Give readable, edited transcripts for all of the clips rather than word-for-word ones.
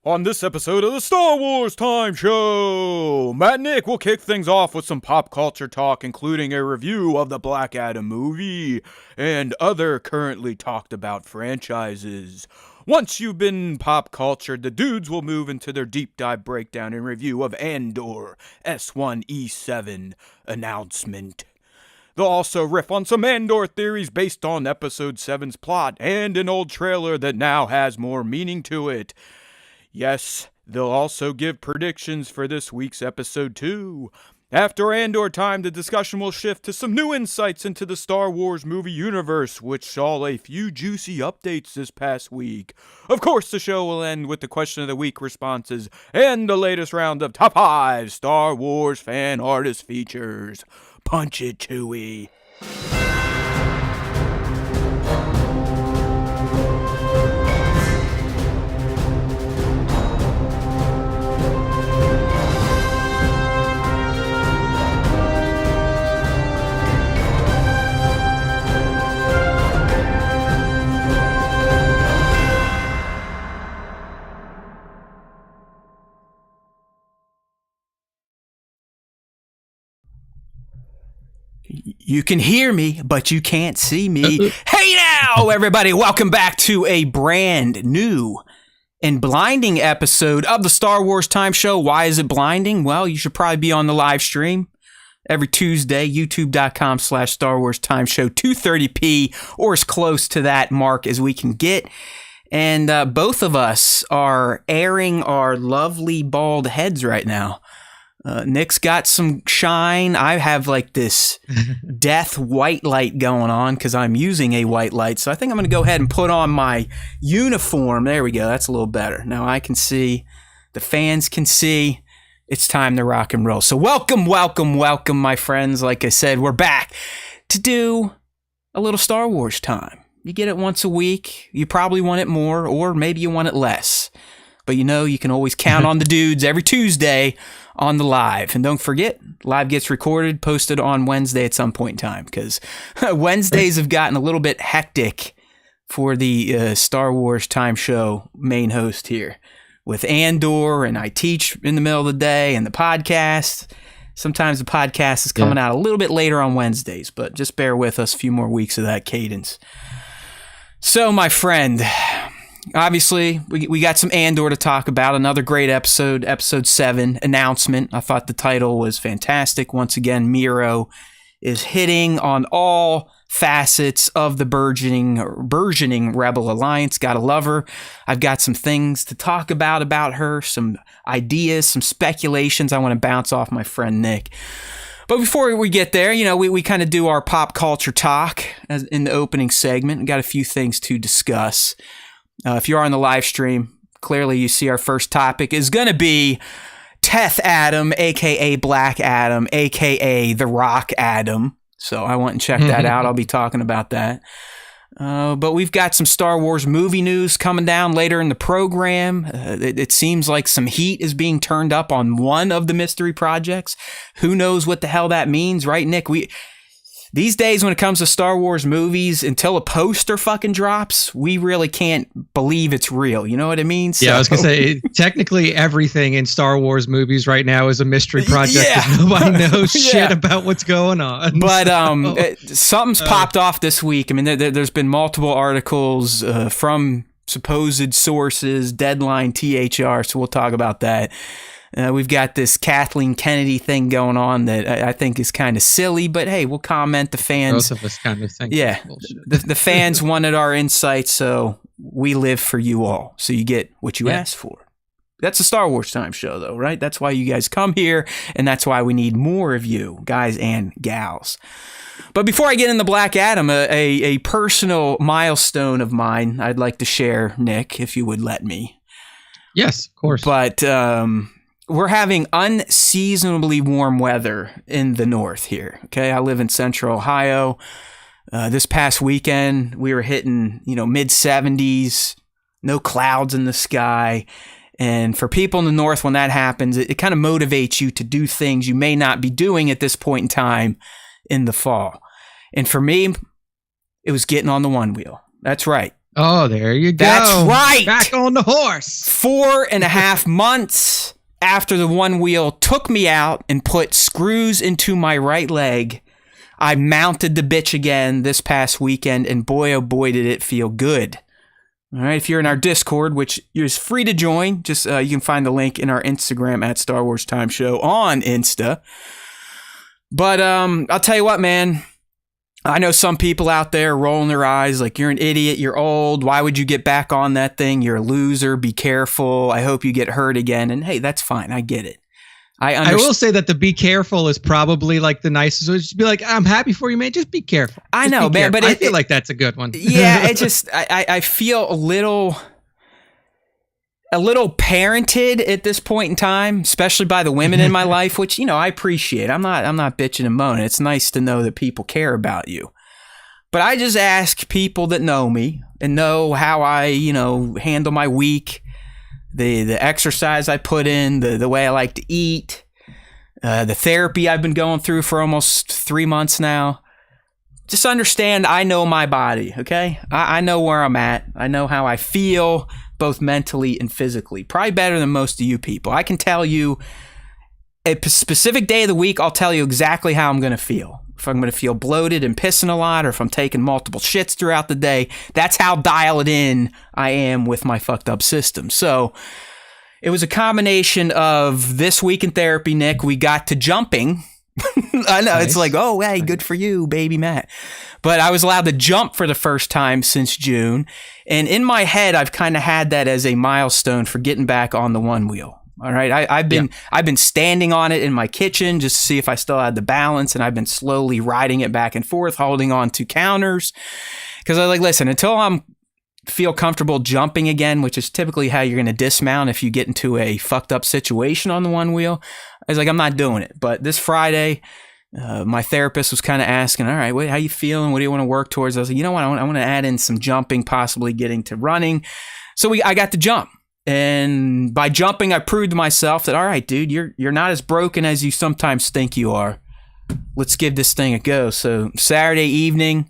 On this episode of the Star Wars Time Show, Matt and Nick will kick things off with some pop culture talk, including a review of the Black Adam movie and other currently talked about franchises. Once you've been pop cultured, the dudes will move into their deep dive breakdown and review of Andor S1E7 announcement. They'll also riff on some Andor theories based on Episode 7's plot and an old trailer that now has more meaning to it. Yes, they'll also give predictions for this week's Episode 2. After Andor time, the discussion will shift to some new insights into the Star Wars movie universe, which saw a few juicy updates this past week. Of course, the show will end with the question of the week responses and the latest round of Top 5 Star Wars fan artist features. Punch it, Chewie. You can hear me, but you can't see me. Hey now, everybody. Welcome back to a brand new and blinding episode of the Star Wars Time Show. Why is it blinding? Well, you should probably be on the live stream every Tuesday, youtube.com/Star Wars Time Show, 2:30p, or as close to that mark as we can get. And both of us are airing our lovely bald heads right now. Nick's got some shine. I have like this death white light going on because I'm using a white light. So I think I'm going to go ahead and put on my uniform. There we go. That's a little better. Now I can see. The fans can see. It's time to rock and roll. So welcome, my friends. Like I said, we're back to do a little Star Wars time. You get it once a week. You probably want it more, or maybe you want it less. But you know, you can always count on the dudes every Tuesday on the live. And don't forget, live gets recorded, posted on Wednesday at some point in time, because Wednesdays have gotten a little bit hectic for the Star Wars Time Show main host here. With Andor, and I teach in the middle of the day, and the podcast. Sometimes the podcast is coming out a little bit later on Wednesdays, but just bear with us a few more weeks of that cadence. So, my friend, obviously, we got some Andor to talk about. Another great episode, Episode 7, announcement. I thought the title was fantastic. Once again, Miro is hitting on all facets of the burgeoning Rebel Alliance. Gotta love her. I've got some things to talk about her, some ideas, some speculations I want to bounce off my friend Nick. But before we get there, you know, we kind of do our pop culture talk as in the opening segment. Got a few things to discuss. If you're on the live stream, clearly you see our first topic is going to be Teth Adam, a.k.a. Black Adam, a.k.a. The Rock Adam. So I went and checked that out. I'll be talking about that. But we've got some Star Wars movie news coming down later in the program. It seems like some heat is being turned up on one of the mystery projects. Who knows what the hell that means, right, Nick? These days, when it comes to Star Wars movies, until a poster fucking drops, we really can't believe it's real. You know what I mean? Yeah, I was going to say, technically everything in Star Wars movies right now is a mystery project because nobody knows shit about what's going on. But something's popped off this week. I mean, there's been multiple articles from supposed sources, Deadline, THR, so we'll talk about that. We've got this Kathleen Kennedy thing going on that I think is kind of silly, but hey, we'll comment. The fans, both of us kind of think. Yeah, the fans wanted our insights, so we live for you all. So you get what you asked for. That's a Star Wars Time Show, though, right? That's why you guys come here, and that's why we need more of you, guys and gals. But before I get into Black Adam, a personal milestone of mine I'd like to share, Nick, if you would let me. Yes, of course. But we're having unseasonably warm weather in the north here. Okay, I live in Central Ohio. This past weekend, we were hitting, mid 70s, no clouds in the sky. And for people in the north, when that happens, it kind of motivates you to do things you may not be doing at this point in time in the fall. And for me, it was getting on the one wheel. That's right. Oh, there you go. That's right. Back on the horse. 4.5 months after the one wheel took me out and put screws into my right leg, I mounted the bitch again this past weekend, and boy, oh boy, did it feel good. All right, if you're in our Discord, which is free to join, just you can find the link in our Instagram at Star Wars Time Show on Insta. But I'll tell you what, man. I know some people out there rolling their eyes like, you're an idiot, you're old, why would you get back on that thing? You're a loser, be careful, I hope you get hurt again. And hey, that's fine, I get it. I will say that the be careful is probably like the nicest. Just be like, I'm happy for you, man. Just be careful. I know, man, but I feel like that's a good one. Yeah, it just I feel a little parented at this point in time, especially by the women in my life, which, I appreciate. I'm not bitching and moaning. It's nice to know that people care about you. But I just ask people that know me and know how I, handle my week, the exercise I put in, the way I like to eat, the therapy I've been going through for almost 3 months now. Just understand I know my body, okay? I know where I'm at. I know how I feel, both mentally and physically. Probably better than most of you people. I can tell you a specific day of the week, I'll tell you exactly how I'm going to feel. If I'm going to feel bloated and pissing a lot, or if I'm taking multiple shits throughout the day, that's how dialed in I am with my fucked up system. So it was a combination of this week in therapy, Nick. We got to jumping. I know, nice. It's like, oh, hey, good for you, baby Matt. But I was allowed to jump for the first time since June. And in my head, I've kind of had that as a milestone for getting back on the one wheel. All right. I've been standing on it in my kitchen just to see if I still had the balance. And I've been slowly riding it back and forth, holding on to counters. Because I was like, listen, until I'm feel comfortable jumping again, which is typically how you're going to dismount if you get into a fucked up situation on the one wheel. I was like, I'm not doing it. But this Friday, my therapist was kind of asking, all right, how you feeling? What do you want to work towards? I was like, you know what? I want to add in some jumping, possibly getting to running. So I got to jump. And by jumping, I proved to myself that, all right, dude, you're not as broken as you sometimes think you are. Let's give this thing a go. So Saturday evening,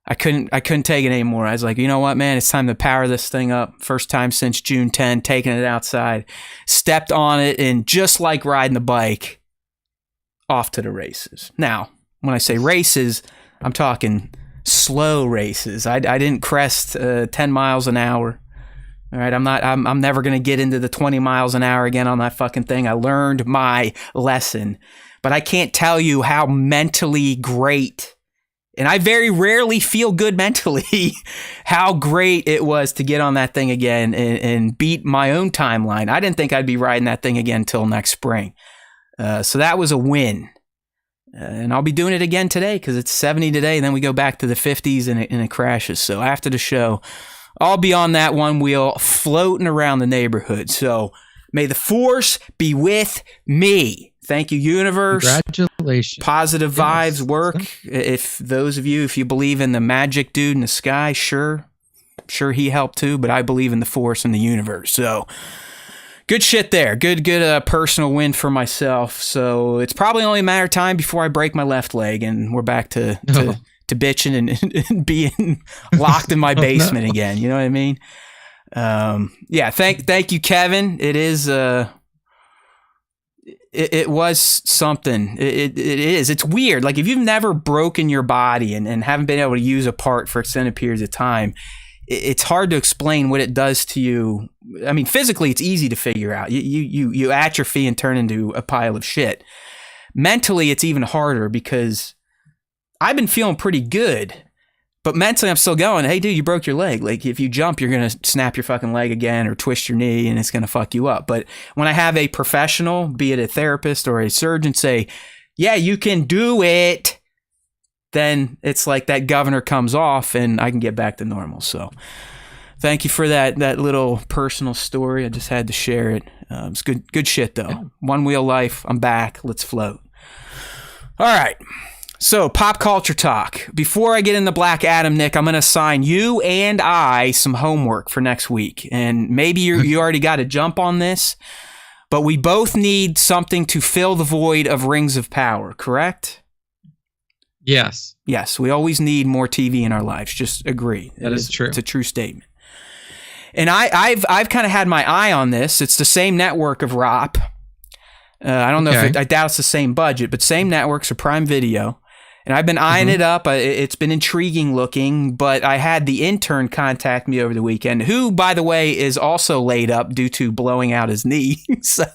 I couldn't take it anymore. I was like, you know what, man, it's time to power this thing up. First time since June 10, taking it outside, stepped on it, and just like riding the bike, off to the races. Now, when I say races, I'm talking slow races. I didn't crest 10 miles an hour. All right, I'm never going to get into the 20 miles an hour again on that fucking thing. I learned my lesson. But I can't tell you how mentally great, and I very rarely feel good mentally, how great it was to get on that thing again and beat my own timeline. I didn't think I'd be riding that thing again until next spring. So that was a win. And I'll be doing it again today because it's 70 today, and then we go back to the 50s and it crashes. So after the show, I'll be on that one wheel floating around the neighborhood. So may the force be with me. Thank you, universe. Congratulations. Positive vibes work. If those of you, if you believe in the magic dude in the sky, sure he helped too, but I believe in the force and the universe. So good shit there. Good personal win for myself. So it's probably only a matter of time before I break my left leg and we're back to bitching and being locked in my basement again. You know what I mean? Yeah. Thank you, Kevin. It is, it was something. It is. It's weird. Like if you've never broken your body and haven't been able to use a part for extended periods of time, it's hard to explain what it does to you. I mean, physically, it's easy to figure out. You atrophy and turn into a pile of shit. Mentally, it's even harder because I've been feeling pretty good, but mentally I'm still going, hey, dude, you broke your leg. Like if you jump, you're going to snap your fucking leg again or twist your knee and it's going to fuck you up. But when I have a professional, be it a therapist or a surgeon, say, yeah, you can do it, then it's like that governor comes off and I can get back to normal. So thank you for that little personal story. I just had to share it. It's good shit though. Yeah. One wheel life. I'm back. Let's float. All right. So, pop culture talk. Before I get into Black Adam, Nick, I'm going to assign you and I some homework for next week. And maybe you already got a jump on this, but we both need something to fill the void of Rings of Power, correct? Yes. Yes, we always need more TV in our lives. Just agree. That is true. It's a true statement. And I've kind of had my eye on this. It's the same network of ROP. I don't know if I doubt it's the same budget, but same networks of Prime Video. And I've been eyeing it up. It's been intriguing looking, but I had the intern contact me over the weekend, who, by the way, is also laid up due to blowing out his knee. So,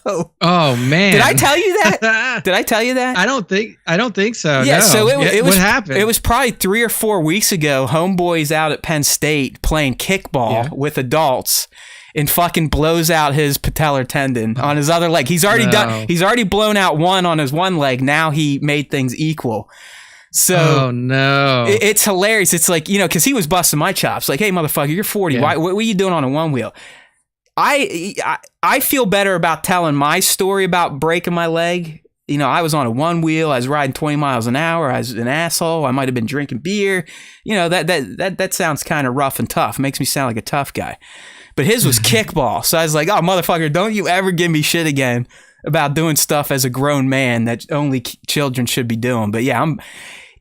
oh man, did I tell you that? Did I tell you that? I don't think so. Yeah. No. So it was. What happened? It was probably 3 or 4 weeks ago. Homeboy's out at Penn State playing kickball with adults, and fucking blows out his patellar tendon on his other leg. He's already done. He's already blown out one on his one leg. Now he made things equal. So, oh no, it's hilarious. It's like, because he was busting my chops. Like, hey, motherfucker, you're 40. Why? What are you doing on a one wheel? I feel better about telling my story about breaking my leg. I was on a one wheel. I was riding 20 miles an hour. I was an asshole. I might have been drinking beer. That sounds kind of rough and tough. It makes me sound like a tough guy. But his was kickball. So I was like, oh, motherfucker, don't you ever give me shit again about doing stuff as a grown man that only children should be doing. But yeah,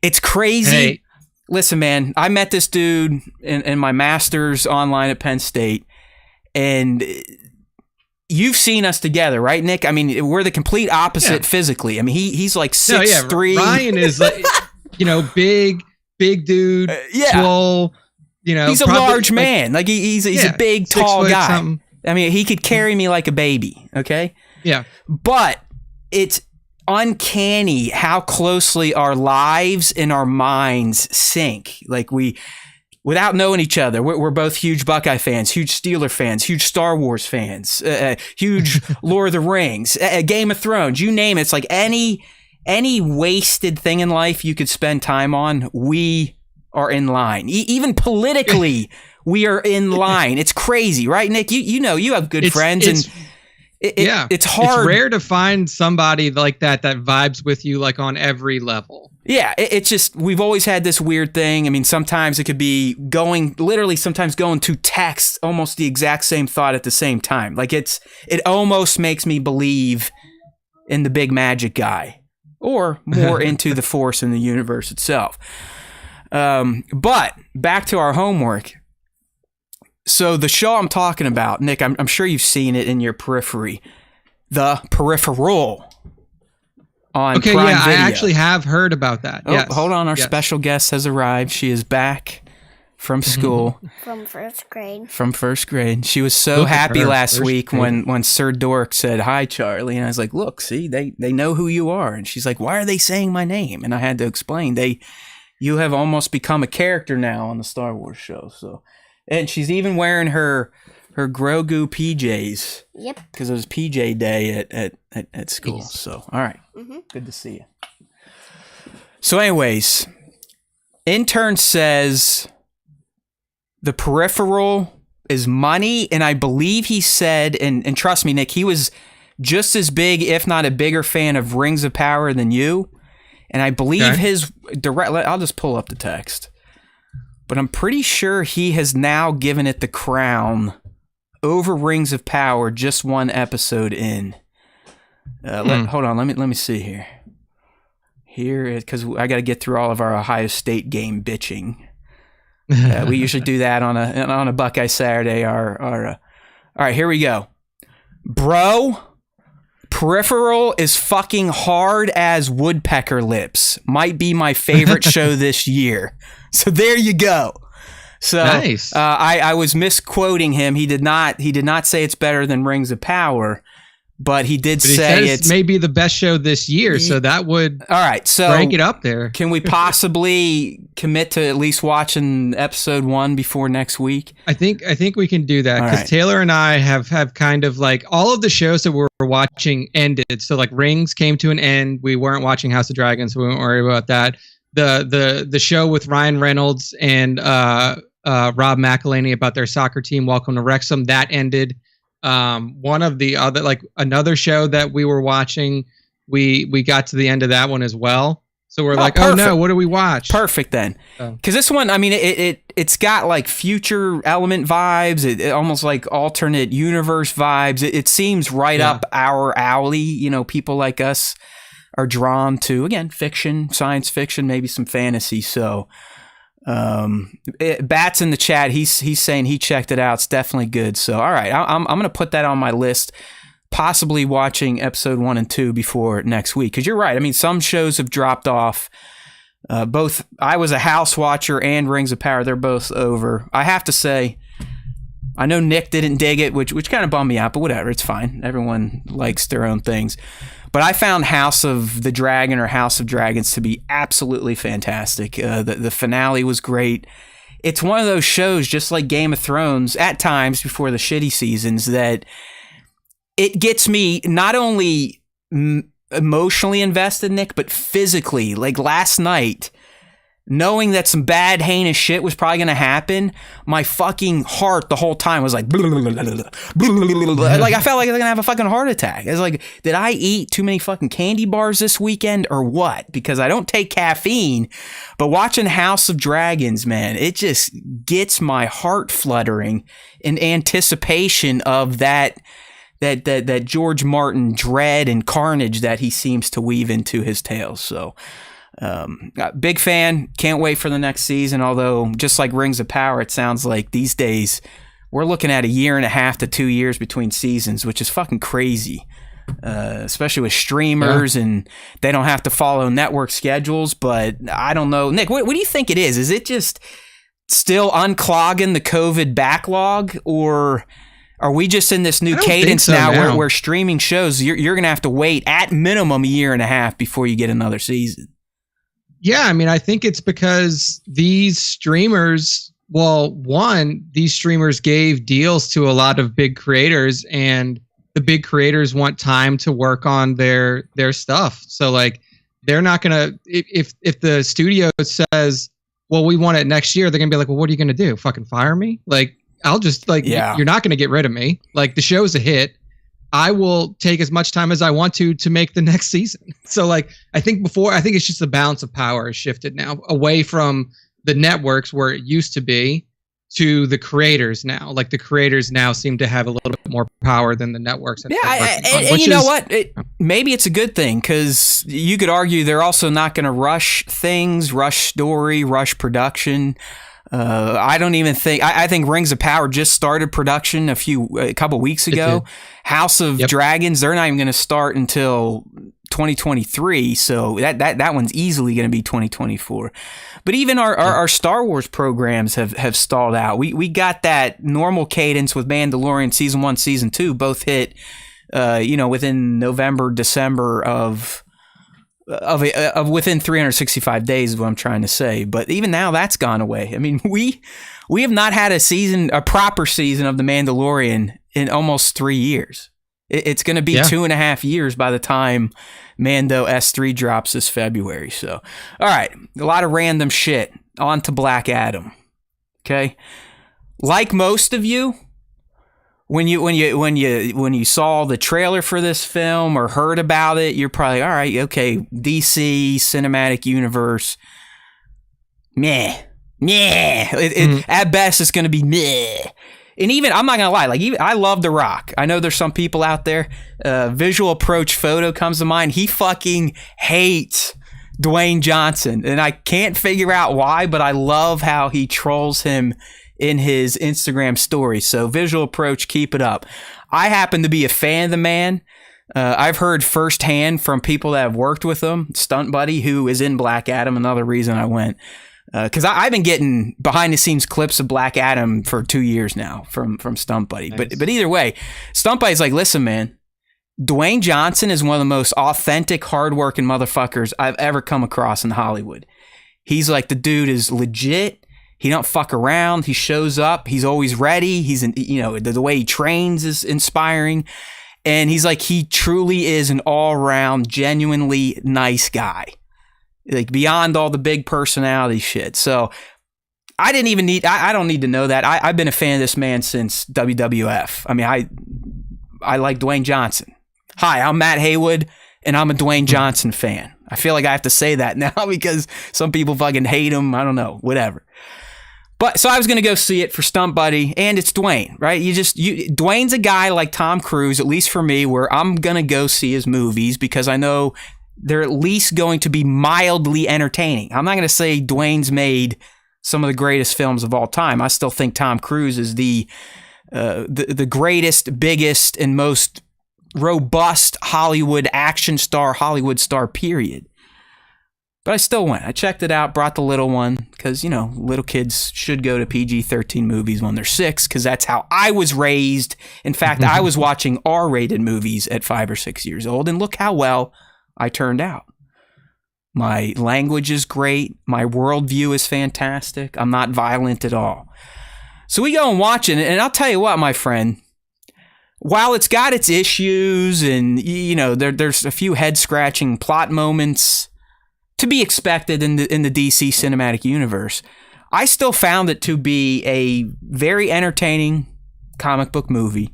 it's crazy. Hey. Listen, man, I met this dude in my master's online at Penn State, and you've seen us together, right, Nick? I mean, we're the complete opposite physically. I mean, he's like 6'3". Ryan is like, big dude, swole. He's a large man. Like he's a big, tall guy. Something. I mean, he could carry me like a baby. Okay. Yeah. But it's uncanny how closely our lives and our minds sync. Like without knowing each other, we're both huge Buckeye fans, huge Steeler fans, huge Star Wars fans, huge Lord of the Rings, Game of Thrones, you name it. It's like any wasted thing in life you could spend time on, we are in line. Even politically, we are in line. It's crazy, right, Nick? You have good friends, and it's hard. It's rare to find somebody like that vibes with you like on every level. Yeah, it's just, we've always had this weird thing. I mean, sometimes it could be going to text almost the exact same thought at the same time. Like it almost makes me believe in the big magic guy, or more into the Force and the universe itself. But back to our homework. So the show I'm talking about, Nick, I'm sure you've seen it in your periphery. The Peripheral on Prime Video. I actually have heard about that. Oh, hold on. Our special guest has arrived. She is back from school. From first grade. From first grade. She was so happy last week when Sir Dork said, "Hi, Charlie." And I was like, look, see, they know who you are. And she's like, why are they saying my name? And I had to explain. You have almost become a character now on the Star Wars show. So, and she's even wearing her Grogu PJs. Yep. Because it was PJ day at school. Yes. So, all right. Mm-hmm. Good to see you. So, anyways, intern says the Peripheral is money, and I believe he said, and trust me, Nick, he was just as big, if not a bigger fan of Rings of Power than you. And I believe his direct, I'll just pull up the text, but I'm pretty sure he has now given it the crown over Rings of Power just one episode in. Hold on, let me see here. Because I got to get through all of our Ohio State game bitching. We usually do that on a Buckeye Saturday. All right, here we go. Bro, Peripheral is fucking hard as woodpecker lips. Might be my favorite show this year. So there you go. So nice. I was misquoting him. He did not say it's better than Rings of Power, but he did say it's maybe the best show this year. So that would all right. So rank it up there. Can we possibly commit to at least watching episode 1 before next week? I think we can do that because Taylor and I have kind of like all of the shows that we're watching ended. So like Rings came to an end. We weren't watching House of Dragons, so we won't worry about that. The show with Ryan Reynolds and Rob McElhenney about their soccer team, Welcome to Wrexham, that ended. One of the other, like another show that we were watching, we got to the end of that one as well. So we're like, perfect. Oh no, what do we watch? Perfect then. Because this one, I mean, it's got like future element vibes, it almost like alternate universe vibes. It seems right up our alley, people like us. are drawn to, again, fiction, science fiction, maybe some fantasy. So Bats in the chat, he's saying he checked it out. It's definitely good. So all right, I'm going to put that on my list, possibly watching episode 1 and 2 before next week, because you're right. I mean, some shows have dropped off. Both I Was a House Watcher and Rings of Power, they're both over. I have to say, I know Nick didn't dig it, which kind of bummed me out, but whatever, it's fine. Everyone likes their own things. But I found House of the Dragon or House of Dragons to be absolutely fantastic. The finale was great. It's one of those shows, just like Game of Thrones, at times before the shitty seasons, that it gets me not only emotionally invested, Nick, but physically. Like last night, knowing that some bad, heinous shit was probably going to happen, my fucking heart the whole time was like, like I felt like I was going to have a fucking heart attack. I was like, did I eat too many fucking candy bars this weekend or what? Because I don't take caffeine, but watching House of Dragons, man, it just gets my heart fluttering in anticipation of that George Martin dread and carnage that he seems to weave into his tales. So big fan, can't wait for the next season. Although just like Rings of Power, it sounds like these days we're looking at 1.5 to 2 years between seasons, which is fucking crazy, especially with streamers and they don't have to follow network schedules. But I don't know, Nick, what do you think it is it just still unclogging the COVID backlog, or are we just in this new cadence now where streaming shows, you're gonna have to wait at minimum 1.5 before you get another season? Yeah, I mean, I think it's because these streamers, these streamers gave deals to a lot of big creators, and the big creators want time to work on their stuff. So like, they're not gonna, if the studio says, well, we want it next year, they're gonna be like, well, what are you gonna do? Fucking fire me? Like, I'll just you're not gonna get rid of me. Like, the show's a hit. I will take as much time as I want to make the next season. So like, I think it's just the balance of power has shifted now away from the networks where it used to be to the creators now. Like, the creators now seem to have a little bit more power than the networks. And you know what? Maybe it's a good thing, because you could argue they're also not going to rush things, rush story, rush production. I don't even think. I think Rings of Power just started production a couple weeks ago. House of Dragons, they're not even going to start until 2023. So that one's easily going to be 2024. But even our Star Wars programs have stalled out. We got that normal cadence with Mandalorian season 1, season 2, both hit, within November, December of within 365 days is what I'm trying to say. But even now, that's gone away. I mean, we have not had a proper season of The Mandalorian in almost 3 years. It's going to be 2.5 years by the time Mando S3 drops this February. So, all right, a lot of random shit. On to Black Adam. Okay, like most of you, when you saw the trailer for this film or heard about it, you're probably, all right, okay, DC Cinematic Universe, meh. At best, it's going to be meh. And even, I'm not going to lie, I love The Rock. I know there's some people out there, Visual Approach Photo comes to mind. He fucking hates Dwayne Johnson. And I can't figure out why, but I love how he trolls him in his Instagram story. So Visual Approach, keep it up. I happen to be a fan of the man. I've heard firsthand from people that have worked with him, Stunt Buddy, who is in Black Adam, another reason I went. Because I've been getting behind the scenes clips of Black Adam for 2 years now from Stunt Buddy. Nice. But either way, Stunt Buddy's like, listen, man, Dwayne Johnson is one of the most authentic, hardworking motherfuckers I've ever come across in Hollywood. He's like, the dude is legit. He don't fuck around. He shows up. He's always ready. The way he trains is inspiring. And he's like, he truly is an all-around, genuinely nice guy. Like, beyond all the big personality shit. So I don't need to know that. I've been a fan of this man since WWF. I mean, I like Dwayne Johnson. Hi, I'm Matt Haywood, and I'm a Dwayne Johnson fan. I feel like I have to say that now because some people fucking hate him. I don't know, whatever. But so I was going to go see it for Stunt Buddy, and it's Dwayne, right? Dwayne's a guy like Tom Cruise, at least for me, where I'm going to go see his movies because I know they're at least going to be mildly entertaining. I'm not going to say Dwayne's made some of the greatest films of all time. I still think Tom Cruise is the greatest, biggest, and most robust Hollywood action star, Hollywood star, period. But I still went. I checked it out, brought the little one, because, you know, little kids should go to PG-13 movies when they're 6, because that's how I was raised. In fact, I was watching R-rated movies at 5 or 6 years old, and look how well I turned out. My language is great. My worldview is fantastic. I'm not violent at all. So we go and watch it, and I'll tell you what, my friend, while it's got its issues and, you know, there's a few head-scratching plot moments to be expected in the DC cinematic universe, I still found it to be a very entertaining comic book movie.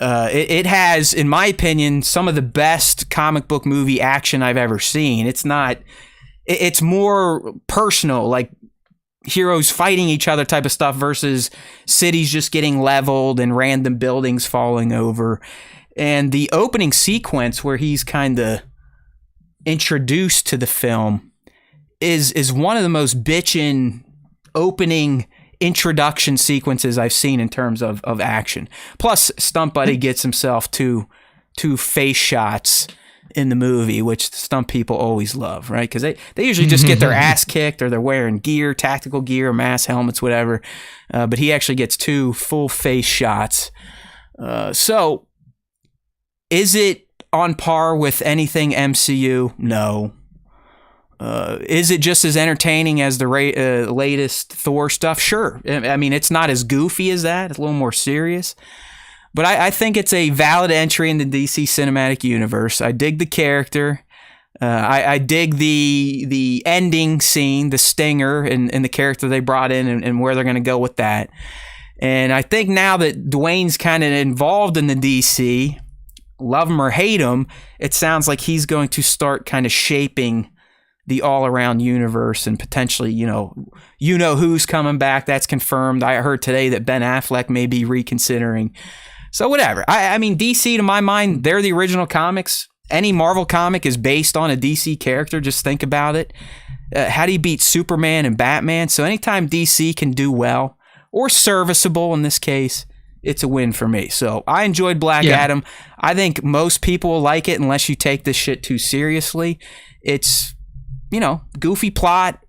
It has, in my opinion, some of the best comic book movie action I've ever seen. It's more personal, like heroes fighting each other type of stuff versus cities just getting leveled and random buildings falling over. And the opening sequence where he's kind of introduced to the film is one of the most bitchin' opening introduction sequences I've seen in terms of action. Plus, Stunt Buddy gets himself two face shots in the movie, which stunt people always love, right? Because they usually just get their ass kicked, or they're wearing gear, tactical gear, mask, helmets, whatever. But he actually gets 2 full face shots. So, is it on par with anything MCU? No. Is it just as entertaining as the latest Thor stuff? Sure. I mean, it's not as goofy as that. It's a little more serious. But I think it's a valid entry in the DC cinematic universe. I dig the character. I dig the ending scene, the stinger, and the character they brought in and where they're going to go with that. And I think now that Dwayne's kind of involved in the DC, love him or hate him, it sounds like he's going to start kind of shaping the all-around universe, and potentially, you know who's coming back. That's confirmed. I heard today that Ben Affleck may be reconsidering. So whatever. I mean, DC, to my mind, they're the original comics. Any Marvel comic is based on a DC character. Just think about it. How do you beat Superman and Batman? So anytime DC can do well, or serviceable in this case, it's a win for me. So I enjoyed Black Adam. I think most people will like it unless you take this shit too seriously. It's, you know, goofy plot,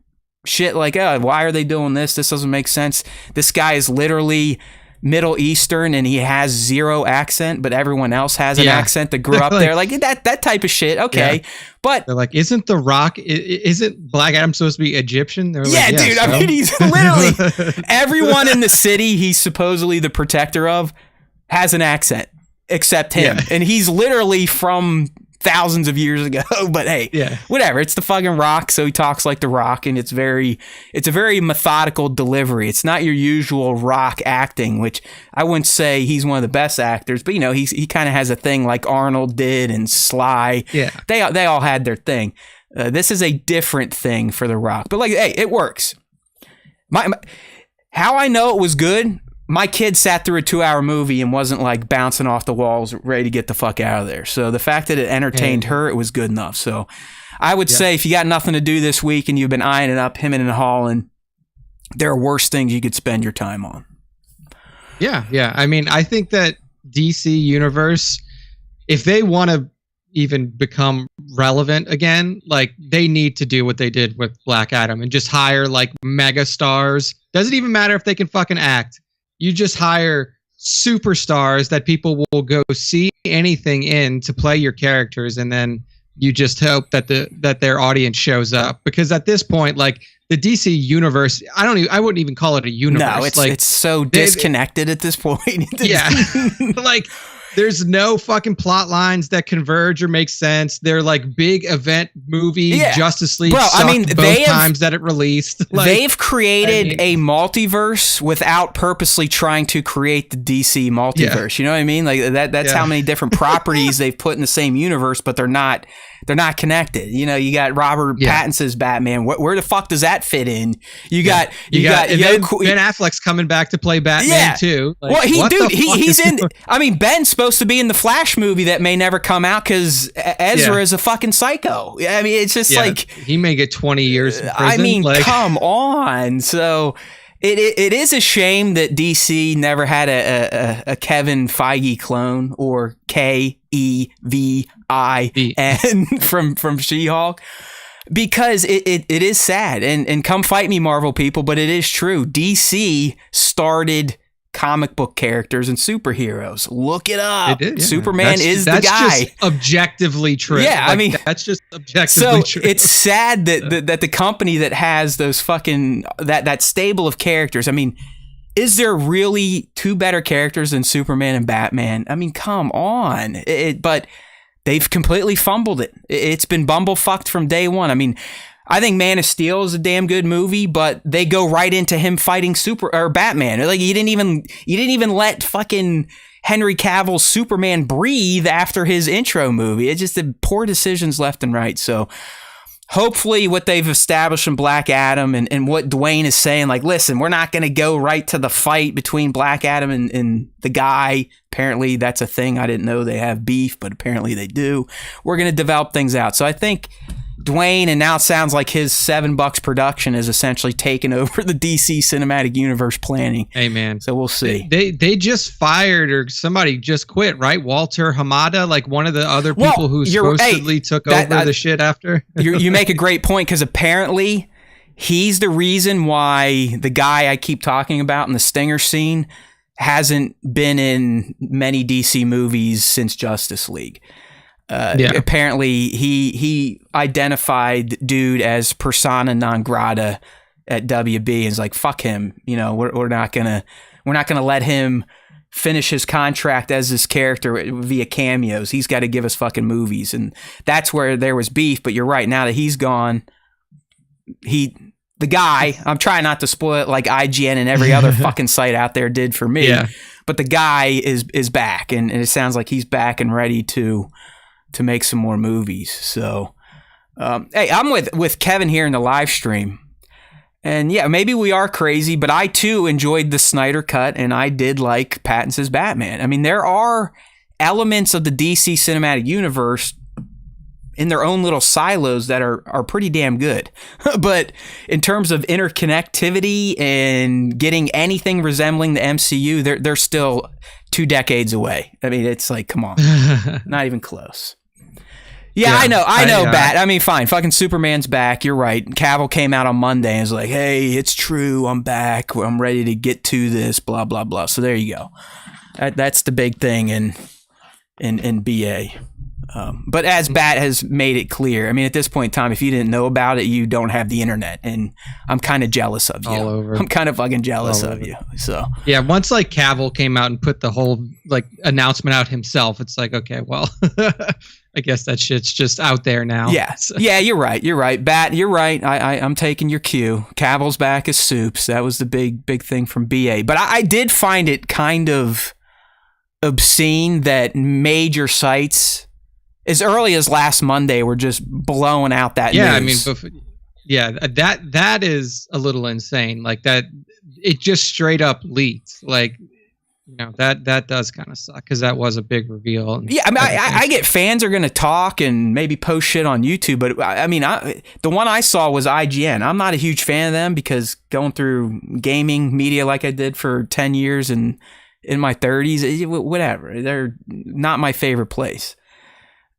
shit like, why are they doing this? This doesn't make sense. This guy is literally Middle Eastern and he has 0 accent, but everyone else has an accent that grew up there. Like that type of shit. Okay. Yeah. But they're like, isn't The Rock, isn't Black Adam supposed to be Egyptian? They're yeah, like, dude. So. I mean, he's literally everyone in the city he's supposedly the protector of has an accent except him. Yeah. And he's literally from thousands of years ago, but hey, whatever. It's the fucking Rock, so he talks like the Rock, and it's a very methodical delivery. It's not your usual Rock acting, which I wouldn't say he's one of the best actors, but you know, he kind of has a thing like Arnold did and Sly. Yeah, they all had their thing. This is a different thing for the Rock, but like, hey, it works. How I know it was good. My kid sat through a 2-hour movie and wasn't like bouncing off the walls, ready to get the fuck out of there. So the fact that it entertained her, it was good enough. So I would say if you got nothing to do this week and you've been eyeing it up, hemming and hawing, there are worse things you could spend your time on. Yeah. I mean, I think that DC Universe, if they want to even become relevant again, like they need to do what they did with Black Adam and just hire like mega stars. Doesn't even matter if they can fucking act. You just hire superstars that people will go see anything in to play your characters, and then you just hope that their audience shows up. Because at this point, like the DC universe, I wouldn't even call it a universe. No, it's so disconnected at this point. Yeah, like there's no fucking plot lines that converge or make sense. They're like big event movie. Justice League sucked both times that it released. Like, they've created a multiverse without purposely trying to create the DC multiverse. You know what I mean? Like that's how many different properties they've put in the same universe, but they're not they're not connected. You know, you got Robert Pattinson's Batman. Where the fuck does that fit in? You got Ben Affleck's coming back to play Batman too. Like, well, he's in. I mean, Ben's supposed to be in the Flash movie that may never come out because Ezra is a fucking psycho. I mean, it's just like he may get 20 years in prison. I mean, come on. So it is a shame that DC never had a Kevin Feige clone or KEVIN from She-Hulk, because it is sad. And come fight me, Marvel people, but it is true. DC started comic book characters and superheroes. Look it up. Superman is the guy. That's just objectively true. Yeah, I mean, that's just objectively true. It's sad that the company that has those fucking that stable of characters. I mean, is there really two better characters than Superman and Batman? I mean, come on. But they've completely fumbled it. It's been bumblefucked from day one. I mean, I think Man of Steel is a damn good movie, but they go right into him fighting Batman. Like, you didn't even let fucking Henry Cavill's Superman breathe after his intro movie. It's just the poor decisions left and right. So hopefully what they've established in Black Adam and what Dwayne is saying, like, listen, we're not going to go right to the fight between Black Adam and the guy. Apparently that's a thing. I didn't know they have beef, but apparently they do. We're going to develop things out. So I think Dwayne, and now it sounds like his $7 production is essentially taken over the DC Cinematic Universe planning. Hey, man. So we'll see. They just fired, or somebody just quit, right? Walter Hamada, like one of the other people who supposedly took over the shit after. You make a great point, because apparently he's the reason why the guy I keep talking about in the Stinger scene hasn't been in many DC movies since Justice League. Apparently he identified dude as persona non grata at WB and is like, fuck him. You know, we're not gonna let him finish his contract as this character via cameos. He's got to give us fucking movies. And that's where there was beef. But you're right. Now that he's gone, the guy, I'm trying not to spoil it like IGN and every other fucking site out there did for me. Yeah. But the guy is back, and it sounds like he's back and ready to make some more movies. So, hey, I'm with Kevin here in the live stream. And yeah, maybe we are crazy, but I too enjoyed the Snyder cut, and I did like Pattinson's Batman. I mean, there are elements of the DC Cinematic Universe in their own little silos that are pretty damn good. But in terms of interconnectivity and getting anything resembling the MCU, they're still 2 decades away. I mean, it's like, come on, not even close. Yeah, I know, Bat. I mean, fine. Fucking Superman's back. You're right. Cavill came out on Monday and was like, hey, it's true. I'm back. I'm ready to get to this, blah, blah, blah. So there you go. That's the big thing in BA. But as Bat has made it clear, I mean, at this point in time, if you didn't know about it, you don't have the internet, and I'm kind of jealous of you. All over. I'm kind of fucking jealous of you. So yeah, once like Cavill came out and put the whole like announcement out himself, it's like, okay, well, I guess that shit's just out there now. Yeah, yeah, you're right. Bat, you're right. I'm taking your cue. Cavill's back as Soups. That was the big thing from BA. But I did find it kind of obscene that major sites, as early as last Monday, were just blowing out that news. I mean, that is a little insane. Like that, it just straight up leaked. Like, you know, that does kind of suck, because that was a big reveal. Yeah, I mean, I get fans are going to talk and maybe post shit on YouTube, but I mean, the one I saw was IGN. I'm not a huge fan of them, because going through gaming media like I did for 10 years and in my 30s, whatever, they're not my favorite place.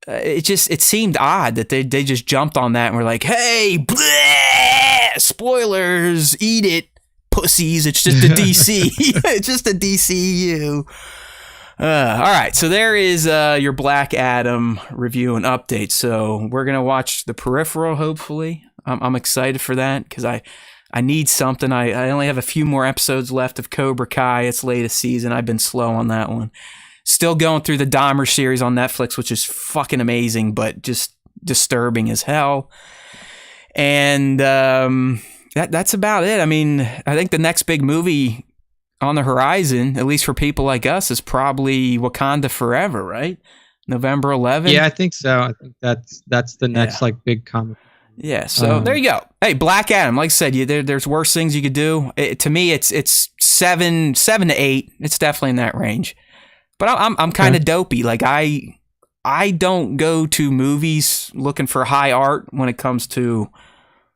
It seemed odd that they just jumped on that and were like, hey, bleh, spoilers, eat it, pussies. It's just a DC. It's just a DCU. All right, so there is your Black Adam review and update. So we're going to watch The Peripheral, hopefully. I'm excited for that, because I need something. I only have a few more episodes left of Cobra Kai. It's latest season. I've been slow on that one. Still going through the Dahmer series on Netflix, which is fucking amazing, but just disturbing as hell. And that's about it. I mean, I think the next big movie on the horizon, at least for people like us, is probably Wakanda Forever, right? November 11th. Yeah, I think so. I think that's the next like big comic. Yeah, so there you go. Hey, Black Adam. Like I said, there's worse things you could do. To me, it's 7 to 8. It's definitely in that range. But I'm kind of dopey. Like I don't go to movies looking for high art when it comes to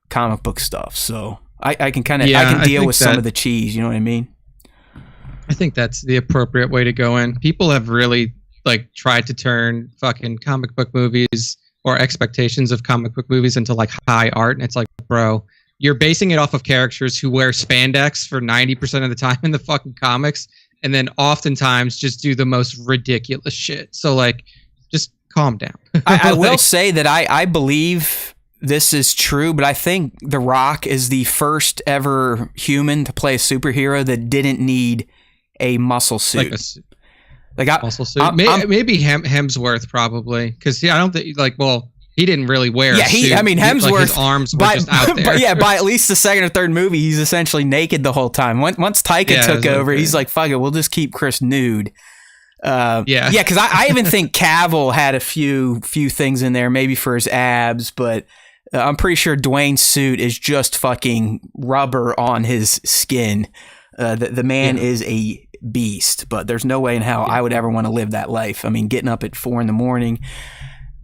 comic book stuff. So I can kind of I can deal with some of the cheese. You know what I mean? I think that's the appropriate way to go in. People have really like tried to turn fucking comic book movies or expectations of comic book movies into like high art, and it's like, bro, you're basing it off of characters who wear spandex for 90% of the time in the fucking comics, and then oftentimes just do the most ridiculous shit. So like, just calm down. I will say that I believe this is true, but I think The Rock is the first ever human to play a superhero that didn't need a muscle suit. Muscle suit. Maybe Hemsworth probably, because I don't think he didn't really wear. Yeah, a suit. Hemsworth. His arms were just out there. By at least the second or third movie, he's essentially naked the whole time. Once Taika took over, he's like, "Fuck it, we'll just keep Chris nude." Because I even think Cavill had a few things in there, maybe for his abs, but I'm pretty sure Dwayne's suit is just fucking rubber on his skin. The man is a beast, but there's no way in hell I would ever want to live that life. I mean, getting up at 4 a.m,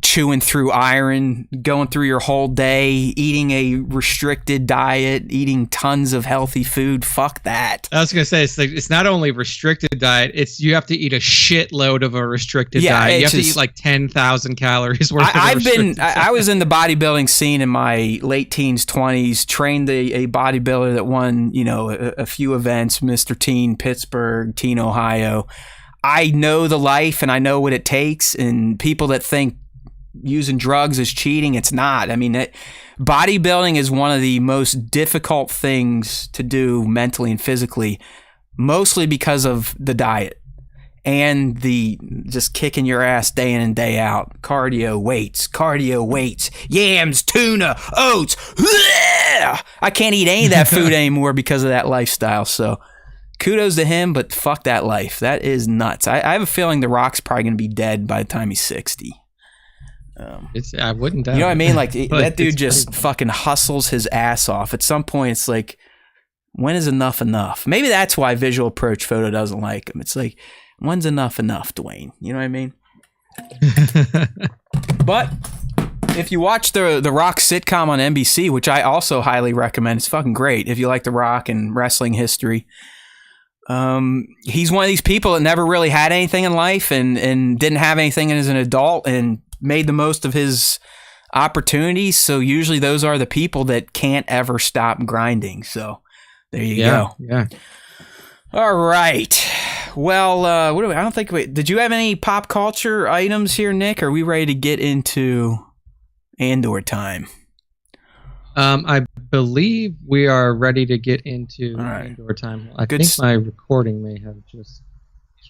chewing through iron, going through your whole day, eating a restricted diet, eating tons of healthy food. Fuck that. I was gonna say it's not only restricted diet; it's you have to eat a shitload of a restricted diet. You have to eat like 10,000 calories worth. I was in the bodybuilding scene in my late teens, 20s. Trained a bodybuilder that won a few events, Mr. Teen Pittsburgh, Teen Ohio. I know the life and I know what it takes. And people that think using drugs is cheating, it's not. I mean, bodybuilding is one of the most difficult things to do mentally and physically, mostly because of the diet and the just kicking your ass day in and day out. Cardio weights, yams, tuna, oats. I can't eat any of that food anymore because of that lifestyle. So kudos to him, but fuck that life. That is nuts. I have a feeling The Rock's probably going to be dead by the time he's 60. I wouldn't doubt. You know what I mean? Like that dude just fucking hustles his ass off. At some point, it's like, when is enough enough? Maybe that's why Visual Approach Photo doesn't like him. It's like, when's enough enough, Dwayne? You know what I mean? But if you watch the Rock sitcom on NBC, which I also highly recommend, it's fucking great. If you like The Rock and wrestling history, he's one of these people that never really had anything in life and didn't have anything as an adult and made the most of his opportunities. So usually those are the people that can't ever stop grinding. So there you go. Yeah. All right. Well, I don't think did you have any pop culture items here, Nick? Are we ready to get into Andor time? I believe we are ready to get into Andor time. I think my recording may have just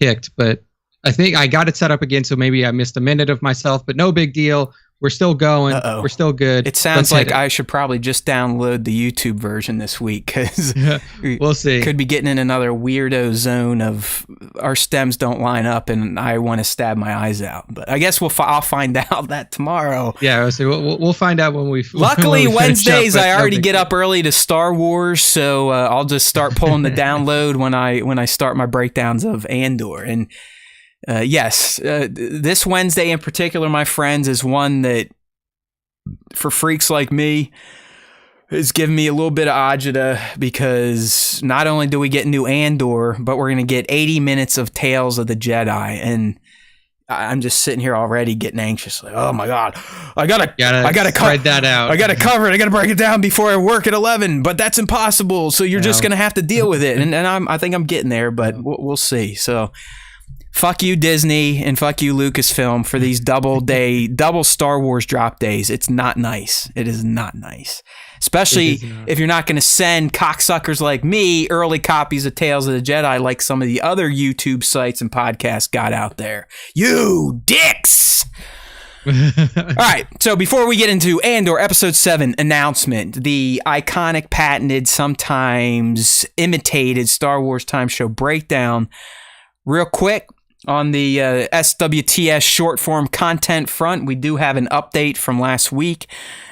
kicked, but I think I got it set up again, so maybe I missed a minute of myself, but no big deal. We're still going. Uh-oh. We're still good. It sounds like I should probably just download the YouTube version this week because we'll see. Could be getting in another weirdo zone of our stems don't line up and I want to stab my eyes out. But I guess I'll find out that tomorrow. Yeah, we'll find out when we. Luckily, Wednesdays I already get up early to Star Wars, so I'll just start pulling the download when I start my breakdowns of Andor. And this Wednesday in particular, my friends, is one that for freaks like me is giving me a little bit of agita because not only do we get new Andor, but we're going to get 80 minutes of Tales of the Jedi. And I'm just sitting here already getting anxious. Like, oh my God, I gotta spread that out. I gotta cover it. I gotta break it down before I work at 11, but that's impossible. So you're just going to have to deal with it. And I think I'm getting there, but we'll see. So fuck you, Disney, and fuck you, Lucasfilm, for these double Star Wars drop days. It's not nice. It is not nice. Especially if you're not going to send cocksuckers like me early copies of Tales of the Jedi like some of the other YouTube sites and podcasts got out there. You dicks! All right, so before we get into Andor Episode 7 announcement, the iconic, patented, sometimes imitated Star Wars Time Show breakdown, real quick, On the SWTS short form content front, we do have an update from last week.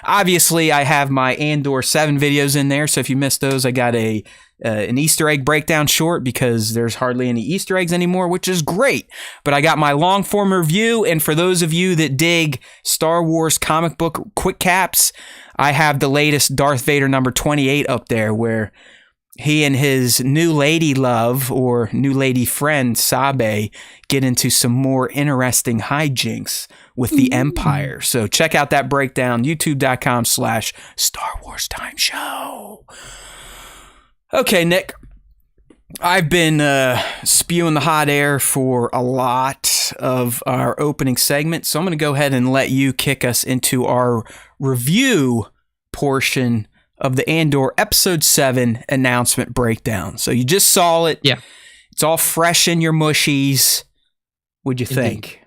Obviously, I have my Andor 7 videos in there, so if you missed those, I got an Easter egg breakdown short because there's hardly any Easter eggs anymore, which is great. But I got my long form review, and for those of you that dig Star Wars comic book quick caps, I have the latest Darth Vader number 28 up there, where he and his new lady love or new lady friend Sabe get into some more interesting hijinks with the Empire. So check out that breakdown, youtube.com/Star Wars Time Show. Okay, Nick, I've been spewing the hot air for a lot of our opening segment, so I'm going to go ahead and let you kick us into our review portion of the Andor Episode 7 announcement breakdown. So you just saw it. Yeah. It's all fresh in your mushies. What'd you think?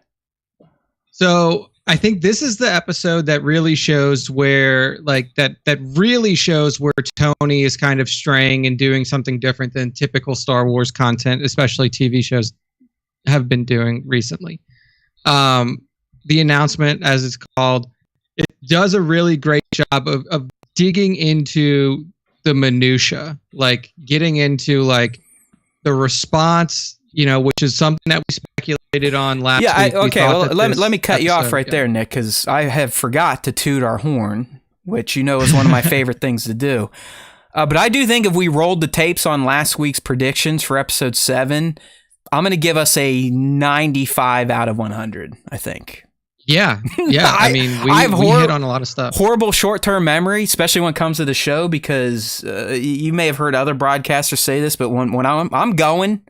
So I think this is the episode that really shows where, like, that really shows where Tony is kind of straying and doing something different than typical Star Wars content, especially TV shows have been doing recently. The announcement, as it's called, it does a really great job of digging into the minutia, like getting into like the response, which is something that we speculated on last week. Okay. Well, let me cut you off right there, Nick, because I have forgot to toot our horn, which is one of my favorite things to do. But I do think if we rolled the tapes on last week's predictions for Episode 7, I'm going to give us a 95 out of 100, I think. Yeah. I mean, we hit on a lot of stuff. Horrible short-term memory, especially when it comes to the show, because you may have heard other broadcasters say this, but when I'm going,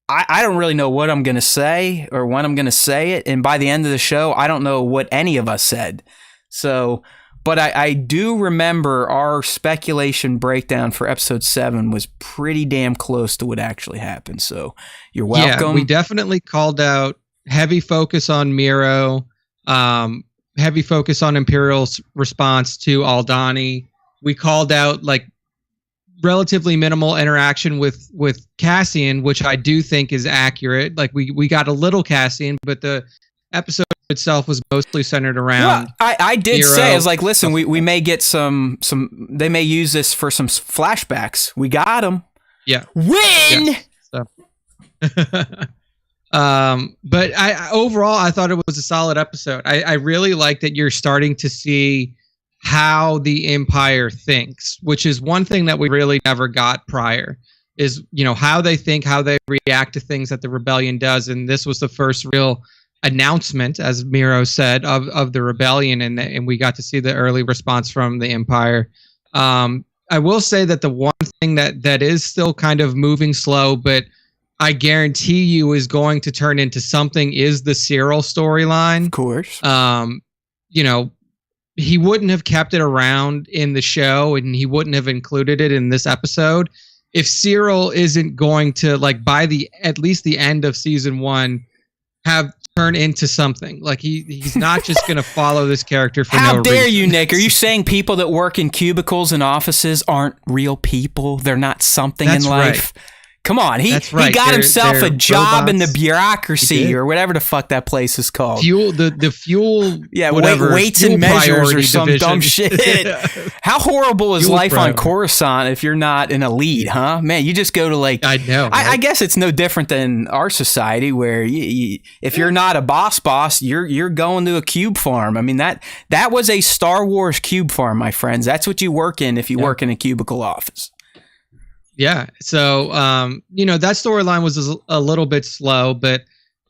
I don't really know what I'm going to say or when I'm going to say it, and by the end of the show, I don't know what any of us said. So, but I do remember our speculation breakdown for Episode 7 was pretty damn close to what actually happened, so you're welcome. Yeah, we definitely called out heavy focus on Miro, heavy focus on Imperial's response to Aldhani. We called out like relatively minimal interaction with Cassian, which I do think is accurate. Like we got a little Cassian, but the episode itself was mostly centered around. Well, I did Miro. say, I was like, listen, we may get some. They may use this for some flashbacks. We got them. Yeah. Win. Yeah. So. But overall, I thought it was a solid episode. I really like that you're starting to see how the Empire thinks, which is one thing that we really never got prior, is, how they think, how they react to things that the rebellion does. And this was the first real announcement, as Miro said, of the rebellion. And we got to see the early response from the Empire. I will say that the one thing that is still kind of moving slow, but I guarantee you is going to turn into something, is the Cyril storyline. Of course. He wouldn't have kept it around in the show, and he wouldn't have included it in this episode if Cyril isn't going to, like, by at least the end of season 1, have turn into something. Like he's not just going to follow this character for no reason. How dare you, Nick? Are you saying people that work in cubicles and offices aren't real people? They're not something in life? Right. Come on, he got himself a job robots. In the bureaucracy or whatever the fuck that place is called. The fuel, whatever, weights fuel and measures or some division. Dumb shit. How horrible is life on Coruscant if you're not an elite, huh? Man, you just go to like. I know. Right? I guess it's no different than our society where if you're not a boss, you're going to a cube farm. I mean that was a Star Wars cube farm, my friends. That's what you work in if you work in a cubicle office. Yeah. So, that storyline was a little bit slow, but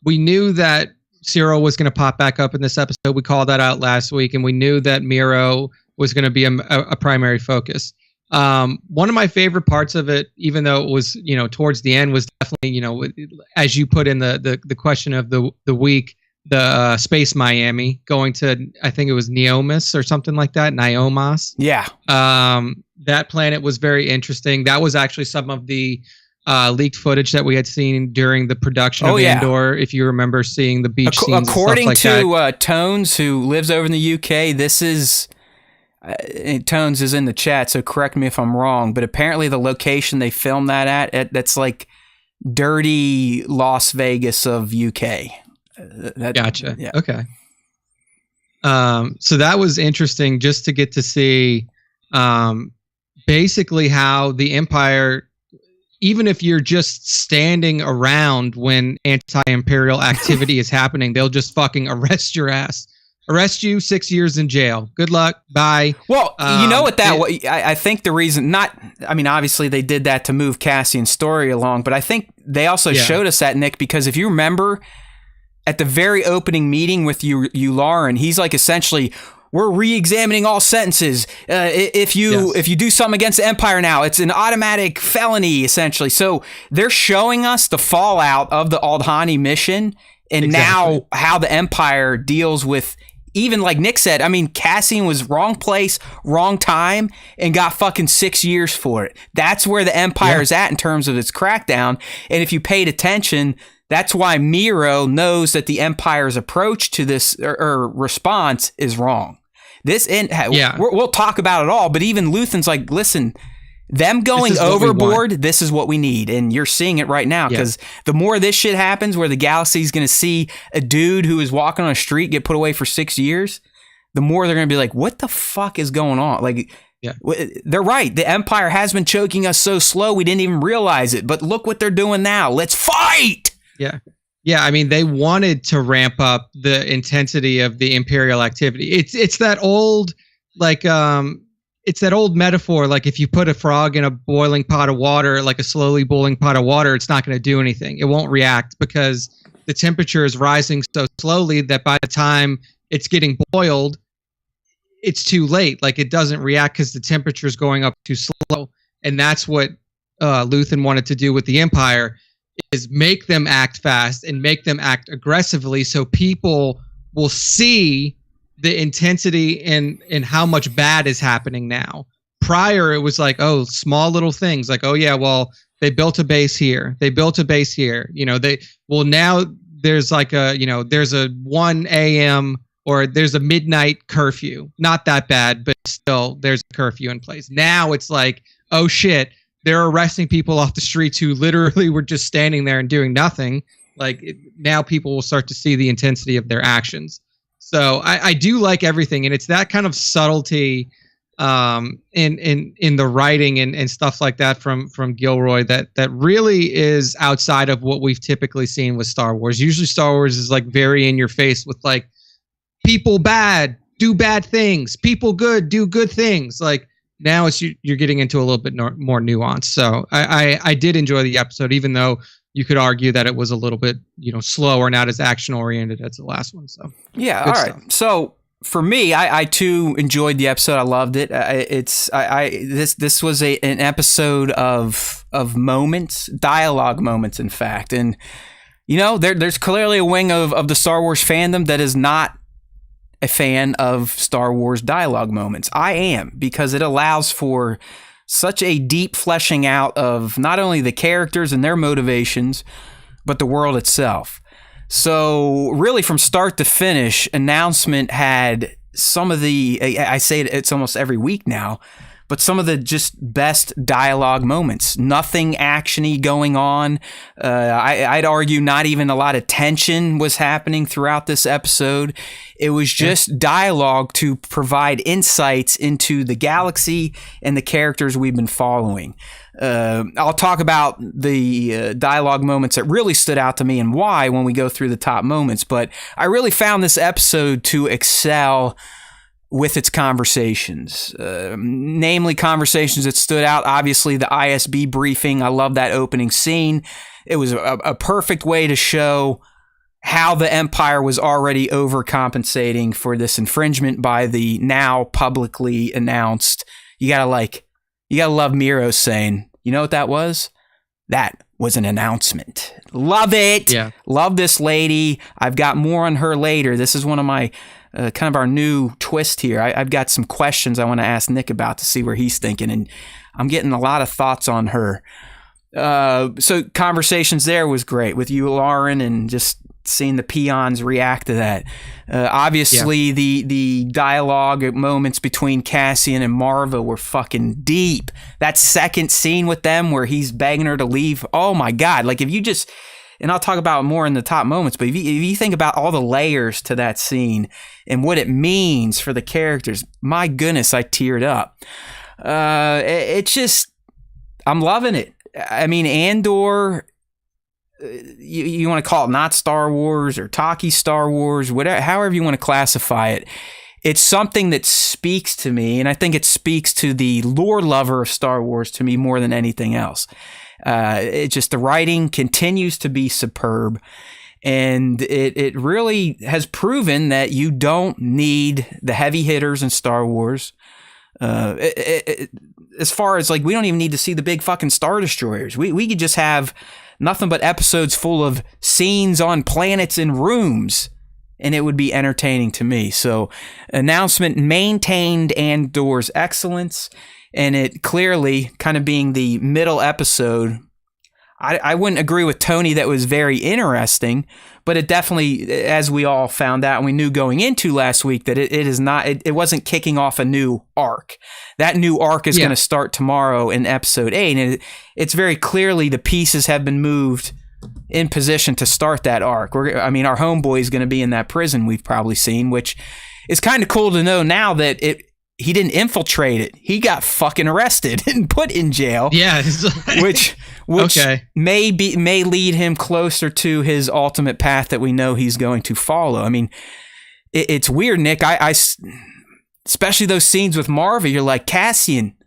we knew that Cyril was going to pop back up in this episode. We called that out last week, and we knew that Miro was going to be a primary focus. One of my favorite parts of it, even though it was, towards the end, was definitely, as you put in the question of the week, the Space Miami going to, I think it was Neomas or something like that. Niomas. Yeah. That planet was very interesting. That was actually some of the leaked footage that we had seen during the production of Andor. If you remember seeing the beach scenes, according and stuff like to Tones, who lives over in the UK, this is Tones is in the chat, so correct me if I'm wrong. But apparently, the location they filmed that at, that's like dirty Las Vegas of UK. Gotcha. Yeah. Okay. So that was interesting just to get to see basically how the Empire, even if you're just standing around when anti-imperial activity is happening, they'll just fucking arrest your ass. Arrest you, 6 years in jail. Good luck. Bye. Well, you know what I think the reason obviously they did that to move Cassian's story along, but I think they also showed us that, Nick, because if you remember at the very opening meeting with Yularen, he's like, essentially, we're re-examining all sentences. If you do something against the Empire now, it's an automatic felony, essentially. So they're showing us the fallout of the Aldhani mission, and now how the Empire deals with, even like Nick said, I mean, Cassian was wrong place, wrong time, and got fucking 6 years for it. That's where the Empire is at in terms of its crackdown. And if you paid attention, that's why Miro knows that the Empire's approach to this or response is wrong. We'll talk about it all, but even Luthen's like, listen, them going overboard, this is what we need. And you're seeing it right now, because the more this shit happens where the galaxy's going to see a dude who is walking on a street get put away for 6 years, the more they're going to be like, what the fuck is going on? Like, they're right. The Empire has been choking us so slow we didn't even realize it. But look what they're doing now. Let's fight! Yeah. Yeah, I mean, they wanted to ramp up the intensity of the Imperial activity. It's that old, like, it's that old metaphor, like if you put a frog in a boiling pot of water, like a slowly boiling pot of water, it's not going to do anything. It won't react because the temperature is rising so slowly that by the time it's getting boiled, it's too late. Like, it doesn't react because the temperature is going up too slow. And that's what Luthen wanted to do with the Empire, is make them act fast and make them act aggressively so people will see the intensity and how much bad is happening now. Prior, it was like, oh, small little things like, oh yeah, well, they built a base here. They built a base here. Now there's like there's a 1 a.m. or there's a midnight curfew. Not that bad, but still there's a curfew in place. Now it's like, oh shit, they're arresting people off the streets who literally were just standing there and doing nothing. Now people will start to see the intensity of their actions. So I do like everything, and it's that kind of subtlety in the writing and stuff like that from Gilroy that really is outside of what we've typically seen with Star Wars. Usually Star Wars is like very in your face with like, people bad, do bad things, people good, do good things. Like, now you're getting into a little bit more nuance. So I did enjoy the episode, even though you could argue that it was a little bit, slower, not as action oriented as the last one. So yeah, all right. Stuff. So for me, I too enjoyed the episode. I loved it. This was an episode of moments, dialogue moments, in fact. And there's clearly a wing of the Star Wars fandom that is not a fan of Star Wars dialogue moments. I am, because it allows for such a deep fleshing out of not only the characters and their motivations, but the world itself. So really from start to finish, announcement had some of the, I say it's almost every week now, but some of the just best dialogue moments. Nothing action-y going on. I'd argue not even a lot of tension was happening throughout this episode. It was just dialogue to provide insights into the galaxy and the characters we've been following. I'll talk about the dialogue moments that really stood out to me and why when we go through the top moments. But I really found this episode to excel with its conversations, namely conversations that stood out. Obviously, the ISB briefing. I love that opening scene. It was a perfect way to show how the Empire was already overcompensating for this infringement by the now publicly announced. You gotta love Miro saying, you know what that was? That was an announcement. Love it. Yeah. Love this lady. I've got more on her later. This is one of my kind of our new twist here. I've got some questions I want to ask Nick about to see where he's thinking, and I'm getting a lot of thoughts on her. So conversations there was great with you, Lauren, and just seeing the peons react to that. Obviously, the dialogue moments between Cassian and Marva were fucking deep. That second scene with them where he's begging her to leave, oh my God. Like, if you just, and I'll talk about more in the top moments, but if you think about all the layers to that scene and what it means for the characters, my goodness, I teared up. It's just, I'm loving it. I mean, Andor, you want to call it not Star Wars or talkie Star Wars, whatever, however you want to classify it. It's something that speaks to me, and I think it speaks to the lore lover of Star Wars to me more than anything else. It just, the writing continues to be superb, and it really has proven that you don't need the heavy hitters in Star Wars. As far as, like, we don't even need to see the big fucking Star Destroyers. We could just have nothing but episodes full of scenes on planets and rooms, and it would be entertaining to me. So, announcement maintained Andor's excellence, and it clearly, kind of being the middle episode, I wouldn't agree with Tony that was very interesting, but it definitely, as we all found out and we knew going into last week, that it wasn't kicking off a new arc. That new arc is going to start tomorrow in episode 8, and it's very clearly the pieces have been moved in position to start that arc. Our homeboy is going to be in that prison we've probably seen, which is kind of cool to know now that he didn't infiltrate it. He got fucking arrested and put in jail. Yeah, which may lead him closer to his ultimate path that we know he's going to follow. I mean, it's weird, Nick. I especially those scenes with Marva. You're like, Cassian,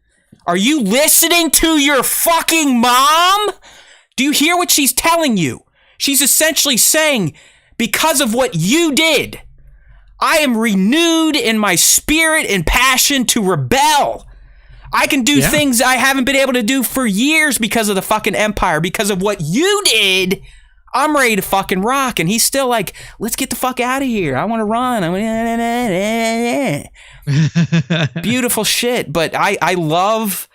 are you listening to your fucking mom? Do you hear what she's telling you? She's essentially saying, because of what you did, I am renewed in my spirit and passion to rebel. I can do things I haven't been able to do for years because of the fucking Empire. Because of what you did, I'm ready to fucking rock. And he's still like, let's get the fuck out of here. I want to run. Beautiful shit. But I love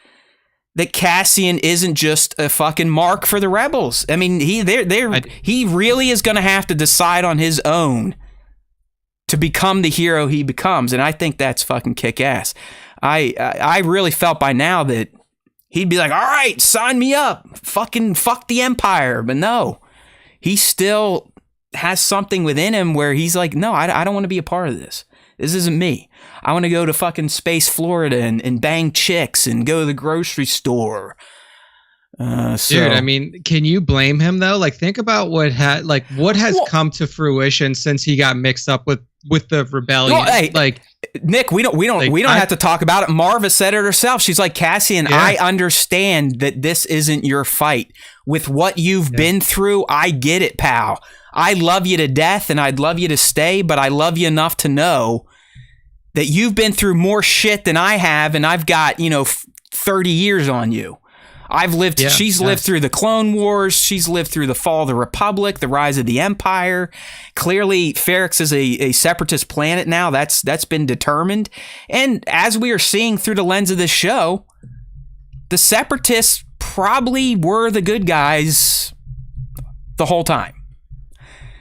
that Cassian isn't just a fucking mark for the rebels. I mean, he really is going to have to decide on his own to become the hero he becomes, and I think that's fucking kick-ass. I really felt by now that he'd be like, all right, sign me up, fucking fuck the Empire, but no. He still has something within him where he's like, no, I don't want to be a part of this. This isn't me. I want to go to fucking Space Florida and bang chicks and go to the grocery store. Dude, I mean, can you blame him though? Like, think about what has come to fruition since he got mixed up with the rebellion. Well, hey, like, Nick, we don't have to talk about it. Marva said it herself. She's like, Cassian, I understand that this isn't your fight. With what you've been through, I get it, pal. I love you to death, and I'd love you to stay, but I love you enough to know that you've been through more shit than I have, and I've got 30 years on you. I've lived. She's lived through the Clone Wars. She's lived through the fall of the Republic, the rise of the Empire. Clearly, Ferrix is a separatist planet now. That's been determined. And as we are seeing through the lens of this show, the separatists probably were the good guys the whole time.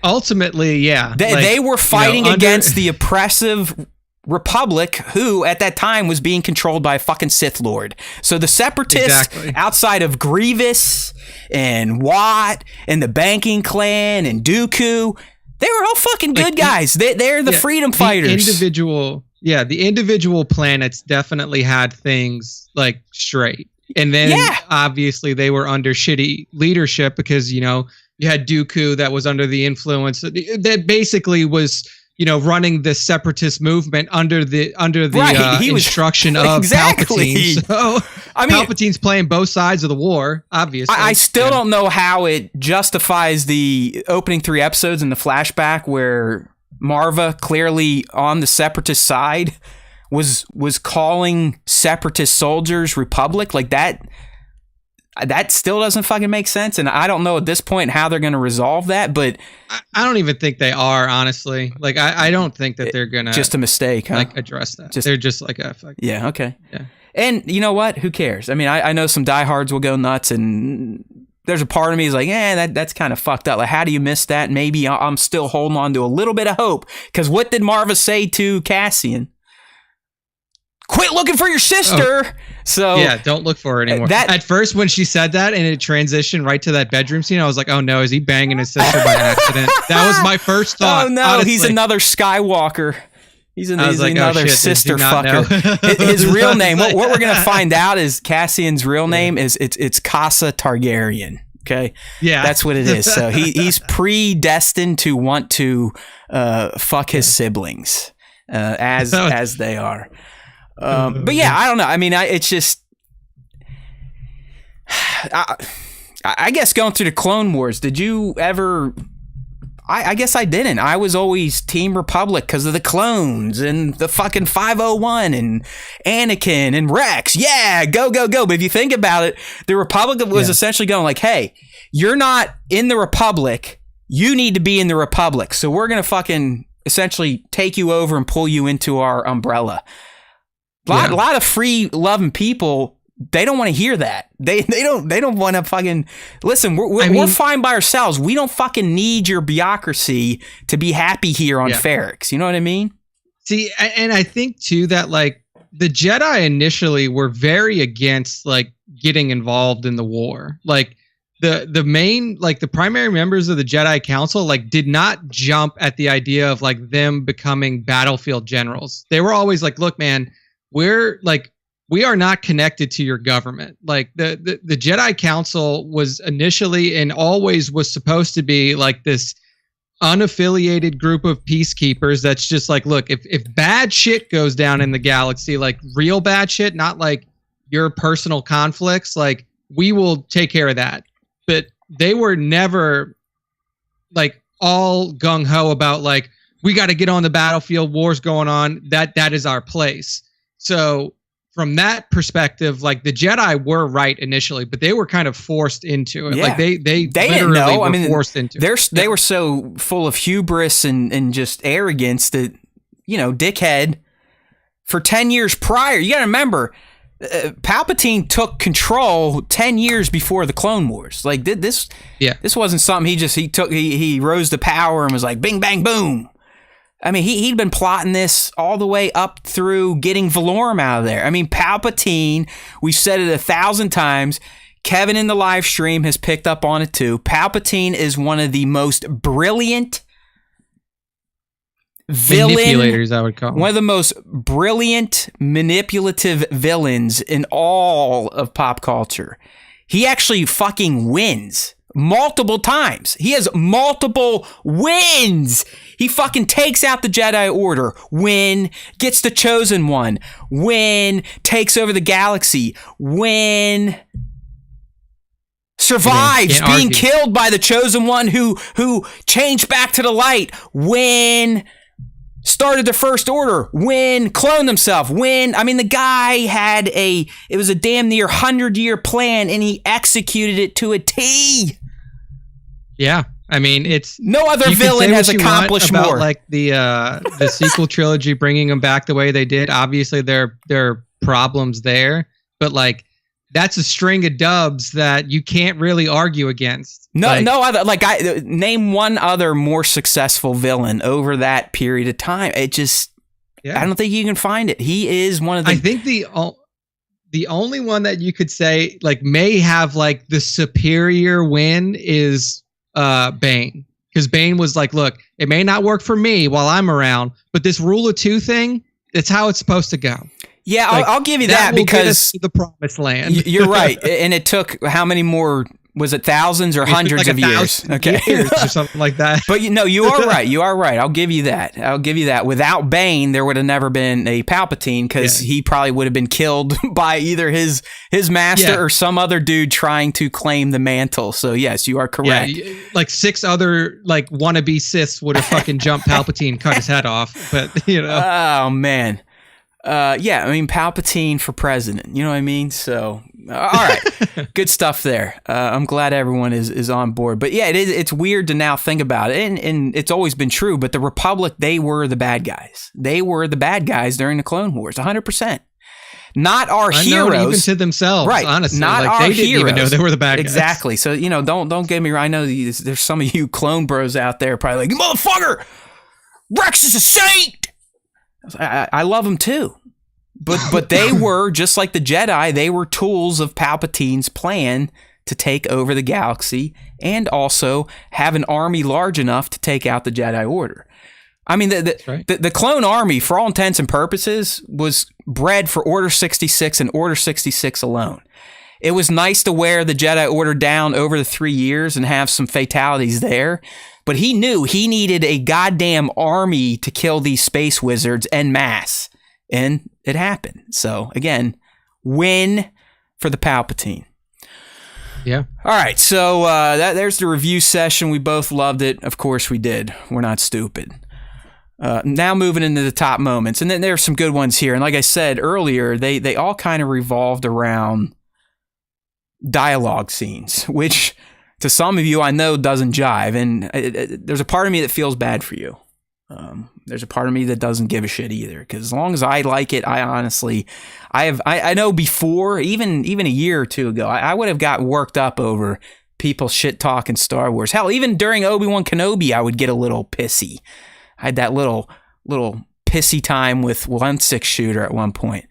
Ultimately, yeah. They were fighting against the oppressive Republic, who at that time was being controlled by a fucking Sith Lord. So the separatists, outside of Grievous and Watt and the Banking Clan and Dooku, they were all fucking good guys. They're the freedom fighters. The individual planets definitely had things like straight. And then obviously they were under shitty leadership because, you had Dooku that was under the influence that basically was running the separatist movement under the instruction of Palpatine. So Palpatine's playing both sides of the war, obviously. I still don't know how it justifies the opening 3 episodes in the flashback where Marva, clearly on the separatist side, was calling separatist soldiers Republic. Like that still doesn't fucking make sense, and I don't know at this point how they're going to resolve that, but I don't even think they are, honestly. Like, I don't think that they're going to... Just a mistake, huh? Like, address that. They're just like a... Yeah, okay. Yeah. And you know what? Who cares? I mean, I know some diehards will go nuts and there's a part of me is like, that's kind of fucked up. Like, how do you miss that? Maybe I'm still holding on to a little bit of hope. Because what did Marva say to Cassian? Quit looking for your sister. Oh. So yeah, don't look for her anymore. At first, when she said that and it transitioned right to that bedroom scene, I was like, oh no, is he banging his sister by accident? That was my first thought. Oh no, honestly. He's another Skywalker. He's another sister fucker. His real name, what we're going to find out is Cassian's real name is it's Casa Targaryen. Okay. Yeah. That's what it is. So he's predestined to want to fuck his siblings as they are. But yeah, I don't know. I mean, it's just, I guess going through the Clone Wars, did you ever, I guess I didn't. I was always Team Republic because of the clones and the fucking 501 and Anakin and Rex. Yeah, go, go, go. But if you think about it, the Republic was essentially going like, hey, you're not in the Republic. You need to be in the Republic. So we're going to fucking essentially take you over and pull you into our umbrella. A lot of free loving people, they don't want to hear that. They don't want to fucking listen. We're fine by ourselves. We don't fucking need your bureaucracy to be happy here on Ferrix. You know what I mean? See, and I think too that like the Jedi initially were very against like getting involved in the war. Like the main, like the primary members of the Jedi Council, like did not jump at the idea of like them becoming battlefield generals. They were always like, look, man. We are not connected to your government. Like the Jedi Council was initially and always was supposed to be like this unaffiliated group of peacekeepers that's just like, look, if bad shit goes down in the galaxy, like real bad shit, not like your personal conflicts, like we will take care of that. But they were never like all gung-ho about like, we got to get on the battlefield, wars going on, that is our place. So from that perspective, like the Jedi were right initially, but they were kind of forced into it. Yeah. Like they didn't know. I mean, forced into it. They were so full of hubris and just arrogance that, you know, dickhead for 10 years prior, you got to remember, Palpatine took control 10 years before the Clone Wars. Like this wasn't something he rose to power and was like, bing, bang, boom. I mean, he'd been plotting this all the way up through getting Valorum out of there. I mean, Palpatine, we've said it 1,000 times. Kevin in the live stream has picked up on it too. Palpatine is one of the most brilliant manipulators, I would call him. One of the most brilliant manipulative villains in all of pop culture. He actually fucking wins. Multiple times. He has multiple wins. He fucking takes out the Jedi Order, win, gets the Chosen One, win, takes over the galaxy, win, survives being killed by the Chosen One who changed back to the light, win, started the First Order, win, cloned himself, win. I mean, the guy had it was a damn near 100-year plan and he executed it to a T. Yeah, I mean, it's no other villain has accomplished more. About, like the sequel trilogy, bringing them back the way they did. Obviously, there are problems there, but like that's a string of dubs that you can't really argue against. No other. Like name one other more successful villain over that period of time. It just, I don't think you can find it. He is one of the. I think the only one that you could say like may have like the superior win is Bane, because Bane was like, look, it may not work for me while I'm around, but this rule of two thing, it's how it's supposed to go. Yeah, like, I'll give you that will because get us to the promised land. You're right, and it took how many more? Was it thousands or hundreds like of years? Okay, years or something like that. But you are right. You are right. I'll give you that. Without Bane, there would have never been a Palpatine because he probably would have been killed by either his master or some other dude trying to claim the mantle. So yes, you are correct. Yeah, like 6 other like wannabe Siths would have fucking jumped Palpatine and cut his head off. But you know. Oh man. I mean, Palpatine for president. You know what I mean? So, all right. Good stuff there. I'm glad everyone is on board. But yeah, it's weird to now think about it. And it's always been true. But the Republic, they were the bad guys. They were the bad guys during the Clone Wars, 100%. not our Unknown heroes, even to themselves. right? Honestly, not like, our they didn't heroes. even know they were the bad guys. Exactly. So don't get me wrong. I know there's some of you clone bros out there probably like, motherfucker, Rex is a saint. I love him too, but they were just like the Jedi. They were tools of Palpatine's plan to take over the galaxy and also have an army large enough to take out the Jedi Order. I mean, the clone army, for all intents and purposes, was bred for Order 66 and Order 66 alone. It was nice to wear the Jedi Order down over the 3 years and have some fatalities there, but he knew he needed a goddamn army to kill these space wizards en masse, and it happened. So, again, win for the Palpatine. Yeah. All right, so there's the review session. We both loved it. Of course we did. We're not stupid. Now moving into the top moments. And then there's some good ones here. And like I said earlier, they all kind of revolved around dialogue scenes, which to some of you I know doesn't jive. And there's a part of me that feels bad for you. There's a part of me that doesn't give a shit either, because as long as I like it, I honestly, I know before, even a year or two ago, I would have got worked up over people shit talking Star Wars. Hell, even during Obi-Wan Kenobi, I would get a little pissy. I had that little pissy time with 1/6-shooter at one point.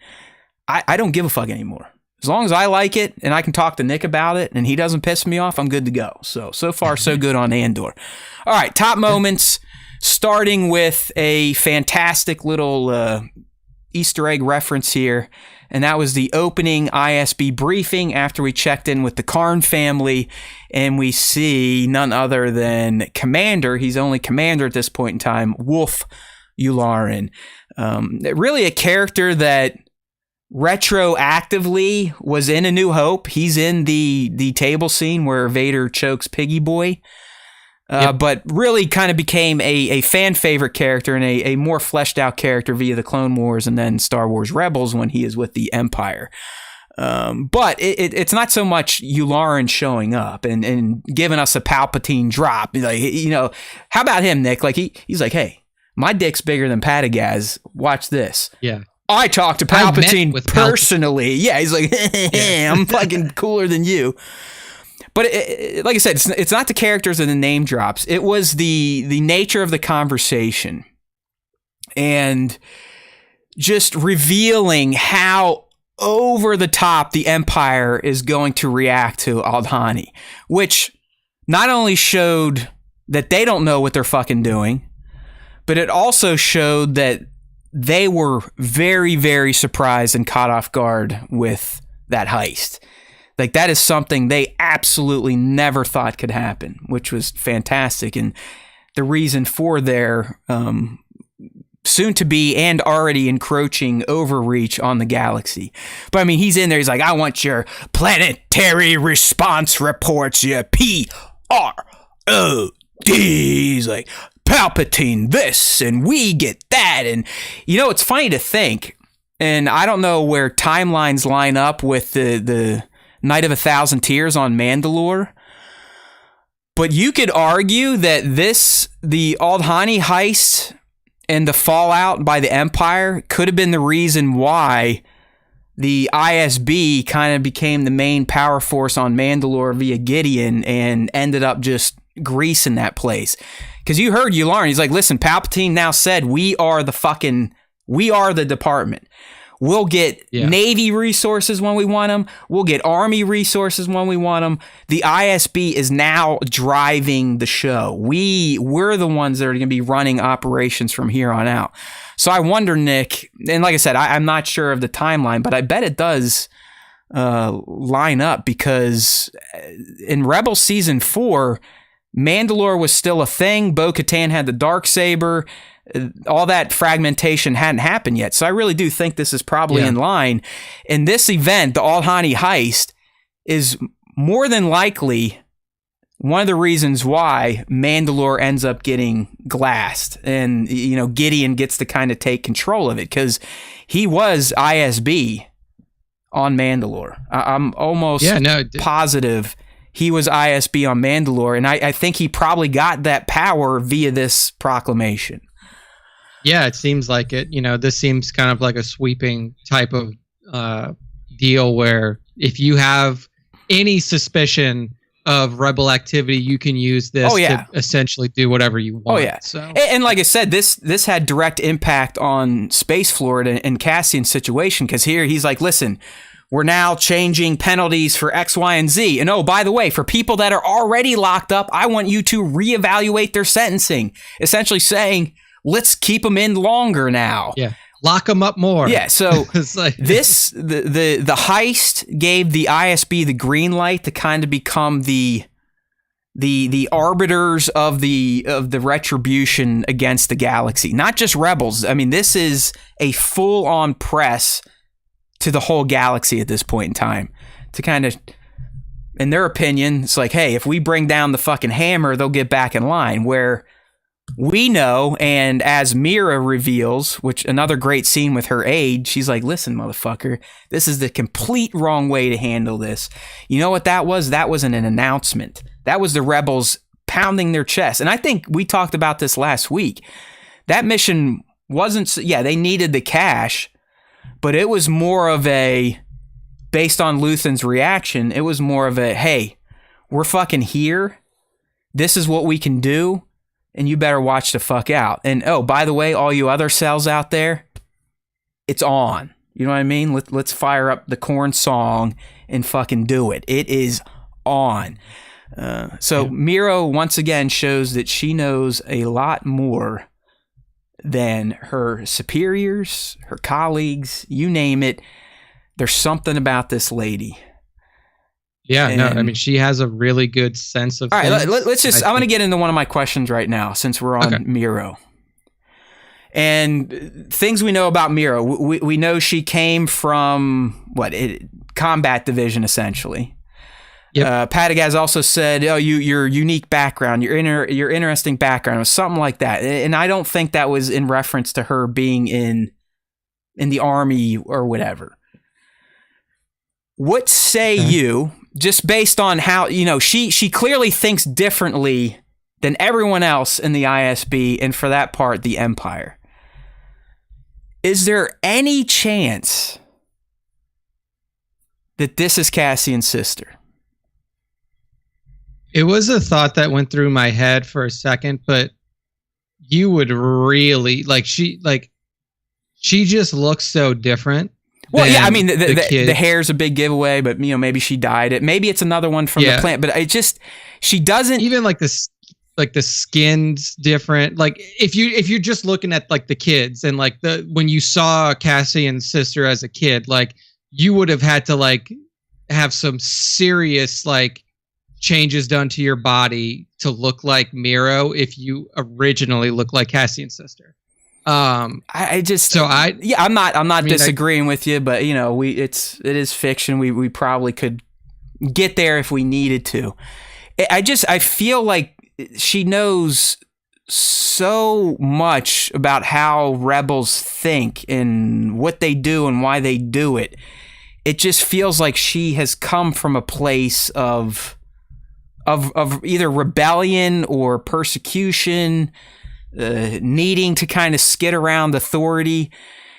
I don't give a fuck anymore. As long as I like it and I can talk to Nick about it and he doesn't piss me off, I'm good to go. So far, so good on Andor. All right, top moments. Starting with a fantastic little Easter egg reference here, and that was the opening ISB briefing after we checked in with the Karn family, and we see none other than Commander. He's only Commander at this point in time, Wolf Yularen. Really a character that retroactively was in A New Hope. He's in the table scene where Vader chokes Piggy Boy. But really kind of became a fan favorite character and a more fleshed out character via the Clone Wars and then Star Wars Rebels when he is with the Empire. But it's not so much Yularen showing up and giving us a Palpatine drop. Like, how about him, Nick? Like he's like, hey, my dick's bigger than Padagaz. Watch this. Yeah. I talked to Palpatine personally. Yeah, he's like, I'm fucking cooler than you. But like I said, it's not the characters and the name drops. It was the nature of the conversation and just revealing how over the top the Empire is going to react to Aldhani, which not only showed that they don't know what they're fucking doing, but it also showed that they were very, very surprised and caught off guard with that heist. Like, that is something they absolutely never thought could happen, which was fantastic. And the reason for their soon to be and already encroaching overreach on the galaxy. But I mean, he's in there. He's like, I want your planetary response reports, your PROD. He's like, Palpatine this, and we get that. And, it's funny to think, and I don't know where timelines line up with the Night of 1,000 Tears on Mandalore, but you could argue that the Aldhani heist and the fallout by the Empire could have been the reason why the ISB kind of became the main power force on Mandalore via Gideon and ended up just greasing that place. Because you heard Yularen, he's like, listen, Palpatine now said we are the department. We'll get Navy resources when we want them. We'll get Army resources when we want them. The ISB is now driving the show. We're the ones that are going to be running operations from here on out. So I wonder, Nick, and like I said, I'm not sure of the timeline, but I bet it does line up, because in Rebels Season 4, Mandalore was still a thing. Bo-Katan had the Darksaber. All that fragmentation hadn't happened yet. So I really do think this is probably in line. And this event, the Aldhani heist, is more than likely one of the reasons why Mandalore ends up getting glassed. And, Gideon gets to kind of take control of it, because he was ISB on Mandalore. I'm almost positive he was ISB on Mandalore. And I think he probably got that power via this proclamation. Yeah, it seems like it. This seems kind of like a sweeping type of deal where if you have any suspicion of rebel activity, you can use this to essentially do whatever you want. Oh yeah. So, and like I said, this had direct impact on Space Florida and Cassian's situation, because here he's like, listen, we're now changing penalties for X, Y, and Z. And oh, by the way, for people that are already locked up, I want you to reevaluate their sentencing. Essentially saying, let's keep them in longer now. Yeah. Lock them up more. Yeah, so like the heist gave the ISB the green light to kind of become the arbiters of the retribution against the galaxy, not just rebels. I mean, this is a full-on press to the whole galaxy at this point in time to kind of, in their opinion, it's like, hey, if we bring down the fucking hammer, they'll get back in line. Where we know, and as Mira reveals, which another great scene with her aide, she's like, listen, motherfucker, this is the complete wrong way to handle this. You know what that was? That wasn't an announcement. That was the rebels pounding their chest. And I think we talked about this last week. That mission wasn't, they needed the cash, but it was more of a, based on Luthen's reaction, it was more of a, hey, we're fucking here. This is what we can do. And you better watch the fuck out. And oh, by the way, all you other cells out there, it's on. You know what I mean? Let's fire up the Korn song and fucking do it. It is on. Miro once again shows that she knows a lot more than her superiors, her colleagues, you name it. There's something about this lady. Yeah, no, I mean, she has a really good sense of. All right, let's just. I'm going to get into one of my questions right now, since we're on Miro. And things we know about Miro, we know she came from combat division essentially. Yep. Padagaz also said, "Oh, your unique background, your interesting background, or something like that." And I don't think that was in reference to her being in the army or whatever. What say you? Just based on how, she clearly thinks differently than everyone else in the ISB, and for that part, the Empire. Is there any chance that this is Cassian's sister? It was a thought that went through my head for a second, but you would really, she just looks so different. Well, yeah, I mean, the hair's a big giveaway, but maybe she dyed it. Maybe it's another one from the plant, but she doesn't even the skin's different. Like if you're just looking at like the kids and like when you saw Cassian's sister as a kid, like you would have had to have some serious changes done to your body to look like Miro if you originally looked like Cassian's sister. I'm not disagreeing with you, but it is fiction. We probably could get there if we needed to. I feel like she knows so much about how rebels think and what they do and why they do it. It just feels like she has come from a place of either rebellion or persecution. Needing to kind of skid around authority.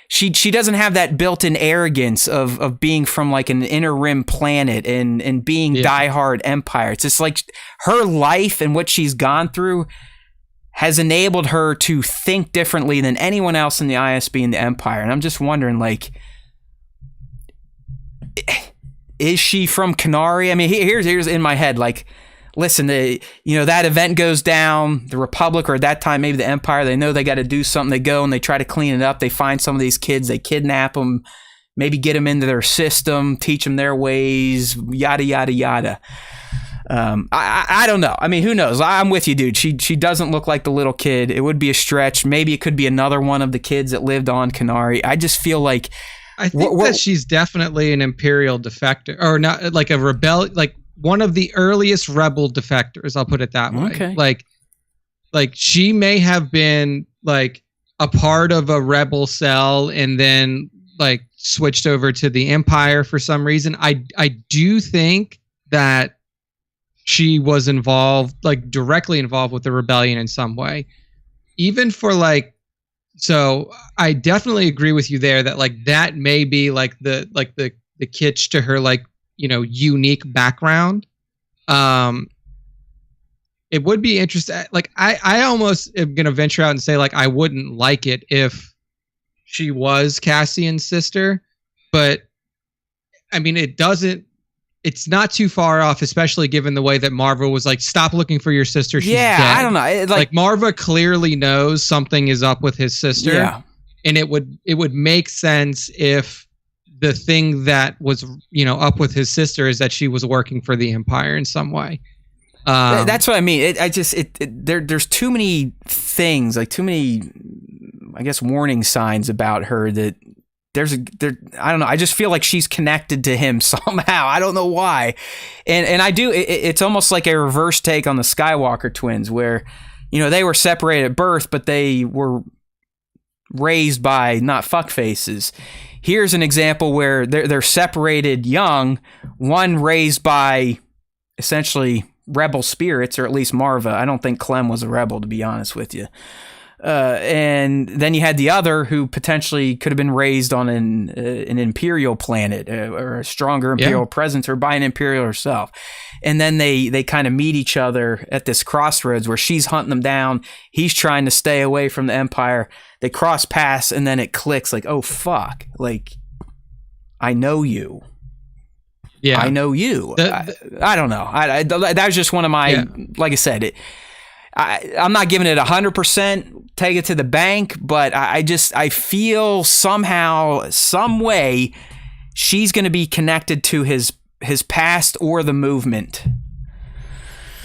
She doesn't have that built-in arrogance of being from like an inner rim planet and being diehard Empire. It's just like her life and what she's gone through has enabled her to think differently than anyone else in the ISB and the Empire. And I'm just wondering, is she from Kenari? I mean, here's in my head, listen, that event goes down, the Republic, or at that time, maybe the Empire, they know they got to do something. They go and they try to clean it up. They find some of these kids, they kidnap them, maybe get them into their system, teach them their ways, yada, yada, yada. I don't know. I mean, who knows? I'm with you, dude. She doesn't look like the little kid. It would be a stretch. Maybe it could be another one of the kids that lived on Kenari. I just feel like... I think that she's definitely an Imperial defector, or not, like a rebel, one of the earliest rebel defectors, I'll put it that way. Okay. Like she may have been a part of a rebel cell and then switched over to the Empire for some reason. I do think that she was involved, directly involved with the rebellion in some way. Even for So I definitely agree with you there that like that may be like the kitsch to her like, you know, unique background. It would be interesting. Like I almost am gonna venture out and say like I wouldn't like it if she was Cassian's sister, but I mean it's not too far off, especially given the way that Marva was like, stop looking for your sister. She's dead. I don't know. Like Marva clearly knows something is up with his sister. Yeah. And it would make sense if the thing that was, you know, up with his sister is that she was working for the Empire in some way. That's what I mean. There's too many things, like too many, I guess, warning signs about her that I don't know. I just feel like she's connected to him somehow. I don't know why. And I do. It's almost like a reverse take on the Skywalker twins, where, you know, they were separated at birth, but they were raised by not fuckfaces. Here's an example where they're separated young, one raised by essentially rebel spirits, or at least Marva. I don't think Clem was a rebel, to be honest with you. And then you had the other who potentially could have been raised on an imperial planet, or a stronger imperial presence, or by an imperial herself. And then they kind of meet each other at this crossroads where she's hunting them down. He's trying to stay away from the Empire. They cross paths, and then it clicks like, oh, fuck. Like, I know you. Yeah, I know you. I don't know. That was just one of my, like I said, I'm not giving it 100%, take it to the bank, but I feel somehow, some way, she's going to be connected to his past or the movement.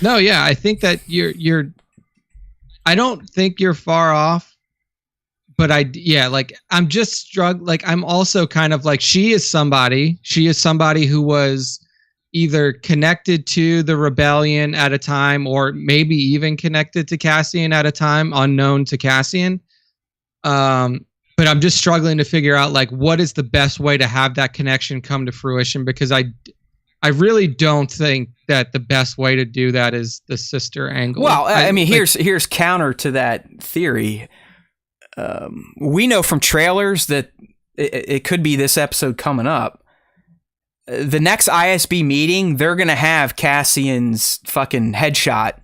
No, yeah, I think that you're. I don't think you're far off, but I'm just struggling. Like, I'm also kind of like, she is somebody who was either connected to the rebellion at a time, or maybe even connected to Cassian at a time, unknown to Cassian. But I'm just struggling to figure out like what is the best way to have that connection come to fruition, because I really don't think that the best way to do that is the sister angle. Well, I mean, here's counter to that theory. We know from trailers that it could be this episode coming up. The next ISB meeting, they're going to have Cassian's fucking headshot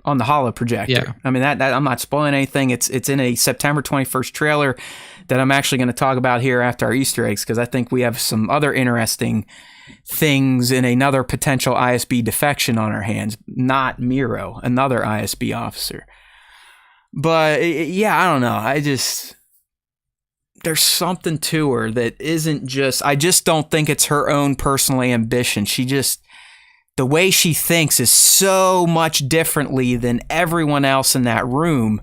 on the holo projector. Yeah. I mean, that I'm not spoiling anything. It's in a September 21st trailer that I'm actually going to talk about here after our Easter eggs, because I think we have some other interesting things in another potential ISB defection on our hands. Not Miro, another ISB officer. But yeah, I don't know. There's something to her that isn't just, I just don't think it's her own personal ambition. The way she thinks is so much differently than everyone else in that room.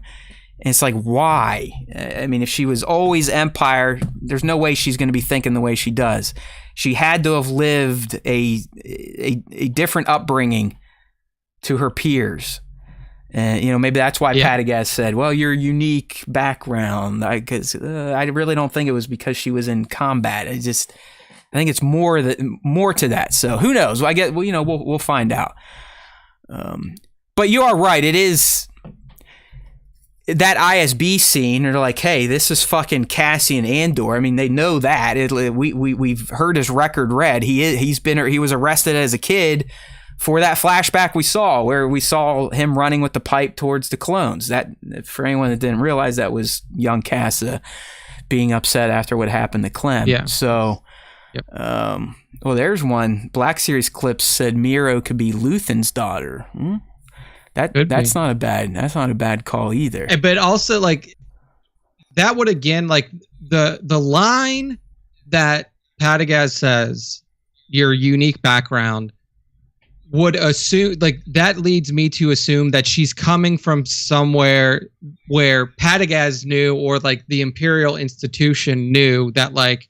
And it's like, why? I mean, if she was always Empire, there's no way she's going to be thinking the way she does. She had to have lived a different upbringing to her peers. And, you know, maybe that's why Padagaz said, well, your unique background, because I really don't think it was because she was in combat. I think it's more to that. So who knows? We'll find out. But you are right. It is that ISB scene. They're like, hey, this is fucking Cassian Andor. I mean, they know that. We've heard his record read. He was arrested as a kid for that flashback we saw, where we saw him running with the pipe towards the clones. That, for anyone that didn't realize, that was young Cassa being upset after what happened to Clem. Yeah. So, well, there's one. Black Series Clips said Miro could be Luthen's daughter. That's not a bad call either. But also, like, that would, again, like, the line that Padagaz says, your unique background, would assume, like, that leads me to assume that she's coming from somewhere where Padagaz knew, or like the Imperial institution knew, that like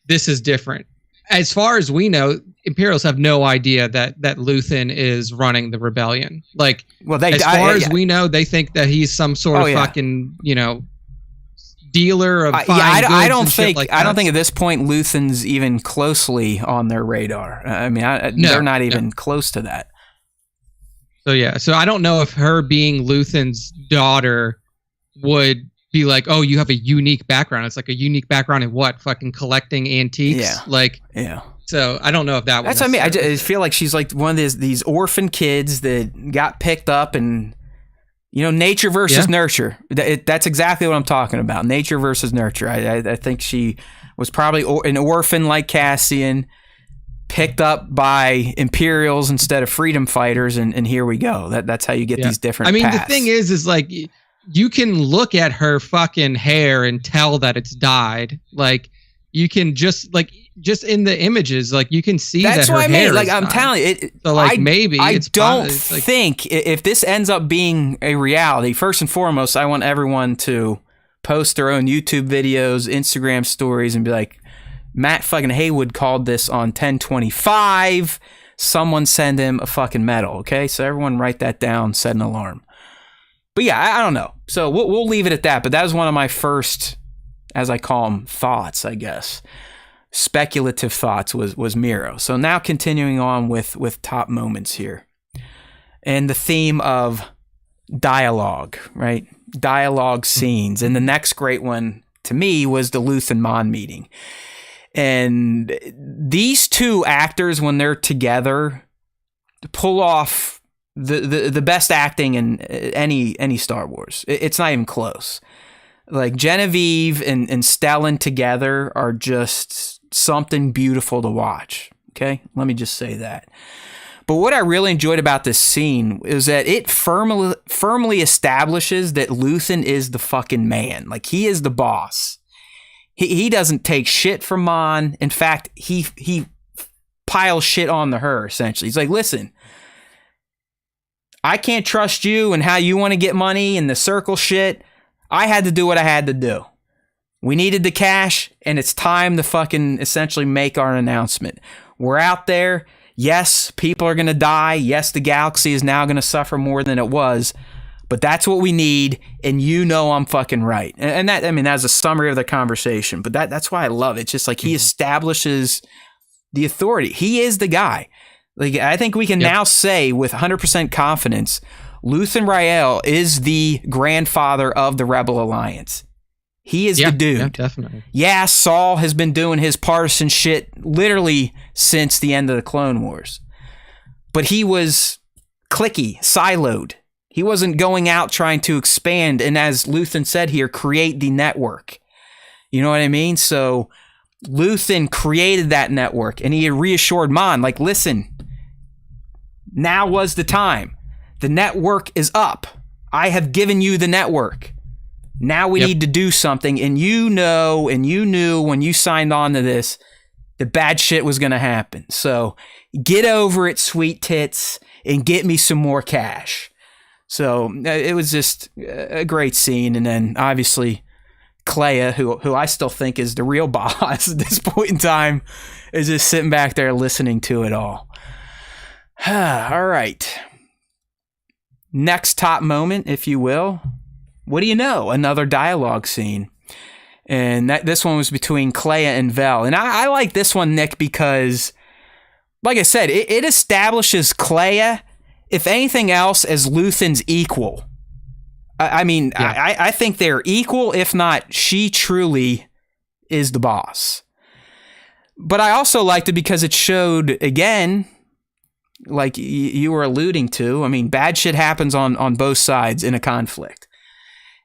this is different. As far as we know, Imperials have no idea that Luthen is running the rebellion. Like, well, as far as we know, they think that he's some sort of fucking, you know, dealer of fine goods. I don't think at this point Luthen's even closely on their radar. I mean, they're not even close to that. So I don't know if her being Luthen's daughter would be like, oh, you have a unique background. It's like a unique background in what? Fucking collecting antiques? Yeah. Like, yeah. So I don't know if that. That's what I mean. I just feel like she's like one of these orphan kids that got picked up, and nature versus nurture. That's exactly what I'm talking about. Nature versus nurture. I think she was probably an orphan like Cassian, picked up by Imperials instead of freedom fighters, and here we go. That's how you get these different. I mean, paths. the thing is like you can look at her fucking hair and tell that it's dyed. Like you can just in the images, like you can see that's that her what I mean. hair like is I'm dyed. telling you, so like maybe I it's don't like, think if this ends up being a reality. First and foremost, I want everyone to post their own YouTube videos, Instagram stories, and be like, Matt fucking Haywood called this on 1025. Someone send him a fucking medal, okay? So everyone write that down, set an alarm. But yeah, I don't know. So we'll leave it at that. But that was one of my first, as I call them, thoughts, I guess. Speculative thoughts was Miro. So now continuing on with top moments here. And the theme of dialogue, right? Dialogue scenes. And the next great one to me was the Luth and Mon meeting. And these two actors, when they're together, pull off the best acting in any Star Wars. It's not even close. Like Genevieve and Stellan together are just something beautiful to watch. Okay, let me just say that. But what I really enjoyed about this scene is that it firmly establishes that Luthen is the fucking man. Like he is the boss. He doesn't take shit from Mon. In fact, he piles shit on to her, essentially. He's like, listen, I can't trust you and how you want to get money and the circle shit. I had to do what I had to do. We needed the cash, and it's time to fucking essentially make our announcement. We're out there. Yes, people are going to die. Yes, the galaxy is now going to suffer more than it was. But that's what we need, and I'm fucking right. And that, I mean, that's a summary of the conversation. But that's why I love it. It's just like he establishes the authority. He is the guy. Like I think we can now say with 100% confidence, Luthen Rael is the grandfather of the Rebel Alliance. He is the dude. Yeah, definitely. Yeah, Saul has been doing his partisan shit literally since the end of the Clone Wars. But he was cliquey, siloed. He wasn't going out trying to expand and, as Luthen said here, create the network. You know what I mean? So Luthen created that network, and he reassured Mon, like, listen, now was the time. The network is up. I have given you the network. Now we need to do something, and you knew when you signed on to this, the bad shit was going to happen. So get over it, sweet tits, and get me some more cash. So it was just a great scene. And then obviously Clea, who I still think is the real boss at this point in time, is just sitting back there listening to it all. All right. Next top moment, if you will. What do you know? Another dialogue scene. And this one was between Clea and Vel. And I like this one, Nick, because, like I said, it establishes Clea, if anything else, as Luthen's equal. I think they're equal, if not, she truly is the boss. But I also liked it because it showed, again, like you were alluding to, I mean, bad shit happens on both sides in a conflict.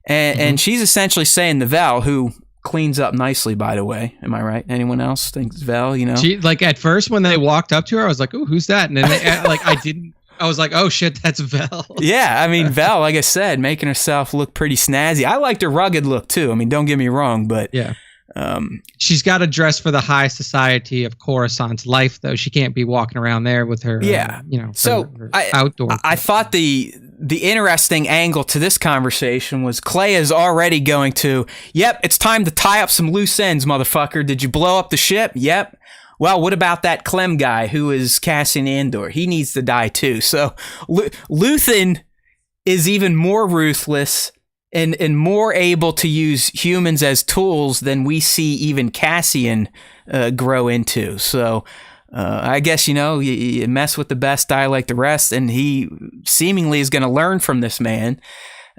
And she's essentially saying to Vel, who cleans up nicely, by the way. Am I right? Anyone else thinks Vel, She, like, at first when they walked up to her, I was like, oh, who's that? And then I was like, oh shit, that's Vel. Yeah, I mean, Vel, like I said, making herself look pretty snazzy. I liked her rugged look too. I mean, don't get me wrong, but yeah. She's got to dress for the high society of Coruscant's life, though. She can't be walking around there with her, her outdoor. I thought the interesting angle to this conversation was Clea is already going to, yep, it's time to tie up some loose ends, motherfucker. Did you blow up the ship? Yep. Well, what about that Clem guy who is Cassian Andor? He needs to die too. So Luthen is even more ruthless and more able to use humans as tools than we see even Cassian grow into. So I guess, you mess with the best, die like the rest, and he seemingly is going to learn from this man.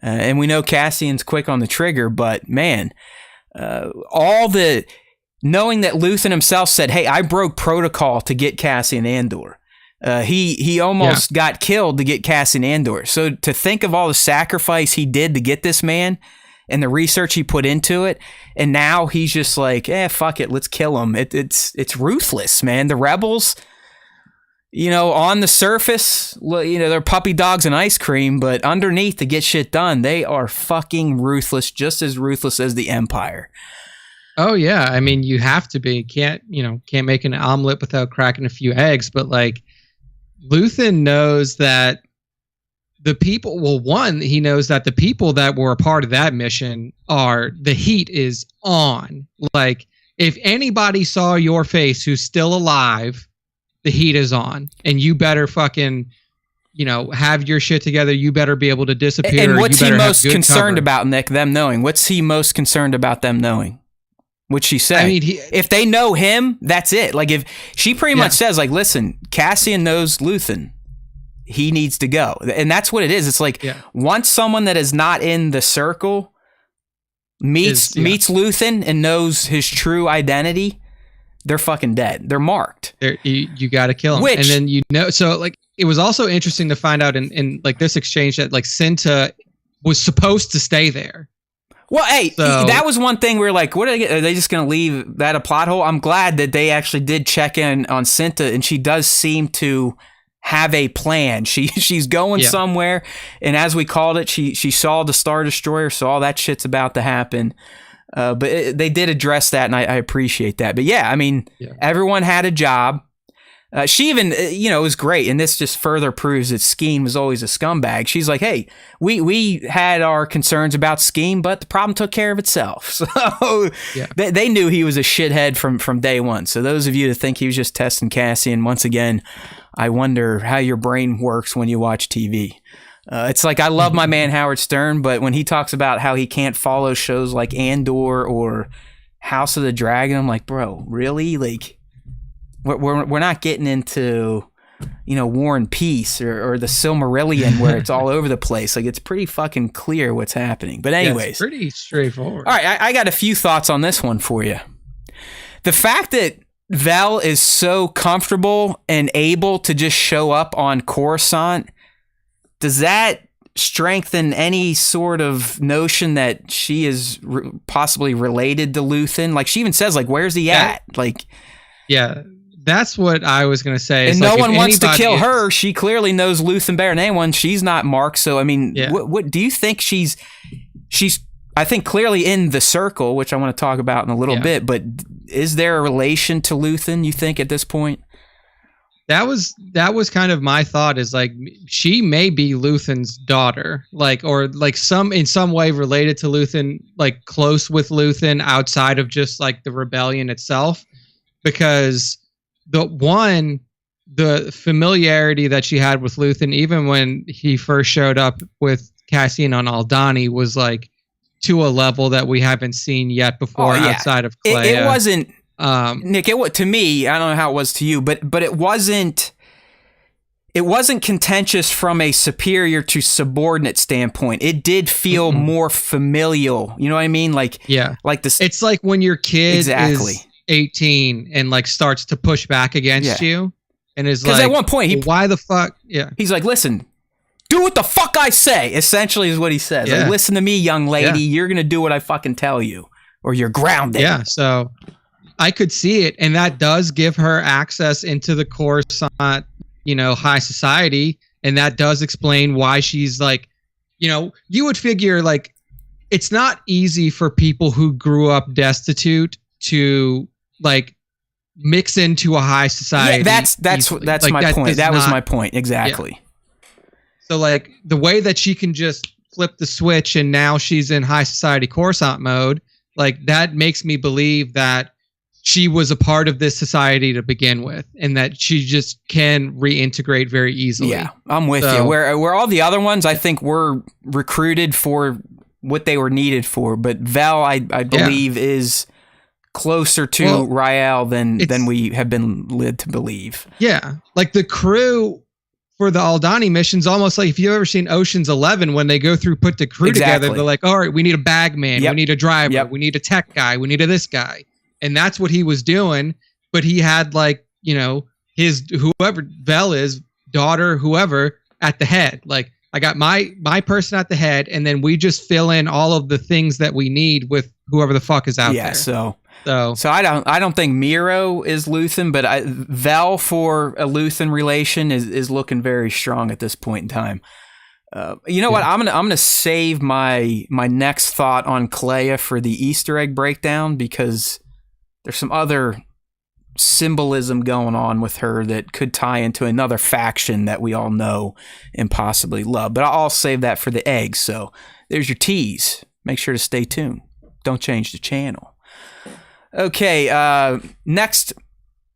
And we know Cassian's quick on the trigger, but man, knowing that Luthen himself said, hey, I broke protocol to get Cassian Andor. He almost got killed to get Cassian Andor. So to think of all the sacrifice he did to get this man and the research he put into it, and now he's just like, fuck it, let's kill him. It's ruthless, man. The rebels, on the surface, they're puppy dogs and ice cream, but underneath to get shit done, they are fucking ruthless, just as ruthless as the Empire. Oh yeah, I mean, you have to be. Can't make an omelet without cracking a few eggs, but like Luthen knows that the people, he knows that the people that were a part of that mission the heat is on. Like, if anybody saw your face who's still alive, the heat is on, and you better fucking, have your shit together. You better be able to disappear. And what's he most concerned about, Nick? Them knowing? What's he most concerned about them knowing? What'd she say? I mean, if they know him, that's it. Like, if she pretty much says, like, listen, Cassian knows Luthen, he needs to go, and that's what it is. It's like once someone that is not in the circle meets Luthen and knows his true identity, they're fucking dead. They're marked. You got to kill them. And then so like it was also interesting to find out in like this exchange that like Cinta was supposed to stay there. Well, hey, that was one thing we were like, what are they just going to leave that a plot hole? I'm glad that they actually did check in on Cinta, and she does seem to have a plan. She's going somewhere, and as we called it, she saw the Star Destroyer, so all that shit's about to happen. But they did address that, and I appreciate that. But yeah, I mean, everyone had a job. She even, it was great, and this just further proves that Skeen was always a scumbag. She's like, hey, we had our concerns about Skeen, but the problem took care of itself. So they knew he was a shithead from day one. So those of you that think he was just testing Cassian, once again, I wonder how your brain works when you watch TV. It's like, I love my man Howard Stern, but when he talks about how he can't follow shows like Andor or House of the Dragon, I'm like, bro, really? Like, we're not getting into, War and Peace or the Silmarillion where it's all over the place. Like, it's pretty fucking clear what's happening. But anyways. It's pretty straightforward. All right, I got a few thoughts on this one for you. The fact that Vel is so comfortable and able to just show up on Coruscant, does that strengthen any sort of notion that she is possibly related to Luthen? Like, she even says, like, where's he at? Like, yeah, that's what I was going to say. And no one wants to kill her. She clearly knows Luthen better than anyone. She's not Mark. So, I mean, what do you think she's, I think, clearly in the circle, which I want to talk about in a little bit, but is there a relation to Luthen, you think, at this point? That was kind of my thought, is like, she may be Luthen's daughter, like, or like in some way related to Luthen, like close with Luthen outside of just like the rebellion itself, because the familiarity that she had with Luthen, even when he first showed up with Cassian on Aldhani, was like to a level that we haven't seen yet before outside of Clea. It wasn't. Nick, to me, I don't know how it was to you, but it wasn't contentious from a superior to subordinate standpoint. It did feel more familial. You know what I mean? Like, like this. It's like when your kid is 18 and like starts to push back against you, and is like, because at one point why the fuck? He's like, listen, do what the fuck I say. Essentially, is what he says. Like, listen to me, young lady. You're gonna do what I fucking tell you, or you're grounded. Yeah. So I could see it, and that does give her access into the Coruscant, high society, and that does explain why she's like, you would figure like it's not easy for people who grew up destitute to like mix into a high society. Yeah, that's like, my point. That was my point exactly. Yeah. So like the way that she can just flip the switch and now she's in high society Coruscant mode, like that makes me believe that she was a part of this society to begin with, and that she just can reintegrate very easily. Yeah, I'm with you. Where all the other ones, I think, were recruited for what they were needed for, but Vel, I believe, is closer to Rael than we have been led to believe. Yeah, like the crew for the Aldani missions, almost like if you've ever seen Ocean's 11, when they go through, put the crew together, they're like, all right, we need a bag man, we need a driver, we need a tech guy, we need this guy. And that's what he was doing. But he had like, you know, his whoever Vel is, daughter, whoever at the head. Like, I got my person at the head, and then we just fill in all of the things that we need with whoever the fuck is out there. So I don't think Miro is Luthen, but Vel for a Luthen relation is looking very strong at this point in time. You know what? I'm gonna save my next thought on Clea for the Easter egg breakdown, because there's some other symbolism going on with her that could tie into another faction that we all know and possibly love. But I'll save that for the eggs. So there's your tease. Make sure to stay tuned. Don't change the channel. Okay, next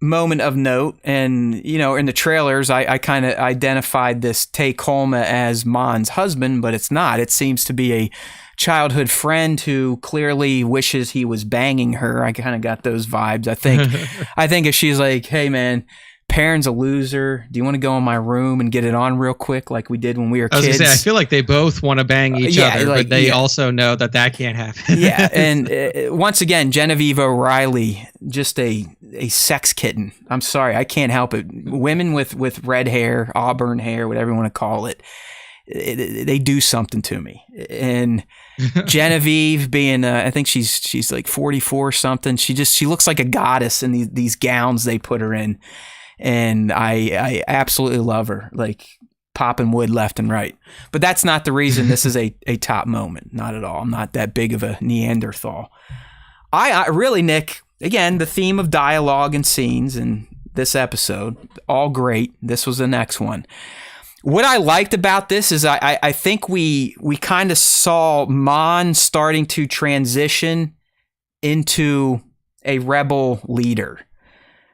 moment of note, and you know, in the trailers, I kind of identified this Tay Kolma as Mon's husband, but it's not. It seems to be a childhood friend who clearly wishes he was banging her. I kind of got those vibes. I think if she's like, hey man, Perrin's a loser, do you want to go in my room and get it on real quick like we did when we were kids? I was gonna say, I feel like they both want to bang each other, but they also know that can't happen. Yeah, and once again, Genevieve O'Reilly, just a sex kitten. I'm sorry, I can't help it. Women with red hair, auburn hair, whatever you want to call it, they do something to me. And Genevieve being, I think she's like 44 or something. She looks like a goddess in these gowns they put her in. And I absolutely love her, like popping wood left and right. But that's not the reason this is a top moment. Not at all. I'm not that big of a Neanderthal. I really, Nick, again, the theme of dialogue and scenes in this episode, all great. This was the next one. What I liked about this is I think we kind of saw Mon starting to transition into a rebel leader.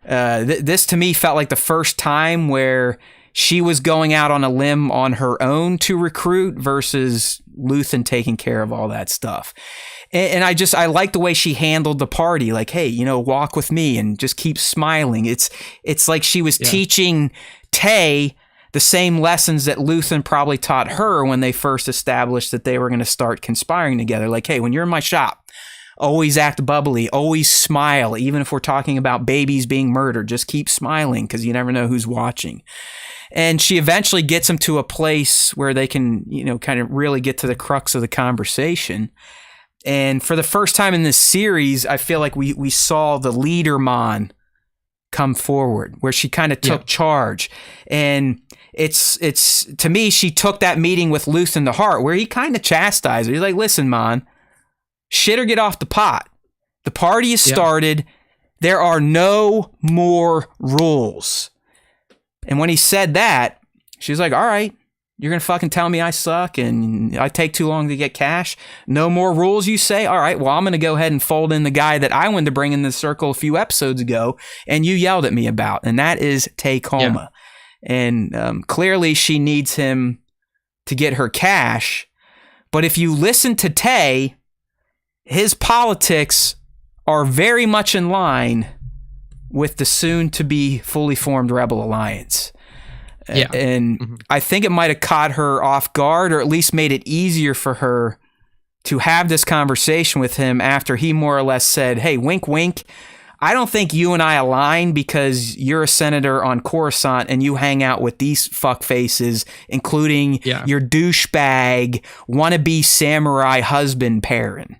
This to me felt like the first time where she was going out on a limb on her own to recruit versus Luthen taking care of all that stuff. And I like the way she handled the party. Like, hey, you know, walk with me and just keep smiling. It's like she was teaching Tay the same lessons that Luthen probably taught her when they first established that they were going to start conspiring together. Like, hey, when you're in my shop, always act bubbly, always smile. Even if we're talking about babies being murdered, just keep smiling because you never know who's watching. And she eventually gets them to a place where they can, you know, kind of really get to the crux of the conversation. And for the first time in this series, I feel like we saw the leader Mon come forward, where she kind of took charge. And it's to me, she took that meeting with Luthen to heart, where he kind of chastised her. He's like, listen, Mon, shit or get off the pot. The party is started. There are no more rules. And when he said that, she's like, all right, you're going to fucking tell me I suck and I take too long to get cash? No more rules, you say? All right, well, I'm going to go ahead and fold in the guy that I wanted to bring in the circle a few episodes ago and you yelled at me about, and that is Tay Kolma. Yeah. And clearly she needs him to get her cash. But if you listen to Tay, his politics are very much in line with the soon-to-be fully formed Rebel Alliance. Yeah. And I think it might have caught her off guard, or at least made it easier for her to have this conversation with him after he more or less said, hey, wink, wink, I don't think you and I align because you're a senator on Coruscant and you hang out with these fuckfaces, including your douchebag, wannabe samurai husband, Perrin.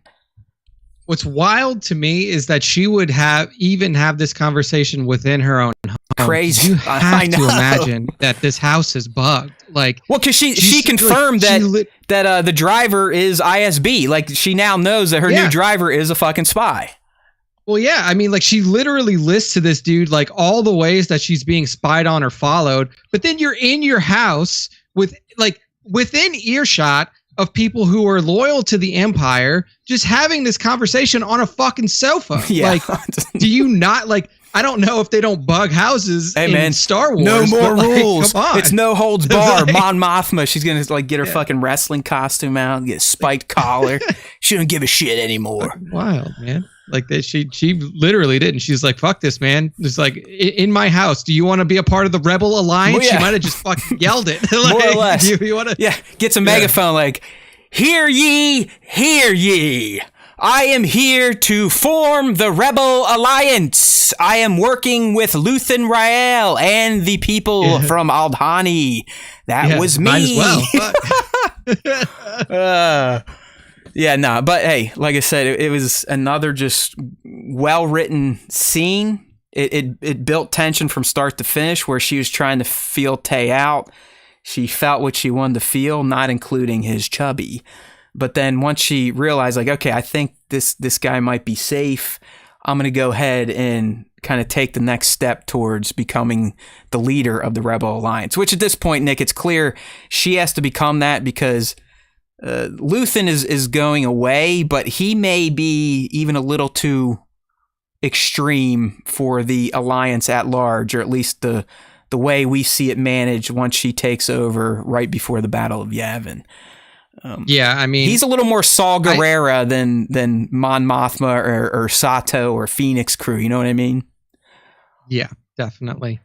What's wild to me is that she would have this conversation within her own home. Crazy. You have to imagine that this house is bugged. Like, well, because she confirmed that the driver is ISB. Like, she now knows that her new driver is a fucking spy. Well, yeah. I mean, like, she literally lists to this dude like all the ways that she's being spied on or followed. But then you're in your house within earshot of people who are loyal to the Empire, just having this conversation on a fucking sofa. Yeah. Like, do you not, like, I don't know if they don't bug houses in Star Wars. No more rules. Come on. It's no holds bar. Mon Mothma, she's gonna like get her fucking wrestling costume out, get a spiked collar. She don't give a shit anymore. Wild, man. Like that, she literally didn't. She's like, "Fuck this, man." It's like, in my house. Do you want to be a part of the Rebel Alliance? Well, yeah. She might have just fucking yelled it. Like, more or less. You want to? Yeah, gets a megaphone like, "Hear ye, hear ye. I am here to form the Rebel Alliance. I am working with Luthen Rael and the people from Aldhani. That was me." Might as well. But hey, like I said, it was another just well-written scene. It built tension from start to finish, where she was trying to feel Tay out. She felt what she wanted to feel, not including his chubby. But then once she realized, like, okay, I think this guy might be safe, I'm going to go ahead and kind of take the next step towards becoming the leader of the Rebel Alliance, which at this point, Nick, it's clear she has to become that because Luthen is going away, but he may be even a little too extreme for the Alliance at large, or at least the way we see it managed once she takes over right before the Battle of Yavin. I mean, he's a little more Saw Gerrera than Mon Mothma or Sato or Phoenix Crew. You know what I mean? Yeah, definitely.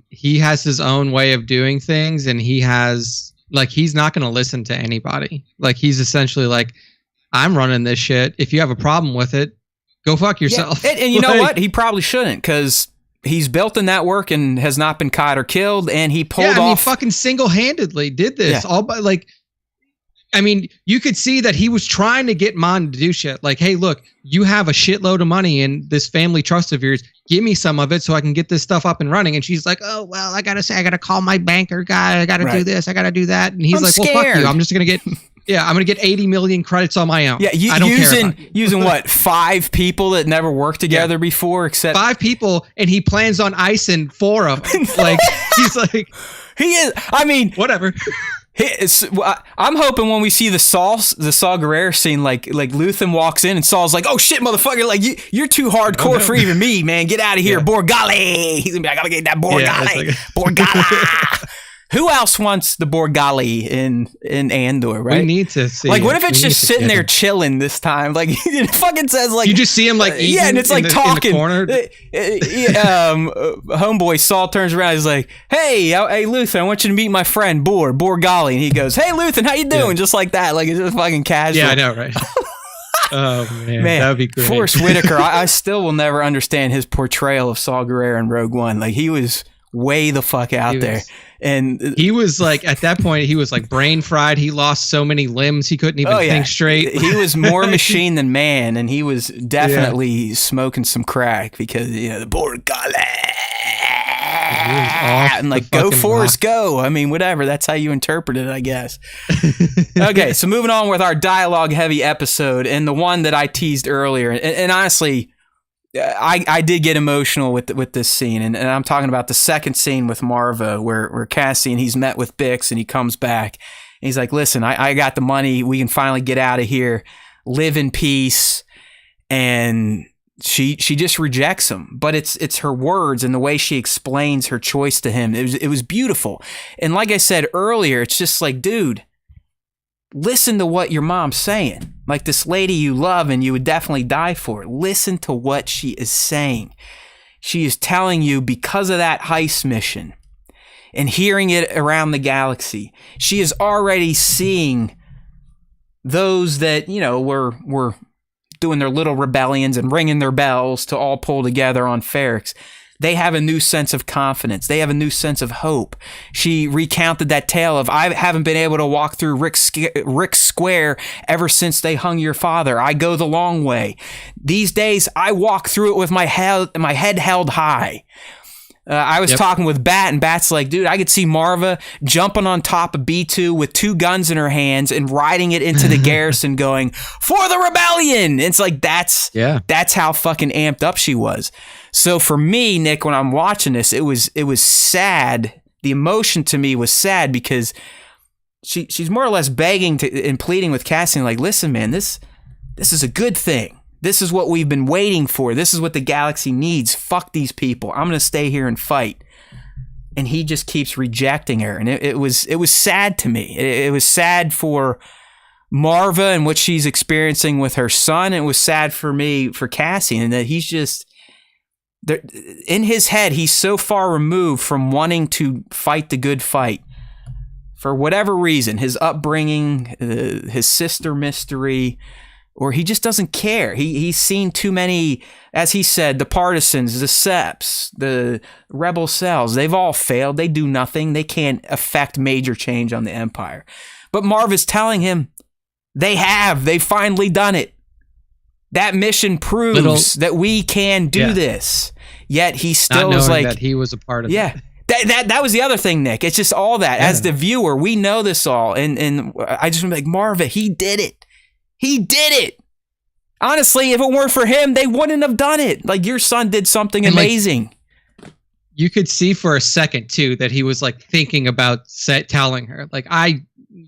He has his own way of doing things, and he's not going to listen to anybody. Like, he's essentially like, I'm running this shit. If you have a problem with it, go fuck yourself. Yeah. And you know what? He probably shouldn't, because he's built a network and has not been caught or killed, and he pulled off. He fucking single-handedly did this all by like. I mean, you could see that he was trying to get Mon to do shit. Like, hey, look, you have a shitload of money in this family trust of yours. Give me some of it so I can get this stuff up and running. And she's like, oh, well, I got to call my banker guy. I got to do this. I got to do that. And he's I'm like, scared. well, fuck you. I'm just going to get, I'm going to get 80 million credits on my own. Yeah, I don't care. Using what, 5 people that never worked together before, except 5 people, and he plans on icing 4 of them. Like, he's like, he is. I mean, whatever. I'm hoping when we see the Saw Gerrera scene, like Luthen walks in and Saul's like, "Oh shit, motherfucker! Like you're too hardcore for even me, man. Get out of here, Borgali." He's gonna be like, "I gotta get that Borgali, Borgala." Who else wants the Borgali in Andor, right? We need to see. Like, what if it's just sitting there chilling this time? Like, it fucking says like you just see him like eating and it's like talking. In the corner. Homeboy Saul turns around. He's like, "Hey, Luthen, I want you to meet my friend Borgali," and he goes, "Hey, Luthen, how you doing?" Yeah. Just like that, like it's just fucking casual. Yeah, I know, right? Oh man, that would be great. Forrest Whitaker, I still will never understand his portrayal of Saw Gerrera in Rogue One. Like, he was way the fuck out there. And he was like, at that point, he was like brain fried. He lost so many limbs he couldn't even think straight. He was more machine than man, and he was definitely smoking some crack because the Borgale. And like, go Forrest, go. I mean, whatever. That's how you interpret it, I guess. Okay, so moving on with our dialogue heavy episode, and the one that I teased earlier, and honestly, I did get emotional with this scene, and I'm talking about the second scene with Marva, where Cassian, he's met with Bix, and he comes back, and he's like, "Listen, I got the money. We can finally get out of here, live in peace." And she just rejects him, but it's her words and the way she explains her choice to him. It was beautiful, and like I said earlier, it's just like, dude, listen to what your mom's saying. Like, this lady you love and you would definitely die for. Listen to what she is saying. She is telling you, because of that heist mission and hearing it around the galaxy, she is already seeing those that, were doing their little rebellions and ringing their bells to all pull together on Ferrix. They have a new sense of confidence. They have a new sense of hope. She recounted that tale of, "I haven't been able to walk through Rick's Square ever since they hung your father. I go the long way. These days, I walk through it with my head held high." I was talking with Bat, and Bat's like, "Dude, I could see Marva jumping on top of B2 with 2 guns in her hands and riding it into the garrison going, 'For the rebellion!'" It's like, that's how fucking amped up she was. So for me, Nick, when I'm watching this, it was sad. The emotion to me was sad because she's more or less begging and pleading with Cassian, like, "Listen, man, this is a good thing. This is what we've been waiting for. This is what the galaxy needs. Fuck these people. I'm going to stay here and fight. And he just keeps rejecting her. And it was sad to me. It was sad for Marva and what she's experiencing with her son. It was sad for me, for Cassian, and that he's just, in his head, he's so far removed from wanting to fight the good fight. For whatever reason, his upbringing, his sister mystery, or he just doesn't care. He's seen too many, as he said, the partisans, the Seps, the rebel cells. They've all failed. They do nothing. They can't affect major change on the Empire. But Marv is telling him they've finally done it. That mission proves that we can do this. Yet he still was like, that he was a part of it. That was the other thing, Nick. It's just all that. As the viewer, we know this all. And I just want to be like, Marva, he did it. He did it. Honestly, if it weren't for him, they wouldn't have done it. Like, your son did something amazing. Like, you could see for a second, too, that he was, like, thinking about telling her.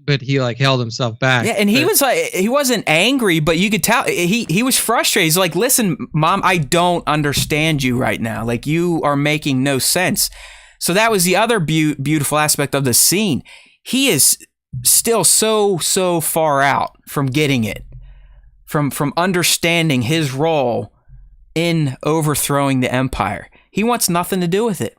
But he, like, held himself back. Yeah, and he was like, he wasn't angry, but you could tell he was frustrated. He's like, listen, Mom, I don't understand you right now. Like, you are making no sense. So that was the other beautiful aspect of the scene. He is still so far out from getting it, from understanding his role in overthrowing the Empire. He wants nothing to do with it.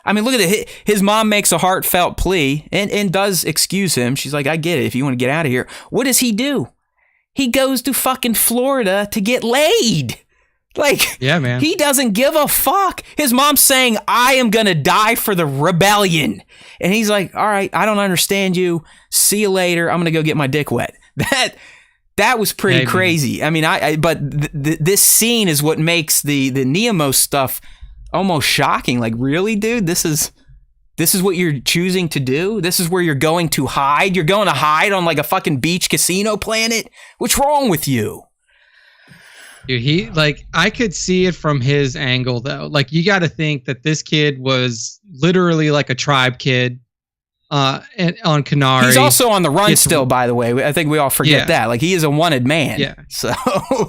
I mean, look at it. His mom makes a heartfelt plea and does excuse him. She's like, I get it. If you want to get out of here. What does he do? He goes to fucking Florida to get laid. Like, yeah, man. He doesn't give a fuck. His mom's saying, I am going to die for the rebellion. And he's like, all right, I don't understand you. See you later. I'm going to go get my dick wet. That was pretty crazy. I mean, but this scene is what makes the Nemo stuff almost shocking. Like, really, dude? This is what you're choosing to do? This is where you're going to hide? You're going to hide on like a fucking beach casino planet? What's wrong with you? Dude, I could see it from his angle, though. Like, you got to think that this kid was literally like a tribe kid on Kenari. He's also on the run still, by the way. I think we all forget that. Like, he is a wanted man. Yeah. So.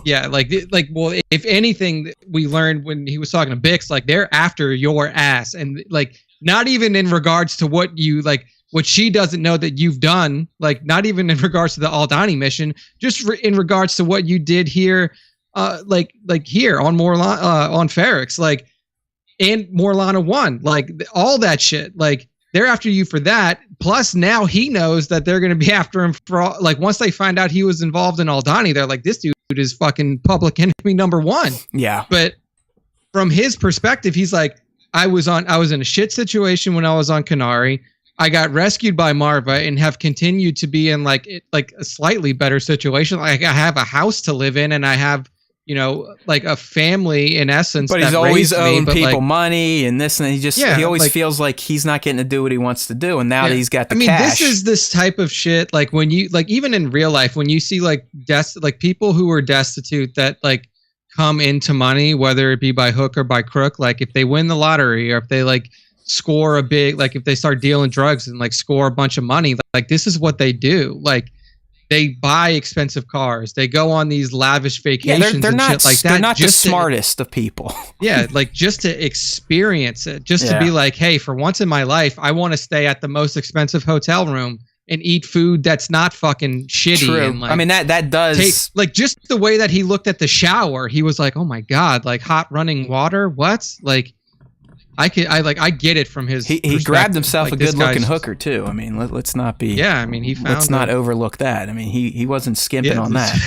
Yeah, well, if anything, we learned when he was talking to Bix, like, they're after your ass. And, like, not even in regards to what you, like, what she doesn't know that you've done, like, not even in regards to the Aldhani mission, just in regards to what you did here. Like here on on Ferrix, like, and Morlana 1, like, all that shit, like, they're after you for that. Plus now he knows that they're going to be after him for all, like, once they find out he was involved in Aldhani, they're like, this dude is fucking public enemy number one. Yeah. But from his perspective, he's like, I was in a shit situation when I was on Kenari. I got rescued by Marva and have continued to be in like a slightly better situation. Like, I have a house to live in and I have, you know, like a family in essence. But he's always owing people money and this, and he always feels like he's not getting to do what he wants to do. And now that he's got the cash. This is this type of shit. Like, when you, like, even in real life, when you see like people who are destitute that like come into money, whether it be by hook or by crook, like if they win the lottery or if they like score a big, like if they start dealing drugs and like score a bunch of money, like this is what they do. Like, they buy expensive cars. They go on these lavish vacations they're and not, shit like that. They're not the smartest of people. Yeah, like, just to experience it. Just to be like, hey, for once in my life, I want to stay at the most expensive hotel room and eat food that's not fucking shitty. True. And, like, I mean, that does... like, just the way that he looked at the shower, he was like, oh my God, like, hot running water? What? Like... I get it from his. He grabbed himself a good-looking hooker too. I mean, let's not be. Yeah, I mean, let's not overlook that. I mean, he wasn't skimping on that.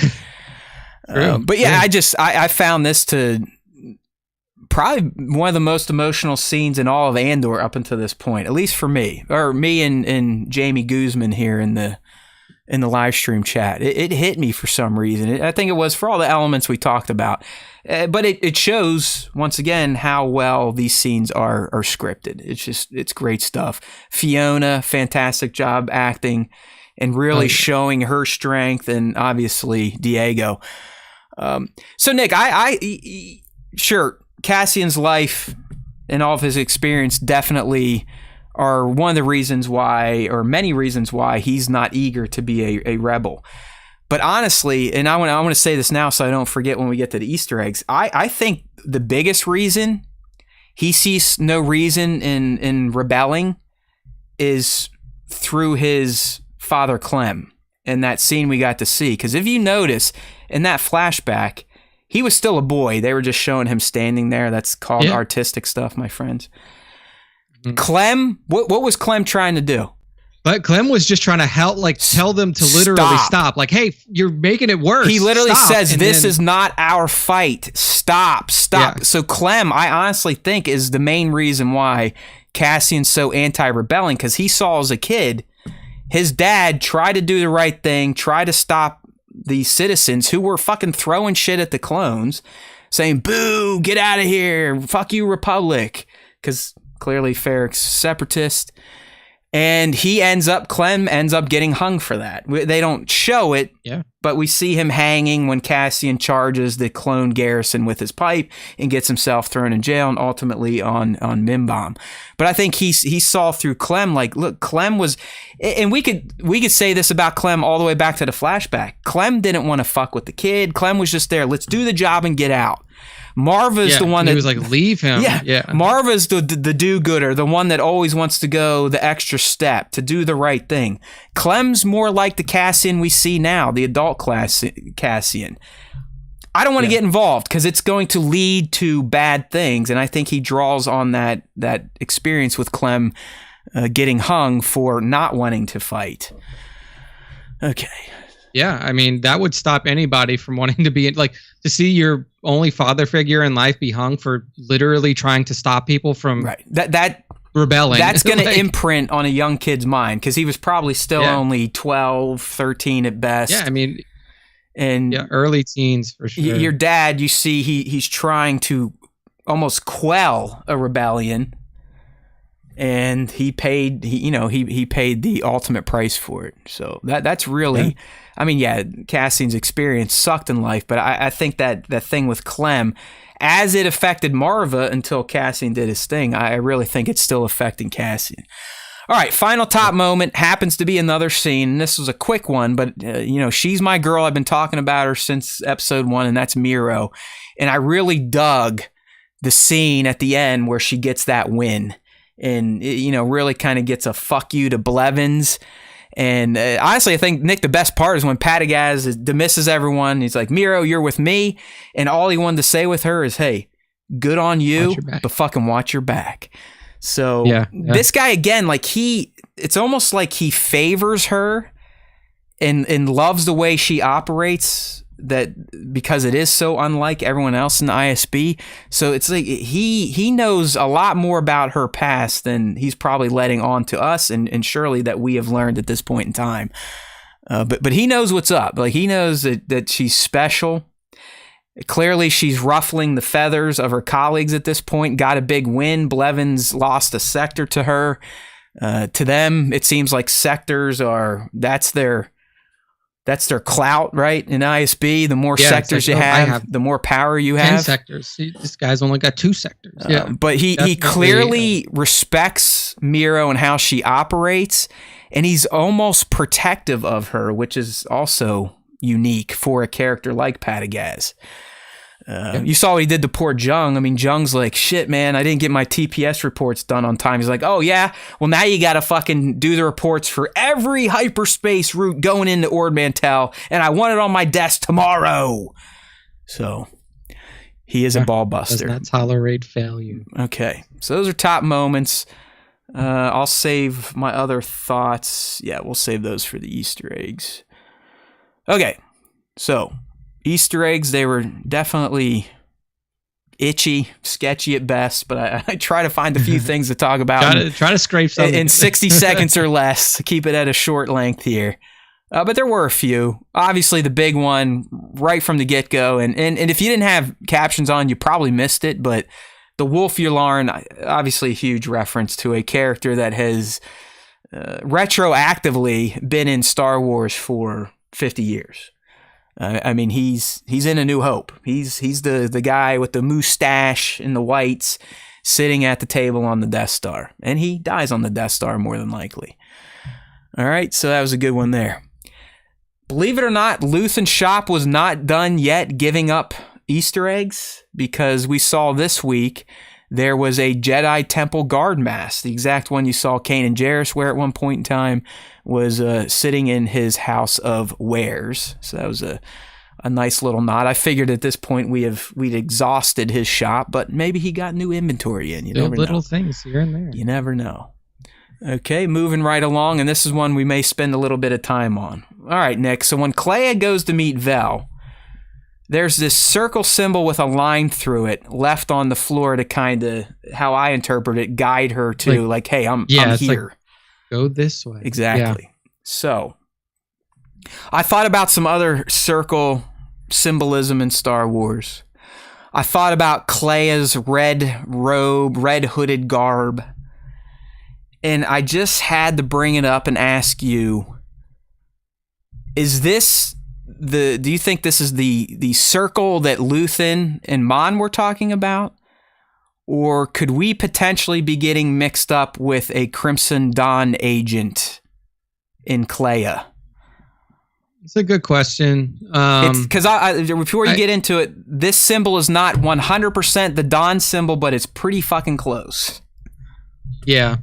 But yeah, I found this to probably one of the most emotional scenes in all of Andor up until this point, at least for me, or me and Jamie Guzman here in the live stream chat. It hit me for some reason. I think it was for all the elements we talked about. But it shows, once again, how well these scenes are scripted. It's great stuff. Fiona, fantastic job acting and really showing her strength, and obviously Diego. So Nick, sure, Cassian's life and all of his experience definitely are one of the reasons why, or many reasons why, he's not eager to be a rebel. But honestly, and I want to say this now so I don't forget when we get to the Easter eggs. I think the biggest reason he sees no reason in rebelling is through his father Clem and that scene we got to see. Because if you notice in that flashback, he was still a boy. They were just showing him standing there. That's called artistic stuff, my friends. Mm-hmm. Clem, what was Clem trying to do? But Clem was just trying to help, like tell them to literally stop. Like, hey, you're making it worse. He literally says, this is not our fight. Stop. Yeah. So Clem, I honestly think, is the main reason why Cassian's so anti-rebelling, because he saw as a kid, his dad try to do the right thing, try to stop these citizens who were fucking throwing shit at the clones, saying, boo, get out of here, fuck you, Republic, because clearly Ferrick's separatist. And Clem ends up getting hung for that. They don't show it, but we see him hanging when Cassian charges the clone garrison with his pipe and gets himself thrown in jail and ultimately on Mimbom. But I think he saw through Clem, like, look, Clem was, and we could say this about Clem all the way back to the flashback. Clem didn't want to fuck with the kid. Clem was just there. Let's do the job and get out. Marva's the one that was like, leave him. Yeah. Marva's the do-gooder, the one that always wants to go the extra step to do the right thing. Clem's more like the Cassian we see now, the adult Cassian. I don't want to get involved because it's going to lead to bad things, and I think he draws on that experience with Clem getting hung for not wanting to fight. Okay. Yeah, I mean, that would stop anybody from wanting to be like to see your only father figure in life be hung for literally trying to stop people from that rebelling. That's going to imprint on a young kid's mind because he was probably still only 12, 13 at best. Yeah, I mean, and early teens for sure. Your dad, you see, he's trying to almost quell a rebellion, and he paid the ultimate price for it. So that's really. Yeah. I mean, Cassian's experience sucked in life, but I think that thing with Clem, as it affected Marva until Cassian did his thing, I really think it's still affecting Cassian. All right, final top moment happens to be another scene. And this was a quick one, but she's my girl. I've been talking about her since episode 1, and that's Miro. And I really dug the scene at the end where she gets that win, and really kind of gets a fuck you to Blevins. And honestly, I think, Nick, the best part is when Padagaz dismisses everyone. He's like, Miro, you're with me. And all he wanted to say with her is, hey, good on you, but fucking watch your back. So this guy, again, like it's almost like he favors her and loves the way she operates, that because it is so unlike everyone else in the ISB. So it's like he knows a lot more about her past than he's probably letting on to us and surely that we have learned at this point in time. But he knows what's up. Like, he knows that she's special. Clearly, she's ruffling the feathers of her colleagues at this point. Got a big win. Blevins lost a sector to her. To them, it seems like sectors that's their clout, right? In ISB, the more sectors you have, the more power you have. 10 sectors. See, this guy's only got 2 sectors. But he clearly respects Miro and how she operates, and he's almost protective of her, which is also unique for a character like Padagaz. You saw what he did to poor Jung. I mean, Jung's like, shit, man, I didn't get my TPS reports done on time. He's like, oh, yeah? Well, now you got to fucking do the reports for every hyperspace route going into Ord Mantell, and I want it on my desk tomorrow. So he is a ball buster. Does not tolerate failure. Okay, so those are top moments. I'll save my other thoughts. Yeah, we'll save those for the Easter eggs. Okay, so Easter eggs, they were definitely itchy, sketchy at best, but I try to find a few things to talk about. Try to scrape something in 60 seconds or less. Keep it at a short length here. But there were a few. Obviously, the big one right from the get-go, and if you didn't have captions on, you probably missed it, but the Wolf Yularen, obviously a huge reference to a character that has retroactively been in Star Wars for 50 years. I mean, he's in A New Hope. He's the guy with the mustache and the whites sitting at the table on the Death Star, and he dies on the Death Star more than likely. All right, so that was a good one there. Believe it or not, Luthen Shop was not done yet giving up Easter eggs, because we saw this week there was a Jedi Temple guard mask. The exact one you saw Kanan Jarrus wear at one point in time was sitting in his house of wares. So that was a nice little nod. I figured at this point we'd exhausted his shop, but maybe he got new inventory in. You never know. Little things here and there. You never know. Okay, moving right along, and this is one we may spend a little bit of time on. All right, Nick. So when Kleia goes to meet Vel, there's this circle symbol with a line through it left on the floor to kind of, how I interpret it, guide her to like hey, I'm here. Like, go this way. Exactly. Yeah. So I thought about some other circle symbolism in Star Wars. I thought about Kleia's red robe, red hooded garb. And I just had to bring it up and ask you, do you think this is the circle that Luthen and Mon were talking about? Or could we potentially be getting mixed up with a Crimson Dawn agent in Kleia? It's a good question. Because before you get into it, this symbol is not 100% the Dawn symbol, but it's pretty fucking close. Yeah.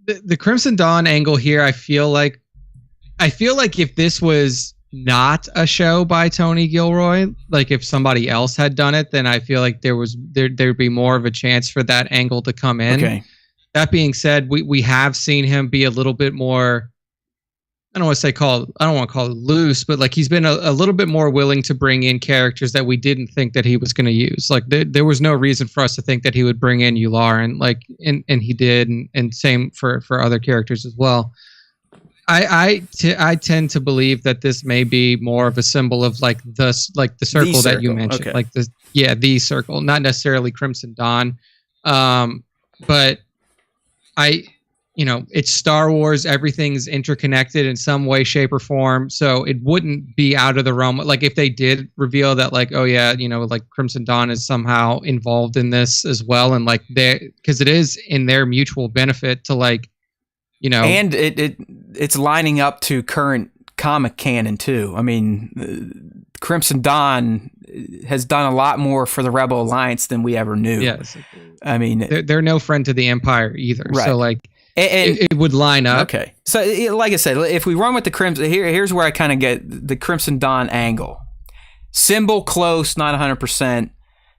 The Crimson Dawn angle here, I feel like if this was not a show by Tony Gilroy, like if somebody else had done it, then I feel like there'd be more of a chance for that angle to come in. Okay. That being said, we have seen him be a little bit more, I don't want to call it loose, but like he's been a little bit more willing to bring in characters that we didn't think that he was going to use. Like there was no reason for us to think that he would bring in Yularen, like, and he did, and same for other characters as well. I tend to believe that this may be more of a symbol of like the circle that you mentioned, okay. like the circle, not necessarily Crimson Dawn, but it's Star Wars. Everything's interconnected in some way, shape, or form. So it wouldn't be out of the realm. Like if they did reveal that, like, oh yeah, like Crimson Dawn is somehow involved in this as well, and like because it is in their mutual benefit to like. And it's lining up to current comic canon too. I mean, Crimson Dawn has done a lot more for the Rebel Alliance than we ever knew. Yes, I mean, they're no friend to the Empire either. Right. So like, it would line up. Okay, so like I said, if we run with the Crimson, here's where I kind of get the Crimson Dawn angle. Symbol close, not 100%.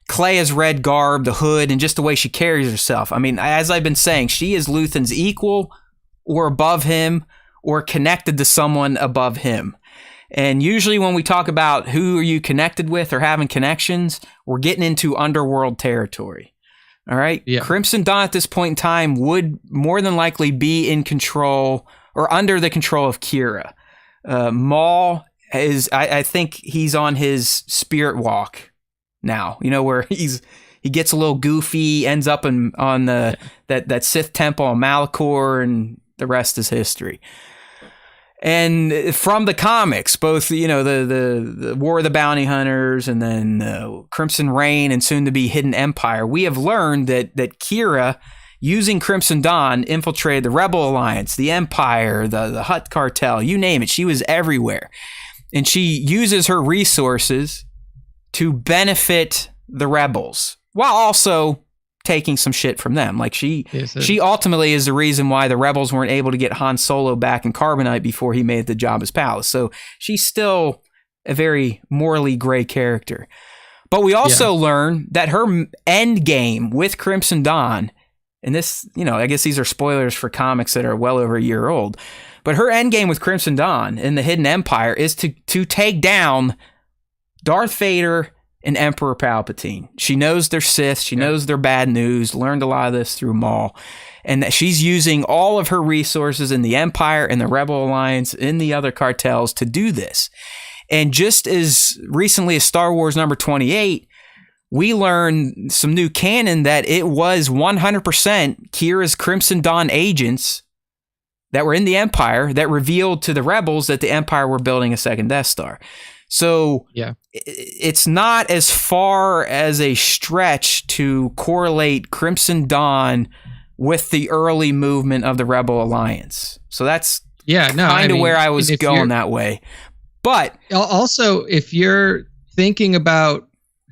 Kleia's red garb, the hood, and just the way she carries herself. I mean, as I've been saying, she is Luthen's equal, or above him, or connected to someone above him. And usually when we talk about who are you connected with or having connections, we're getting into underworld territory. All right? Yeah. Crimson Dawn at this point in time would more than likely be in control or under the control of Kira. Maul is, I think he's on his spirit walk now, where he gets a little goofy, ends up on that Sith temple on Malachor, and the rest is history. And from the comics, both the War of the Bounty Hunters and then Crimson Reign and soon to be Hidden Empire, we have learned that Kira, using Crimson Dawn, infiltrated the Rebel Alliance, the Empire, the Hutt cartel, you name it. She was everywhere, and she uses her resources to benefit the rebels while also taking some shit from them. Like she ultimately is the reason why the rebels weren't able to get Han Solo back in Carbonite before he made it to Jabba's palace. So she's still a very morally gray character. But we also learn that her end game with Crimson Dawn, and this, I guess these are spoilers for comics that are well over a year old, but her end game with Crimson Dawn in the Hidden Empire is to take down Darth Vader and Emperor Palpatine. She knows they're Sith. She knows they're bad news. Learned a lot of this through Maul. And that she's using all of her resources in the Empire and the Rebel Alliance, in the other cartels, to do this. And just as recently as Star Wars number 28, we learned some new canon that it was 100% Kira's Crimson Dawn agents that were in the Empire that revealed to the rebels that the Empire were building a second Death Star. So it's not as far as a stretch to correlate Crimson Dawn with the early movement of the Rebel Alliance. So that's Yeah, no, kind of where I was going that way. But also, if you're thinking about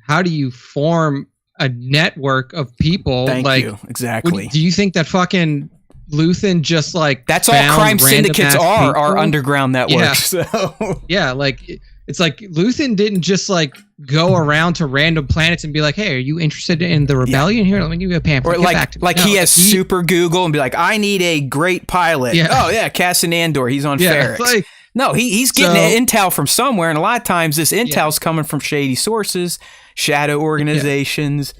how do you form a network of people, thank you, exactly. Do you think that fucking Luthen just like that's all crime syndicates are underground networks? Yeah. So yeah, like it's like Luthen didn't just like go around to random planets and be like, "Hey, are you interested in the rebellion? Here, let me give you a pamphlet." Or he has super Google and be like, "I need a great pilot." Yeah. Oh yeah, Cassian Andor, he's on Ferrix. No, he's getting intel from somewhere, and a lot of times this intel's coming from shady sources, shadow organizations,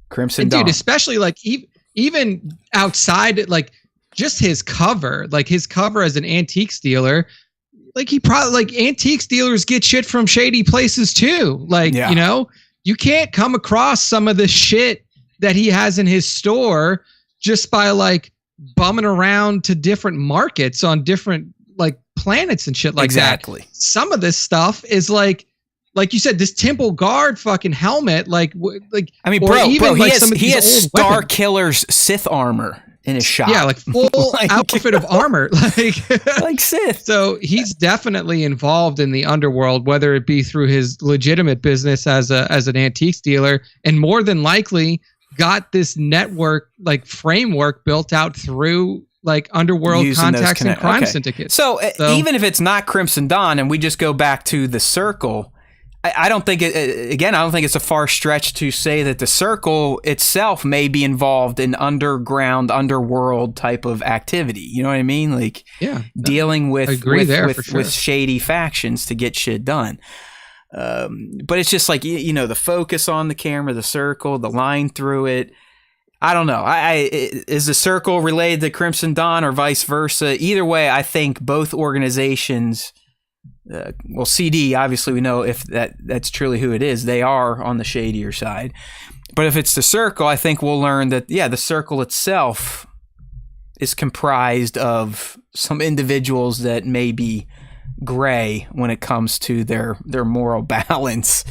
Crimson Dawn. Dude, especially like even outside, like just his cover as an antique dealer. Like he probably like antique dealers get shit from shady places too. Like, you know, you can't come across some of the shit that he has in his store just by like bumming around to different markets on different like planets and shit like that. Some of this stuff is like you said, this Temple Guard fucking helmet, like I mean, bro, he has Star Killer's Sith armor in his shop. Yeah, like full outfit of armor, like Sith. So he's definitely involved in the underworld, whether it be through his legitimate business as an antiques dealer, and more than likely got this network like framework built out through like underworld contacts and crime syndicates. So even if it's not Crimson Dawn, and we just go back to the Circle, I don't think I don't think it's a far stretch to say that the Circle itself may be involved in underworld type of activity. You know what I mean? Like dealing with shady factions to get shit done. But it's just like, you know, the focus on the camera, the Circle, the line through it. I don't know. Is the Circle related to Crimson Dawn or vice versa? Either way, I think both organizations. CD, obviously we know if that's truly who it is. They are on the shadier side. But if it's the Circle, I think we'll learn that, the Circle itself is comprised of some individuals that may be gray when it comes to their moral balance.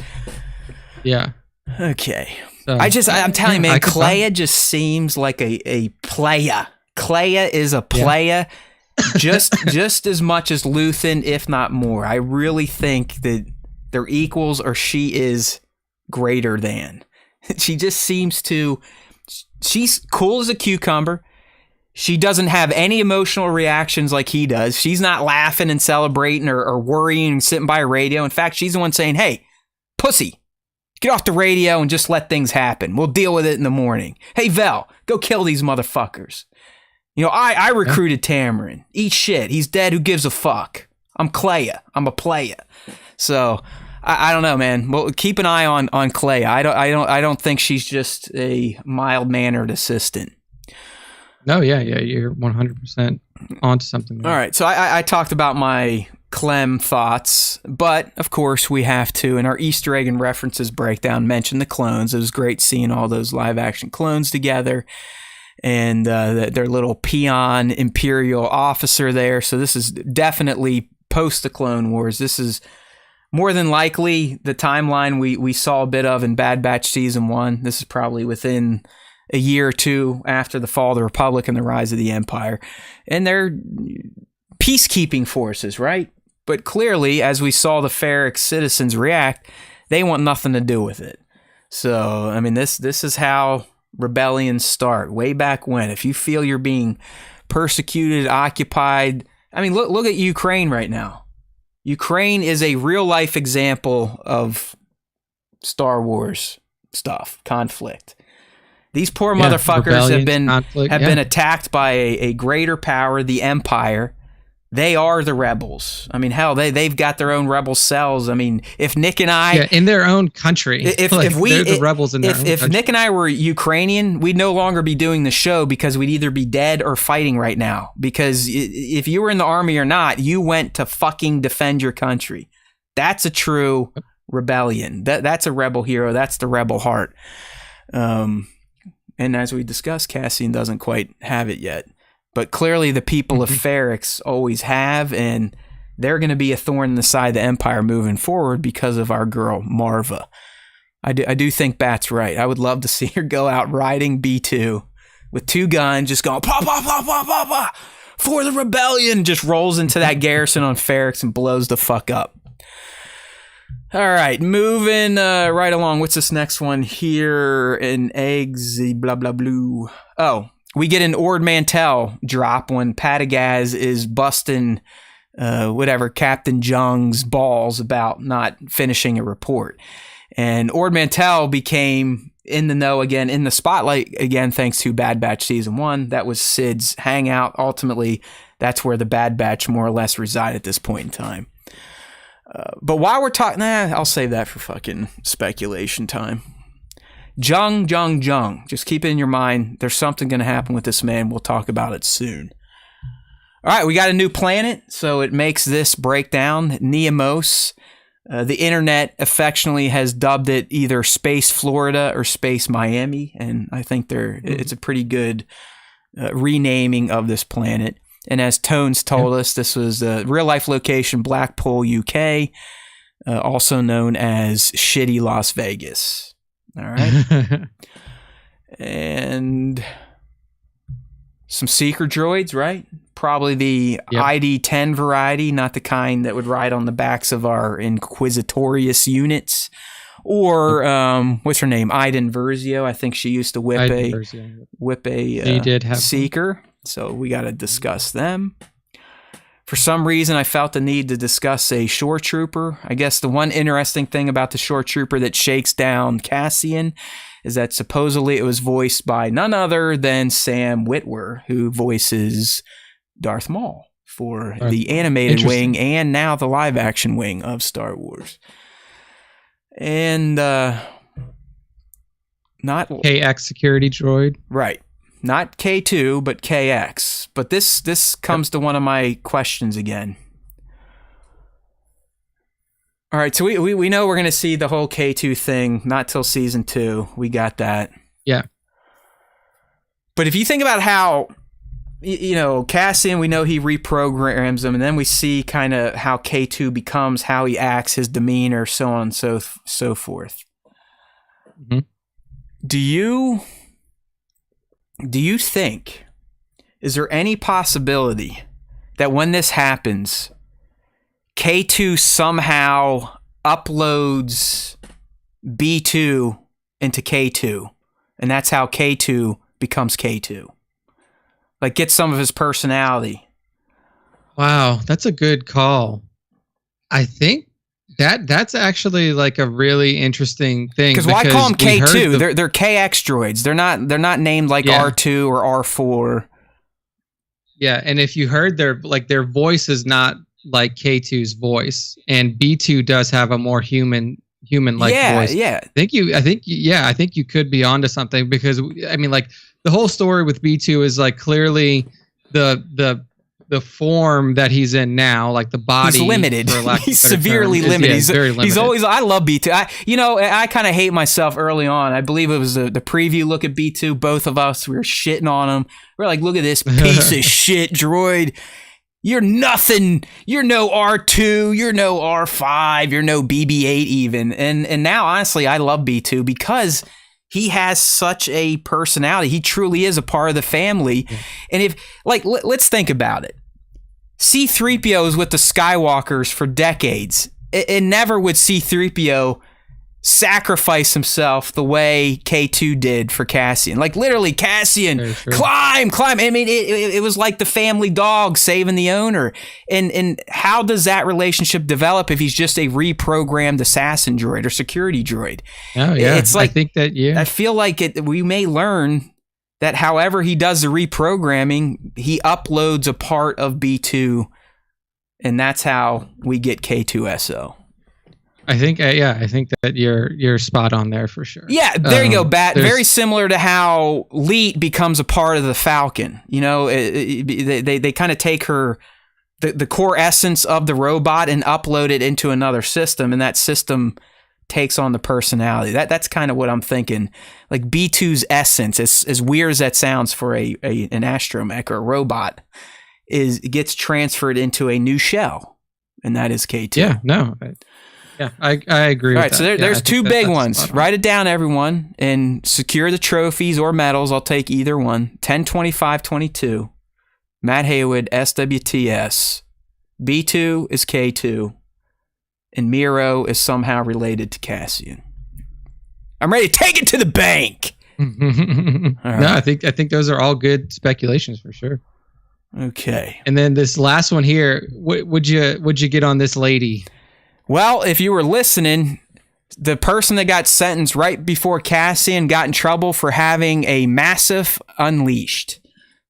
Yeah. Okay. I'm telling you, man, Clea just seems like a playa. Clea is a playa. just as much as Luthen, if not more. I really think that they're equals, or she is greater than. She just seems to. She's cool as a cucumber. She doesn't have any emotional reactions like he does. She's not laughing and celebrating or worrying and sitting by a radio. In fact, she's the one saying, "Hey, pussy, get off the radio and just let things happen. We'll deal with it in the morning. Hey, Vel, go kill these motherfuckers. You know, I recruited Tamarin. Eat shit. He's dead. Who gives a fuck? I'm Clea. I'm a playa." So I don't know, man. Well, keep an eye on Clea. I don't think she's just a mild-mannered assistant. No, you're 100% onto something there. All right, so I talked about my Clem thoughts, but of course we have to, in our Easter egg and references breakdown, mention the clones. It was great seeing all those live-action clones together. And their little peon Imperial officer there. So this is definitely post the Clone Wars. This is more than likely the timeline we saw a bit of in Bad Batch Season 1. This is probably within a year or two after the fall of the Republic and the rise of the Empire. And they're peacekeeping forces, right? But clearly, as we saw the Ferrix citizens react, they want nothing to do with it. So, I mean, this is how rebellions start, way back when. If you feel you're being persecuted, occupied, I mean, look at Ukraine right now. Ukraine is a real life example of Star Wars stuff, conflict. These poor motherfuckers have been attacked by a greater power, the Empire. They are the rebels. I mean, hell, they've got their own rebel cells. I mean, if Nick and I in their own country, they're the rebels in their own country. If Nick and I were Ukrainian, we'd no longer be doing the show because we'd either be dead or fighting right now. Because if you were in the army or not, you went to fucking defend your country. That's a true rebellion. That's a rebel hero. That's the rebel heart. And as we discussed, Cassian doesn't quite have it yet. But clearly the people of Ferrix always have, and they're going to be a thorn in the side of the Empire moving forward because of our girl, Marva. I do think Bat's right. I would love to see her go out riding B2 with two guns, just going, pa, pa, pa, pa, pa, pa. for the rebellion, just rolls into that garrison on Ferrix and blows the fuck up. All right, moving right along. What's this next one here? An eggs, blah, blah, blue. Oh, we get an Ord Mantell drop when Padagaz is busting Captain Jung's balls about not finishing a report. And Ord Mantell became in the know again, in the spotlight again, thanks to Bad Batch Season 1. That was Sid's hangout. Ultimately, that's where the Bad Batch more or less reside at this point in time. But while we're talking, I'll save that for fucking speculation time. Jung. Just keep it in your mind. There's something going to happen with this man. We'll talk about it soon. All right, we got a new planet, so it makes this breakdown. Neomos. The internet affectionately has dubbed it either Space Florida or Space Miami, and I think it's a pretty good renaming of this planet. And as Tones told us, this was a real-life location, Blackpool, UK, also known as Shitty Las Vegas. All right. And some seeker droids, right? Probably the ID-10 variety, not the kind that would ride on the backs of our Inquisitorious units. Or, what's her name? Iden Versio. I think she used to whip a seeker. So we got to discuss them. For some reason, I felt the need to discuss a shore trooper. I guess the one interesting thing about the shore trooper that shakes down Cassian is that supposedly it was voiced by none other than Sam Witwer, who voices Darth Maul for the animated wing and now the live action wing of Star Wars. And not KX security droid. Right. Not K2, but KX. But this comes to one of my questions again. All right, so we know we're going to see the whole K2 thing, not till season 2. We got that. Yeah. But if you think about how, Cassian, we know he reprograms them, and then we see kind of how K2 becomes, how he acts, his demeanor, so on and so forth. Mm-hmm. Do you think, is there any possibility that when this happens, K2 somehow uploads B2 into K2, and that's how K2 becomes K2? Like, get some of his personality. Wow, that's a good call. I think that's actually like a really interesting thing. Because why call them K2? They're KX droids. They're not named like R2 or R4. Yeah, and if you heard their voice is not like K2's voice, and B2 does have a more human like voice. Yeah. I think you could be onto something, because I mean, like, the whole story with B2 is like clearly the form that he's in now, like the body. He's limited. He's severely limited. He's very limited. He's always. I love B2. I kind of hate myself early on. I believe it was the preview look at B2. Both of us, we were shitting on him. We're like, look at this piece of shit droid. You're nothing. You're no R2. You're no R5. You're no BB-8 even. And now, honestly, I love B2 because he has such a personality. He truly is a part of the family. Yeah. And if, like, let's think about it. C-3PO is with the Skywalkers for decades. And never would C-3PO sacrifice himself the way K2 did for Cassian. Like, literally, Cassian, climb. I mean, it was like the family dog saving the owner. And how does that relationship develop if he's just a reprogrammed assassin droid or security droid? Oh, yeah. It's like, I think that, yeah. I feel like we may learn that however he does the reprogramming, he uploads a part of B2, and that's how we get K2SO. I think that you're spot on there for sure. Yeah, there you go, Bat. Very similar to how Leet becomes a part of the Falcon. They kind of take the core essence of the robot and upload it into another system, and that system takes on the personality. That's kind of what I'm thinking. Like B2's essence, as weird as that sounds for an astromech or a robot, it gets transferred into a new shell, and that is K2. Yeah, no. Yeah, I agree. All right, with so that. there's two big ones. Write it down, everyone, and secure the trophies or medals. I'll take either one. 10, 25, 22. Matt Haywood, SWTS. B2 is K2. And Miro is somehow related to Cassian. I'm ready to take it to the bank. No, I think those are all good speculations for sure. Okay. And then this last one here, would you get on this lady? Well, if you were listening, the person that got sentenced right before Cassian got in trouble for having a massive unleashed.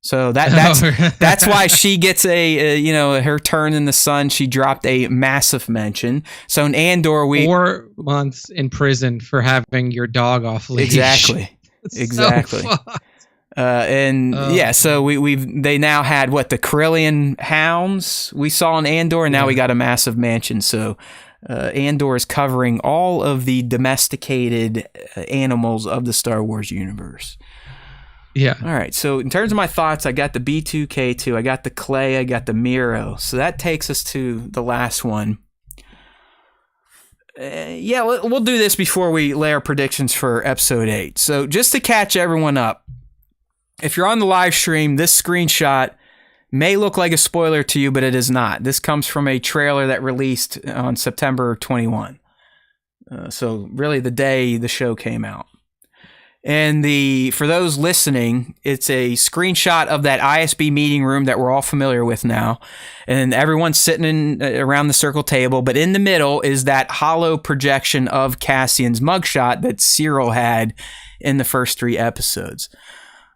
So that's why she gets her turn in the sun. She dropped a massive mention. So in Andor, 4 months in prison for having your dog off leash. Exactly. So so they now had the Corellian hounds we saw in Andor, and now we got a massive mansion. So Andor is covering all of the domesticated animals of the Star Wars universe. Yeah. All right. So in terms of my thoughts, I got the B2, K2, I got the Clay, I got the Miro. So that takes us to the last one. We'll do this before we lay our predictions for episode 8. So just to catch everyone up, if you're on the live stream, this screenshot may look like a spoiler to you, but it is not. This comes from a trailer that released on September 21. So really the day the show came out. And for those listening, it's a screenshot of that ISB meeting room that we're all familiar with now. And everyone's sitting around the circle table, but in the middle is that hollow projection of Cassian's mugshot that Cyril had in the first 3 episodes.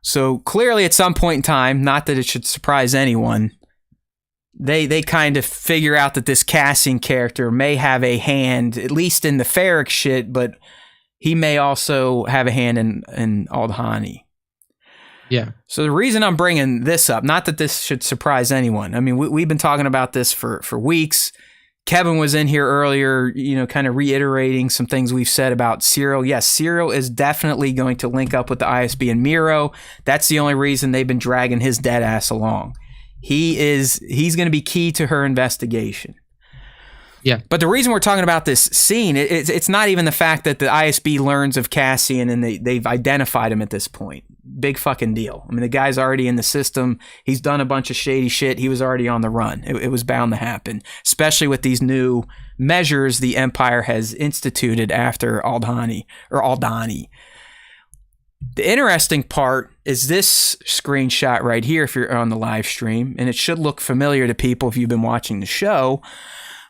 So clearly at some point in time, not that it should surprise anyone, they kind of figure out that this Cassian character may have a hand, at least in the Ferric shit, but he may also have a hand in Aldhani. Yeah. So the reason I'm bringing this up, not that this should surprise anyone. I mean, we've been talking about this for weeks. Kevin was in here earlier, kind of reiterating some things we've said about Cyril. Yes, Cyril is definitely going to link up with the ISB and Miro. That's the only reason they've been dragging his dead ass along. He's going to be key to her investigation. Yeah. But the reason we're talking about this scene, it's not even the fact that the ISB learns of Cassian and they've identified him at this point. Big fucking deal. I mean, the guy's already in the system. He's done a bunch of shady shit. He was already on the run. It was bound to happen, especially with these new measures the Empire has instituted after Aldhani. The interesting part is this screenshot right here if you're on the live stream, and it should look familiar to people if you've been watching the show.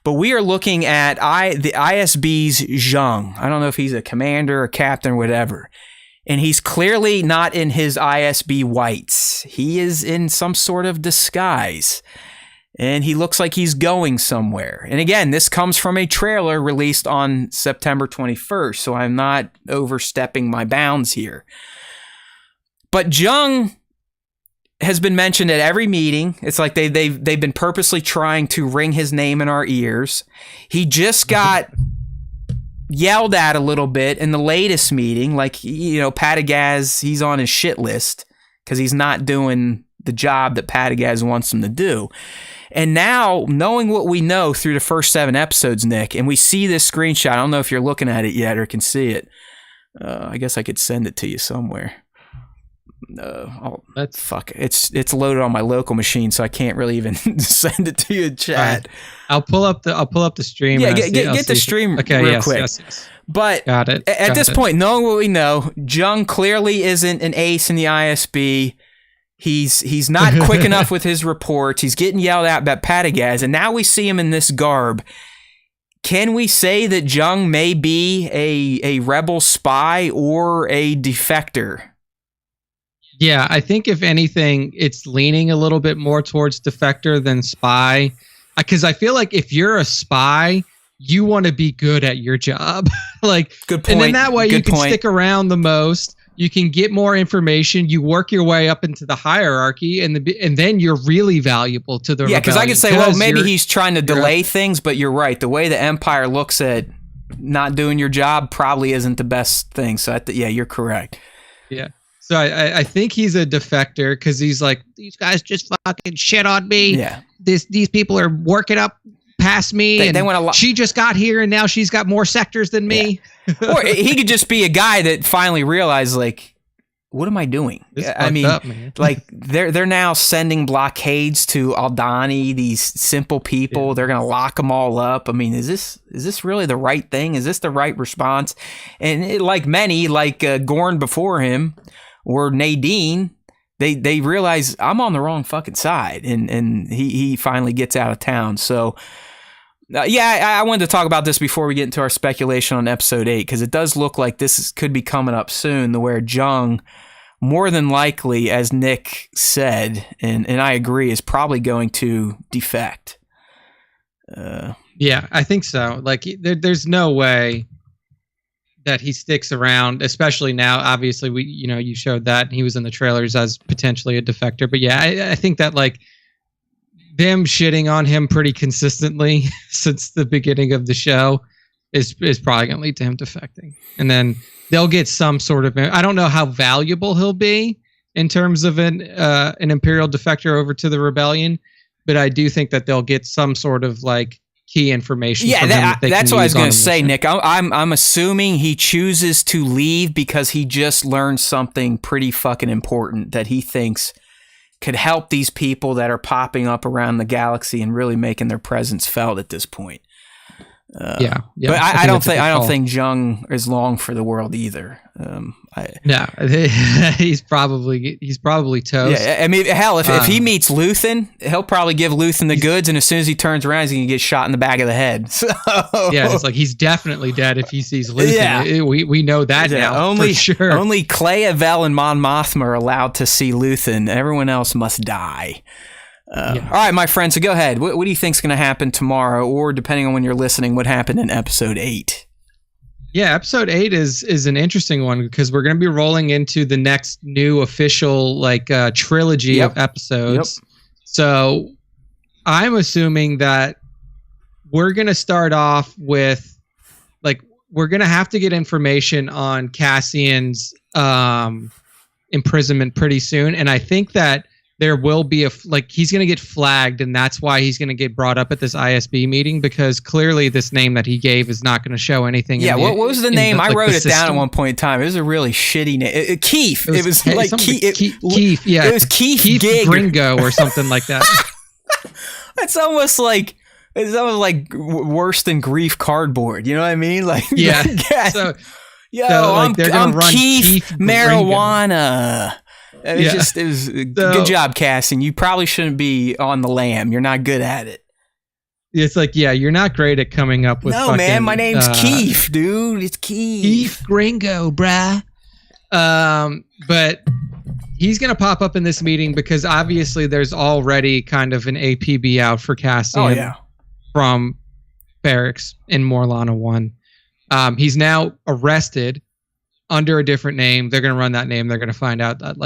But we are looking at the ISB's Jung. I don't know if he's a commander or captain or whatever. And he's clearly not in his ISB whites. He is in some sort of disguise. And he looks like he's going somewhere. And again, this comes from a trailer released on September 21st. So I'm not overstepping my bounds here. But Jung has been mentioned at every meeting. It's like they've been purposely trying to ring his name in our ears. He just got yelled at a little bit in the latest meeting. Like, Patagaz, he's on his shit list because he's not doing the job that Patagaz wants him to do. And now, knowing what we know through the first 7 episodes, Nick, and we see this screenshot. I don't know if you're looking at it yet or can see it. I guess I could send it to you somewhere. Fuck it. It's loaded on my local machine, so I can't really even send it to you in chat. Right. I'll pull up the stream. Yeah, get the stream real quick. Yes. But got it. At this point, knowing what we know, Jung clearly isn't an ace in the ISB. He's not quick enough with his reports. He's getting yelled at by Patagaz, and now we see him in this garb. Can we say that Jung may be a rebel spy or a defector? Yeah, I think if anything, it's leaning a little bit more towards defector than spy. Because I feel like if you're a spy, you want to be good at your job. Good point. And then that way you can point. stick around the most. You can get more information. You work your way up into the hierarchy, and then you're really valuable to the rebellion. Because I could say, well, maybe he's trying to delay things, but you're right. The way the Empire looks at not doing your job probably isn't the best thing. So, you're correct. Yeah. So I think he's a defector because he's like, these guys just fucking shit on me. Yeah. These people are working up past me. She just got here and now she's got more sectors than me. Yeah. Or he could just be a guy that finally realized, what am I doing? It's I mean, up, man. like they're now sending blockades to Aldhani, these simple people. Yeah. They're going to lock them all up. I mean, is this really the right thing? Is this the right response? And like many, like Gorn before him or Nadine, they realize I'm on the wrong fucking side, and he finally gets out of town. So. I wanted to talk about this before we get into our speculation on episode 8, because it does look like this could be coming up soon, to where Jung, more than likely, as Nick said, and I agree, is probably going to defect. Yeah, I think so. Like, there's no way that he sticks around, especially now. Obviously, you showed that he was in the trailers as potentially a defector. But yeah, I think that like them shitting on him pretty consistently since the beginning of the show is probably going to lead to him defecting. And then they'll get some sort of, I don't know how valuable he'll be in terms of an Imperial defector over to the Rebellion, but I do think that they'll get some sort of like key information. Yeah, that's what I was going to say, Nick. I'm assuming he chooses to leave because he just learned something pretty fucking important that he thinks could help these people that are popping up around the galaxy and really making their presence felt at this point. But I don't think Jung is long for the world either. No, he's probably toast. Yeah, I mean, hell, if he meets Luthen, he'll probably give Luthen the goods, and as soon as he turns around, he's gonna get shot in the back of the head. So yeah, it's like he's definitely dead if he sees Luthen. Yeah. We know that now. Only for sure. Only Clea, Vel, and Mon Mothma are allowed to see Luthen. Everyone else must die. All right, my friend. So go ahead. What do you think's going to happen tomorrow, or depending on when you're listening, what happened in episode 8? Yeah, episode 8 is an interesting one because we're going to be rolling into the next new official trilogy of episodes. Yep. So I'm assuming that we're going to start off with we're going to have to get information on Cassian's imprisonment pretty soon, and I think that there will be he's going to get flagged, and that's why he's going to get brought up at this ISB meeting, because clearly this name that he gave is not going to show anything. Yeah, what was the name? I wrote it down at one point in time. It was a really shitty name. Keith. It was like Keith. Yeah, it was Keith Gig. Gringo or something like that. It's almost like worse than Grief Cardboard. You know what I mean? Like, yeah. So I'm Keith Marijuana. It was good job, Cassian. You probably shouldn't be on the lam. You're not good at it. It's like, yeah, you're not great at coming up with. No, man, my name's Keith, dude. It's Keith. Keith Gringo, brah. But he's gonna pop up in this meeting because obviously there's already kind of an APB out for Cassian from Barracks in Morlana 1. He's now arrested under a different name. They're going to run that name. They're going to find out that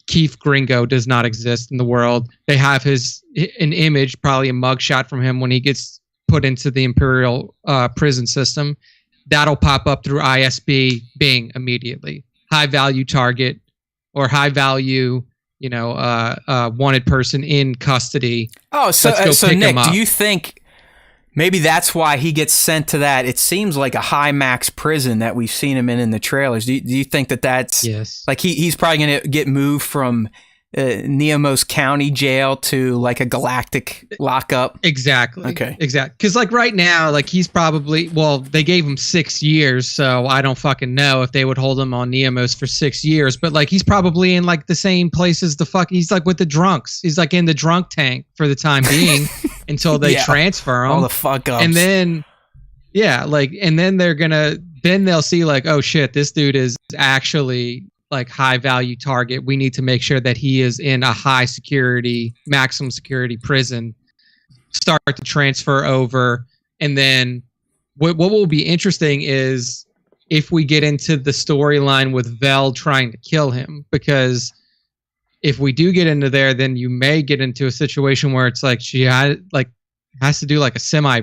Keith Gringo does not exist in the world. They have an image, probably a mugshot from him when he gets put into the Imperial prison system. That'll pop up through ISB Bing immediately. High value target or high value, wanted person in custody. Oh, so Nick, do you think maybe that's why he gets sent to that? It seems like a high max prison that we've seen him in the trailers. Do you think that's like he's probably going to get moved from Neomos County jail to a galactic lockup? Exactly. Okay. Exactly. Because right now, he's probably, they gave him 6 years, so I don't fucking know if they would hold him on Neomos for 6 years. But he's probably in the same place as he's with the drunks. He's in the drunk tank for the time being until they transfer him. All the fuck ups. And then, and then they'll see oh shit, this dude is actually high value target. We need to make sure that he is in a high security, maximum security prison. Start to transfer over. And then what will be interesting is if we get into the storyline with Vel trying to kill him, because if we do get into there, then you may get into a situation where it's she has to do a semi,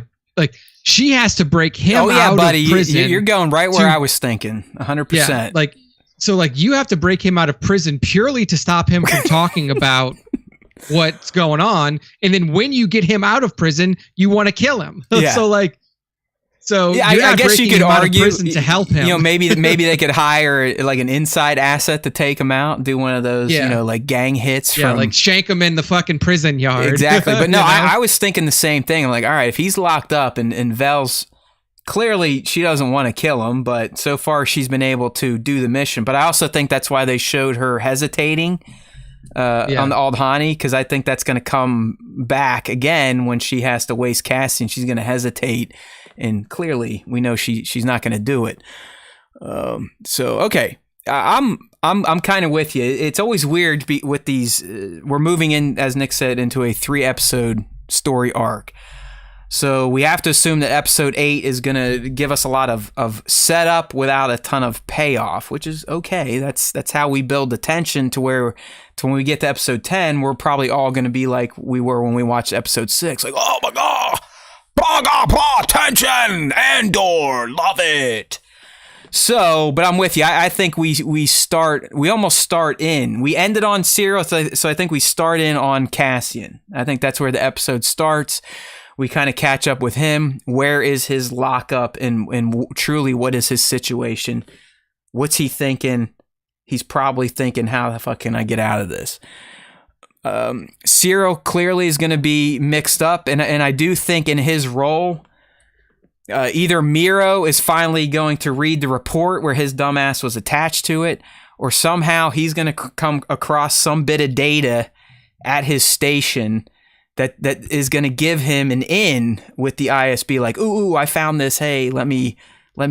she has to break him out buddy, of prison. You're going right where I was thinking 100%. Yeah, so you have to break him out of prison purely to stop him from talking about what's going on. And then when you get him out of prison, you want to kill him. Yeah. So yeah, you're I not guess you breaking could him out of argue prison to help him. You know, maybe they could hire like an inside asset to take him out, do one of those, you know, like gang hits. Yeah, like shank him in the fucking prison yard. Exactly. But no, I was thinking the same thing. I'm like, all right, if he's locked up and Vel's clearly she doesn't want to kill him, but so far she's been able to do the mission. But I also think that's why they showed her hesitating on the Aldhani, because I think that's going to come back again when she has to waste Cassian. She's going to hesitate, and clearly we know she's not going to do it. So okay, I'm kind of with you. It's always weird with these. We're moving in, as Nick said, into a 3-episode story arc. So we have to assume that episode 8 is going to give us a lot of setup without a ton of payoff, which is okay. That's how we build the tension to when we get to episode 10, we're probably all going to be like we were when we watched episode 6. Like, oh my God, blah, blah, blah, tension, Andor, love it. So, but I'm with you. I think we almost start in. We ended on Cyril, so I think we start in on Cassian. I think that's where the episode starts. We kind of catch up with him. Where is his lockup, and truly what is his situation? What's he thinking? He's probably thinking, how the fuck can I get out of this? Cyril clearly is going to be mixed up, and I do think in his role, either Miro is finally going to read the report where his dumbass was attached to it, or somehow he's going to come across some bit of data at his station that is going to give him an in with the ISB, like, ooh, I found this. Hey, let me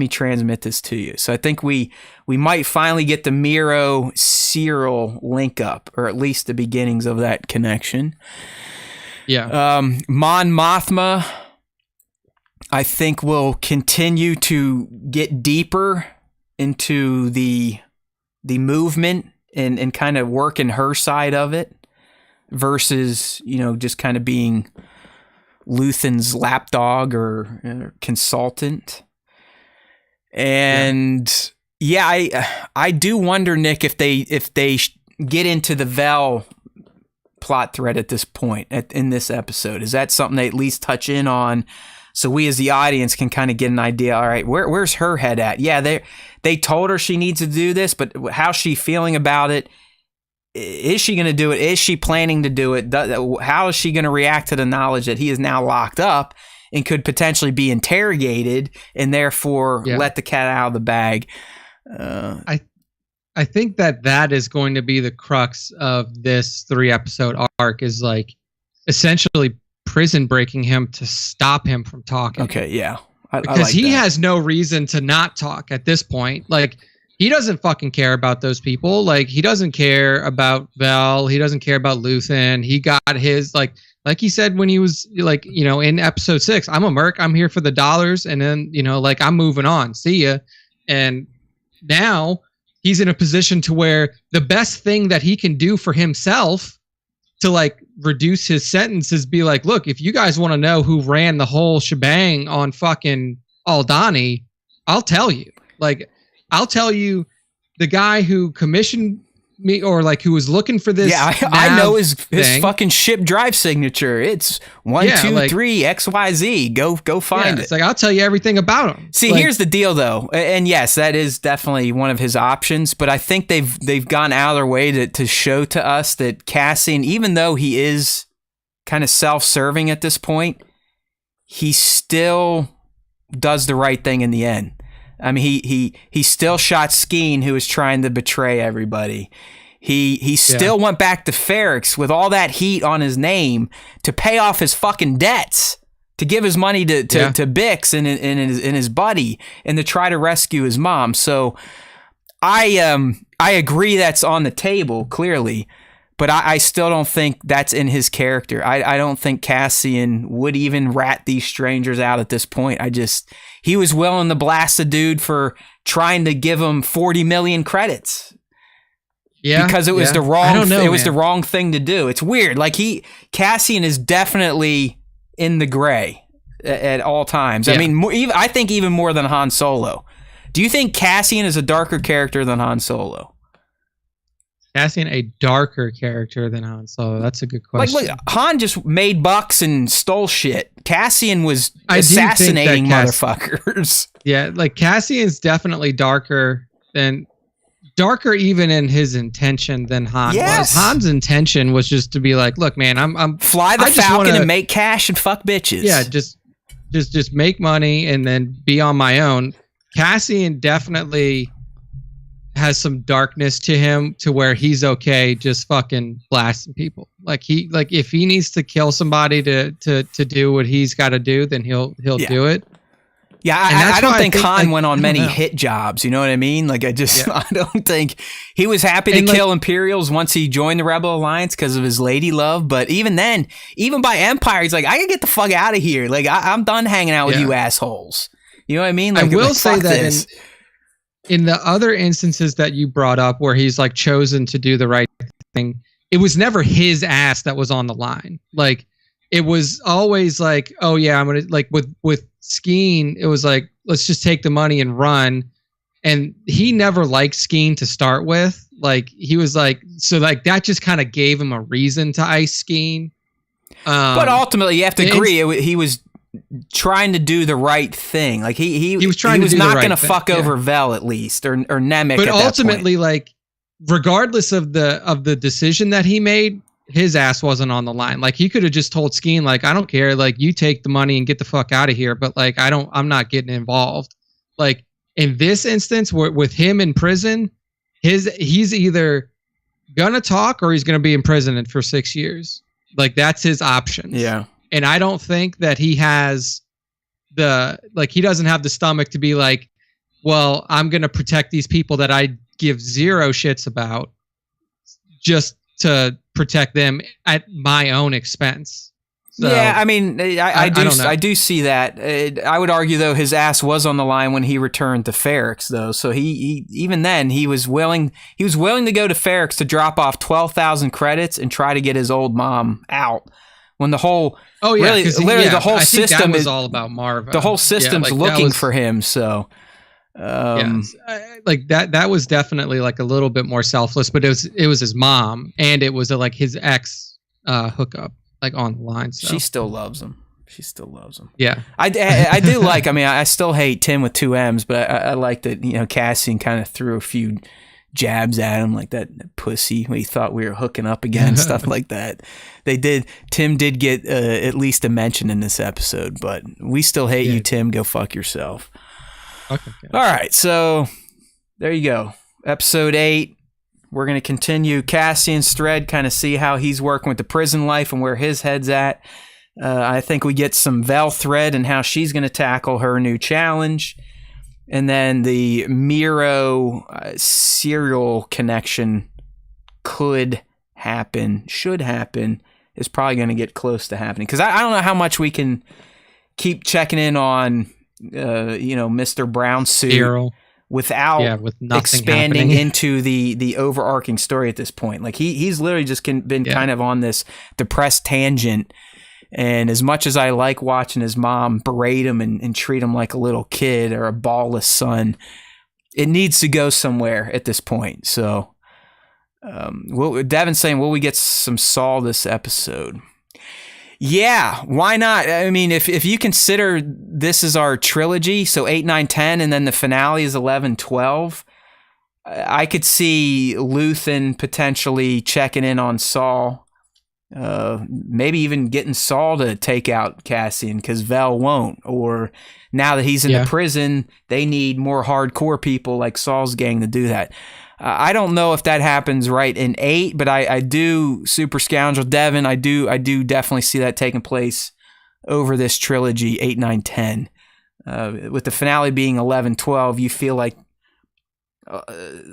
transmit this to you. So I think we might finally get the Miro Cyril link up, or at least the beginnings of that connection. Yeah. Mon Mothma, I think, will continue to get deeper into the movement and kind of working her side of it, versus, you know, just kind of being Luthen's lapdog or consultant. And I do wonder, Nick, if they get into the Vel plot thread at this point in this episode. Is that something they at least touch in on, so we as the audience can kind of get an idea? All right, where's her head at? Yeah, they told her she needs to do this, but how's she feeling about it? Is she going to do it? Is she planning to do it? How is she going to react to the knowledge that he is now locked up and could potentially be interrogated, and therefore let the cat out of the bag? I think that is going to be the crux of this 3-episode arc, is like essentially prison breaking him to stop him from talking. Okay, yeah. Because like he has no reason to not talk at this point. Like, he doesn't fucking care about those people. Like, he doesn't care about Vel. He doesn't care about Luthen. He got his, like he said when he was, like, you know, in episode 6, I'm a merc. I'm here for the dollars. And then, you know, like, I'm moving on. See ya. And now he's in a position to where the best thing that he can do for himself to, like, reduce his sentence is be like, look, if you guys want to know who ran the whole shebang on fucking Aldhani, I'll tell you. Like, I'll tell you the guy who commissioned me, or like who was looking for this. Yeah, I know his fucking ship drive signature. It's 123 XYZ. Go find it. It's like, I'll tell you everything about him. See, like, here's the deal though. And yes, that is definitely one of his options, but I think they've gone out of their way to show to us that Cassian, even though he is kind of self-serving at this point, he still does the right thing in the end. I mean, he still shot Skeen, who was trying to betray everybody. He still went back to Ferrix with all that heat on his name to pay off his fucking debts, to give his money to Bix and his buddy, and to try to rescue his mom. So I agree that's on the table, clearly, but I still don't think that's in his character. I don't think Cassian would even rat these strangers out at this point. He was willing to blast a dude for trying to give him 40 million credits. Yeah. Because it was the wrong thing to do. It's weird. Like, Cassian is definitely in the gray at all times. Yeah. I mean, I think even more than Han Solo. Do you think Cassian is a darker character than Han Solo? Cassian a darker character than Han Solo? That's a good question. Like, look, Han just made bucks and stole shit. Cassian was I assassinating motherfuckers. Yeah, like Cassian's definitely darker even in his intention than Han was. Han's intention was just to be like, look, man, I'm fly the Falcon and make cash and fuck bitches. Yeah, just make money and then be on my own. Cassian definitely has some darkness to him to where he's okay just fucking blasting people. Like if he needs to kill somebody to do what he's got to do, then he'll do it. Yeah, I don't think Han went on many hit jobs. You know what I mean? Like, I don't think he was happy to kill Imperials once he joined the Rebel Alliance because of his lady love. But even then, even by Empire, he's like, I gotta get the fuck out of here. Like, I'm done hanging out with you assholes. You know what I mean? Like, I will say that in the other instances that you brought up where he's like chosen to do the right thing, it was never his ass that was on the line. Like, it was always like, oh yeah, I'm gonna, like with Skeen, it was like, let's just take the money and run. And he never liked Skeen to start with. Like, he was like, so like that just kind of gave him a reason to ice Skeen. But ultimately, you have to agree, he was trying to do the right thing. Like he was not going to fuck over Vel at least, or Nemec. But ultimately, like, regardless of the decision that he made, his ass wasn't on the line. Like, he could have just told Skeen, like, I don't care, like, you take the money and get the fuck out of here, but like, I'm not getting involved. Like, in this instance, with him in prison, he's either gonna talk or he's gonna be in prison for 6 years. Like, that's his option. Yeah. And I don't think that he has he doesn't have the stomach to be like, well, I'm gonna protect these people that I give zero shits about just to protect them at my own expense. So, yeah, I mean, I do see that. I would argue, though, his ass was on the line when he returned to Ferrix, though. So he even then he was willing to go to Ferrix to drop off 12,000 credits and try to get his old mom out. When the whole the whole system is all about Marva. The whole system's looking for him. So. Like that was definitely like a little bit more selfless, but it was his mom, and it was like his ex hookup, like, on the line. So. She still loves him. Yeah, I do like. I mean, I still hate Tim with 2 M's, but I like that. You know, Cassian kind of threw a few jabs at him, like that pussy when he thought we were hooking up again, stuff like that. Tim did get at least a mention in this episode, but we still hate you, Tim. Go fuck yourself. Okay. All right, so there you go. Episode 8. We're going to continue Cassian's thread, kind of see how he's working with the prison life and where his head's at. I think we get some Vel thread and how she's going to tackle her new challenge. And then the Miro serial connection should happen, is probably going to get close to happening. Because I don't know how much we can keep checking in on Mr. Brown suit Cyril. Without expanding into the overarching story at this point. Like, he's literally just been kind of on this depressed tangent. And as much as I like watching his mom berate him and treat him like a little kid or a ballless son, it needs to go somewhere at this point. So, Devin's saying, will we get some Saul this episode? Yeah, why not? I mean, if you consider this is our trilogy, so 8, 9, 10, and then the finale is 11, 12, I could see Luthen potentially checking in on Saul. Maybe even getting Saul to take out Cassian because Vel won't. Or now that he's in the prison, they need more hardcore people like Saul's gang to do that. I don't know if that happens right in 8, but I do, Super Scoundrel Devin, I do definitely see that taking place over this trilogy, 8, 9, 10. With the finale being 11, 12, you feel like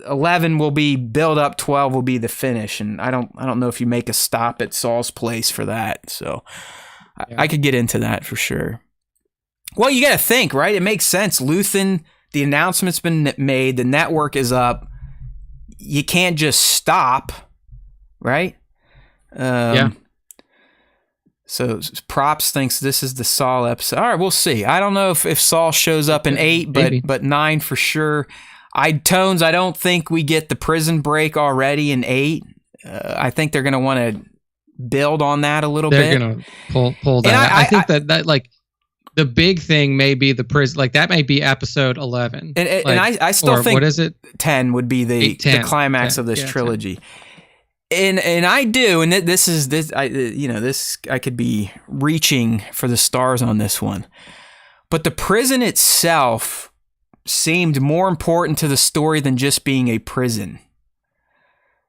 11 will be build up, 12 will be the finish, and I don't know if you make a stop at Saul's place for that. So I could get into that for sure. Well, you got to think, right? It makes sense. Luthen, the announcement's been made, the network is up. You can't just stop, right? So Props thinks this is the Saul episode. All right, we'll see. I don't know if Saul shows up in 8, but 9 for sure. I don't think we get the prison break already in 8. I think they're going to want to build on that a little bit. They're going to pull that. I think that like the big thing may be the prison. Like that may be episode 11. And I still think what is it? 10 would be the climax of this trilogy. 10. And I do, and I could be reaching for the stars on this one, but the prison itself seemed more important to the story than just being a prison,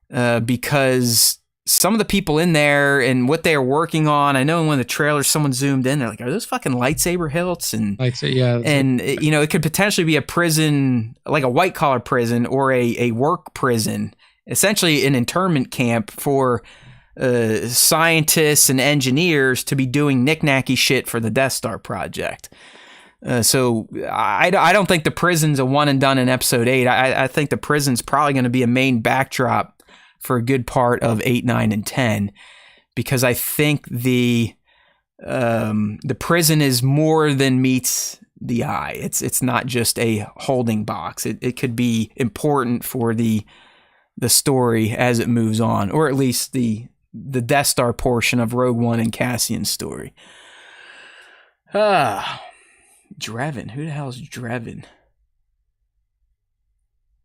because some of the people in there and what they are working on. I know in one of the trailers, someone zoomed in. They're like, "Are those fucking lightsaber hilts?" And it could potentially be a prison, like a white collar prison or a work prison, essentially an internment camp for scientists and engineers to be doing knick-knacky shit for the Death Star project. So I don't think the prison's a one and done in episode 8. I think the prison's probably going to be a main backdrop for a good part of 8, 9, and 10, because I think the prison is more than meets the eye. It's not just a holding box. It could be important for the story as it moves on, or at least the Death Star portion of Rogue One and Cassian's story. Drevin. Who the hell is Drevin?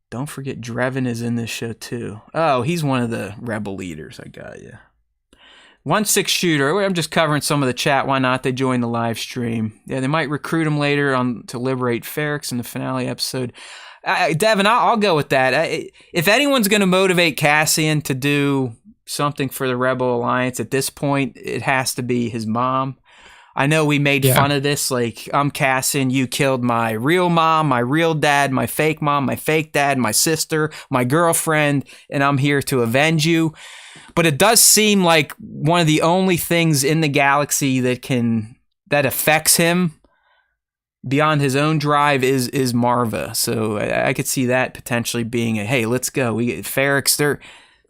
Don't forget Drevin is in this show too. Oh, he's one of the rebel leaders. I got you. 1-6 shooter. I'm just covering some of the chat. Why not? They joined the live stream. Yeah, they might recruit him later on to liberate Ferrix in the finale episode. Devin, I'll go with that. If anyone's going to motivate Cassian to do something for the Rebel Alliance at this point, it has to be his mom. I know we made fun of this, like, I'm Cassian, you killed my real mom, my real dad, my fake mom, my fake dad, my sister, my girlfriend, and I'm here to avenge you. But it does seem like one of the only things in the galaxy that affects him beyond his own drive is Marva. So I could see that potentially being hey, let's go. We get Ferrix.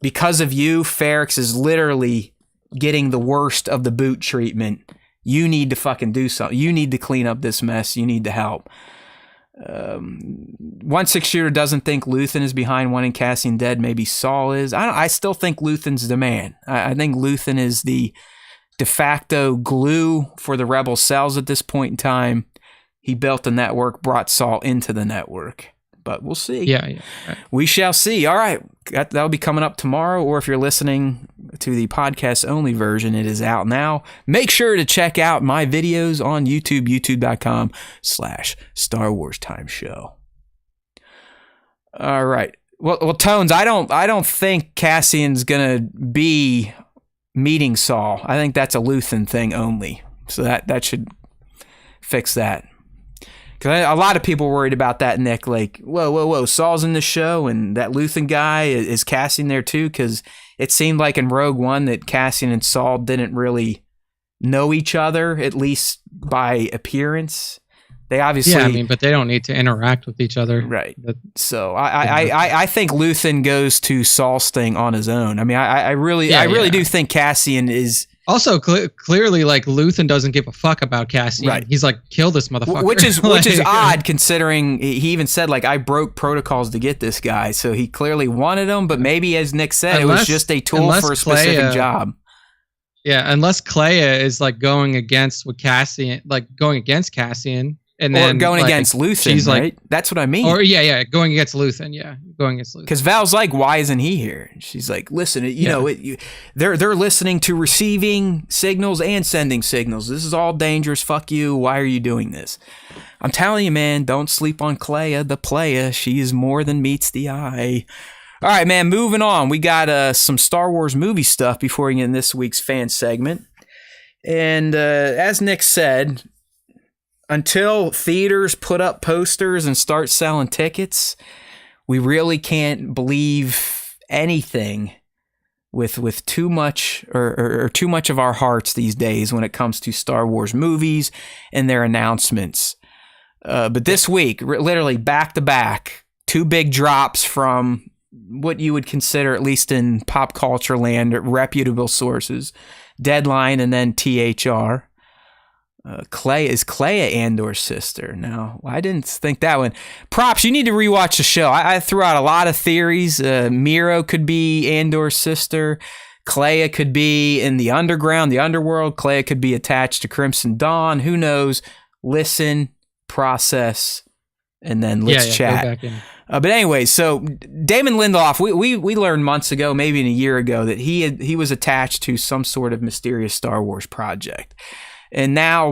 Because of you, Ferrix is literally getting the worst of the boot treatment. You need to fucking do something. You need to clean up this mess. You need to help. 1-6 shooter doesn't think Luthen is behind wanting Cassian dead. Maybe Saul is. I still think Luthen's the man. I think Luthen is the de facto glue for the rebel cells at this point in time. He built the network, brought Saul into the network. But we'll see. Yeah. Right. We shall see. All right. That'll be coming up tomorrow, or if you're listening to the podcast-only version, it is out now. Make sure to check out my videos on YouTube, youtube.com/Star Wars Time Show. All right. Well, Tones, I don't think Cassian's going to be meeting Saul. I think that's a Luthen thing only. So that should fix that. Because a lot of people were worried about that, Nick. Like, whoa, Saul's in the show, and that Luthen guy, is Cassian there too? Because it seemed like in Rogue One that Cassian and Saul didn't really know each other, at least by appearance. They obviously... Yeah, I mean, but they don't need to interact with each other. Right. So I think Luthen goes to Saul's thing on his own. I mean, I really do think Cassian is... Also, clearly, like, Luthen doesn't give a fuck about Cassian. Right. He's like, kill this motherfucker. Which is odd, considering he even said, like, I broke protocols to get this guy. So he clearly wanted him, but maybe, as Nick said, it was just a tool for a specific job. Yeah, unless Clea is, like, going against Cassian, and then going against Luthen, she's right? Like, that's what I mean. Or going against Luthen. Yeah, going against Luthen. Because Val's like, why isn't he here? And she's like, listen, they're listening to receiving signals and sending signals. This is all dangerous. Fuck you. Why are you doing this? I'm telling you, man, don't sleep on Clea, the playa. She is more than meets the eye. All right, man, moving on. We got some Star Wars movie stuff before we get in this week's fan segment. And as Nick said, until theaters put up posters and start selling tickets, we really can't believe anything with too much or too much of our hearts these days when it comes to Star Wars movies and their announcements. But this week, literally back to back, 2 big drops from what you would consider, at least in pop culture land, reputable sources, Deadline and then THR. Clea Andor's sister? No, I didn't think that one. Props, you need to rewatch the show. I threw out a lot of theories. Miro could be Andor's sister. Clea could be in the underground, the underworld. Clea could be attached to Crimson Dawn. Who knows? Listen, process, and then let's chat. Go back in. But anyway, so Damon Lindelof, we learned months ago, maybe in a year ago, that he was attached to some sort of mysterious Star Wars project. And now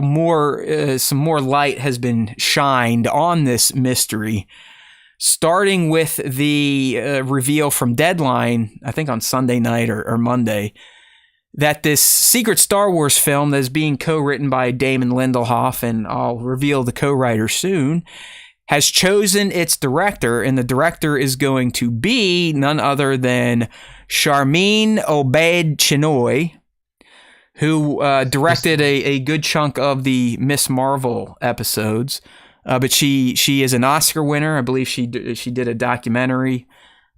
some more light has been shined on this mystery, starting with the reveal from Deadline, I think on Sunday night or Monday, that this secret Star Wars film that is being co-written by Damon Lindelof, and I'll reveal the co-writer soon, has chosen its director, and the director is going to be none other than Sharmeen Obaid-Chinoy, who directed a good chunk of the Miss Marvel episodes. But she is an Oscar winner. I believe she did a documentary.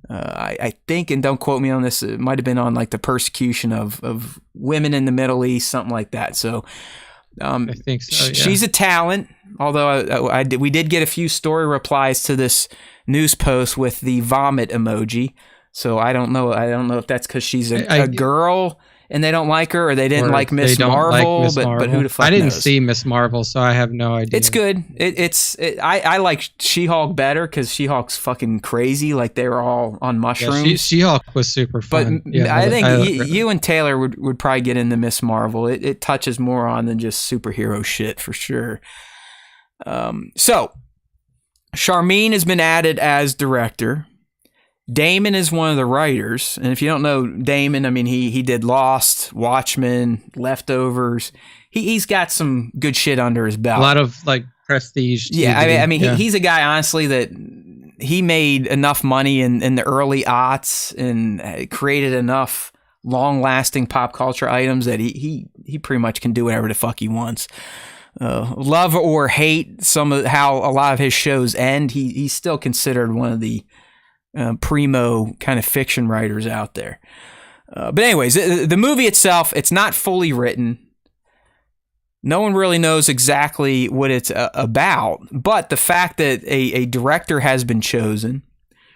I think, and don't quote me on this, it might have been on like the persecution of women in the Middle East, something like that. So I think so, yeah. She's a talent, although we did get a few story replies to this news post with the vomit emoji. So I don't know if that's because she's a girl and they don't like her, or they didn't like Miss Marvel, but who the fuck knows? I didn't see Miss Marvel, so I have no idea. It's good. I like She-Hulk better because She-Hulk's fucking crazy. Like they were all on mushrooms. Yeah, She-Hulk was super fun. But I think you and Taylor would probably get into Miss Marvel. It touches more on than just superhero shit for sure. So Sharmeen has been added as director. Damon is one of the writers, and if you don't know Damon, I mean he did Lost, Watchmen, Leftovers. He's got some good shit under his belt. A lot of like prestige. Yeah, I mean he's a guy honestly that he made enough money in the early aughts and created enough long-lasting pop culture items that he pretty much can do whatever the fuck he wants. Love or hate some of how a lot of his shows end, he's still considered one of the primo kind of fiction writers out there. But anyways, the movie itself, it's not fully written. No one really knows exactly what it's about, but the fact that a director has been chosen,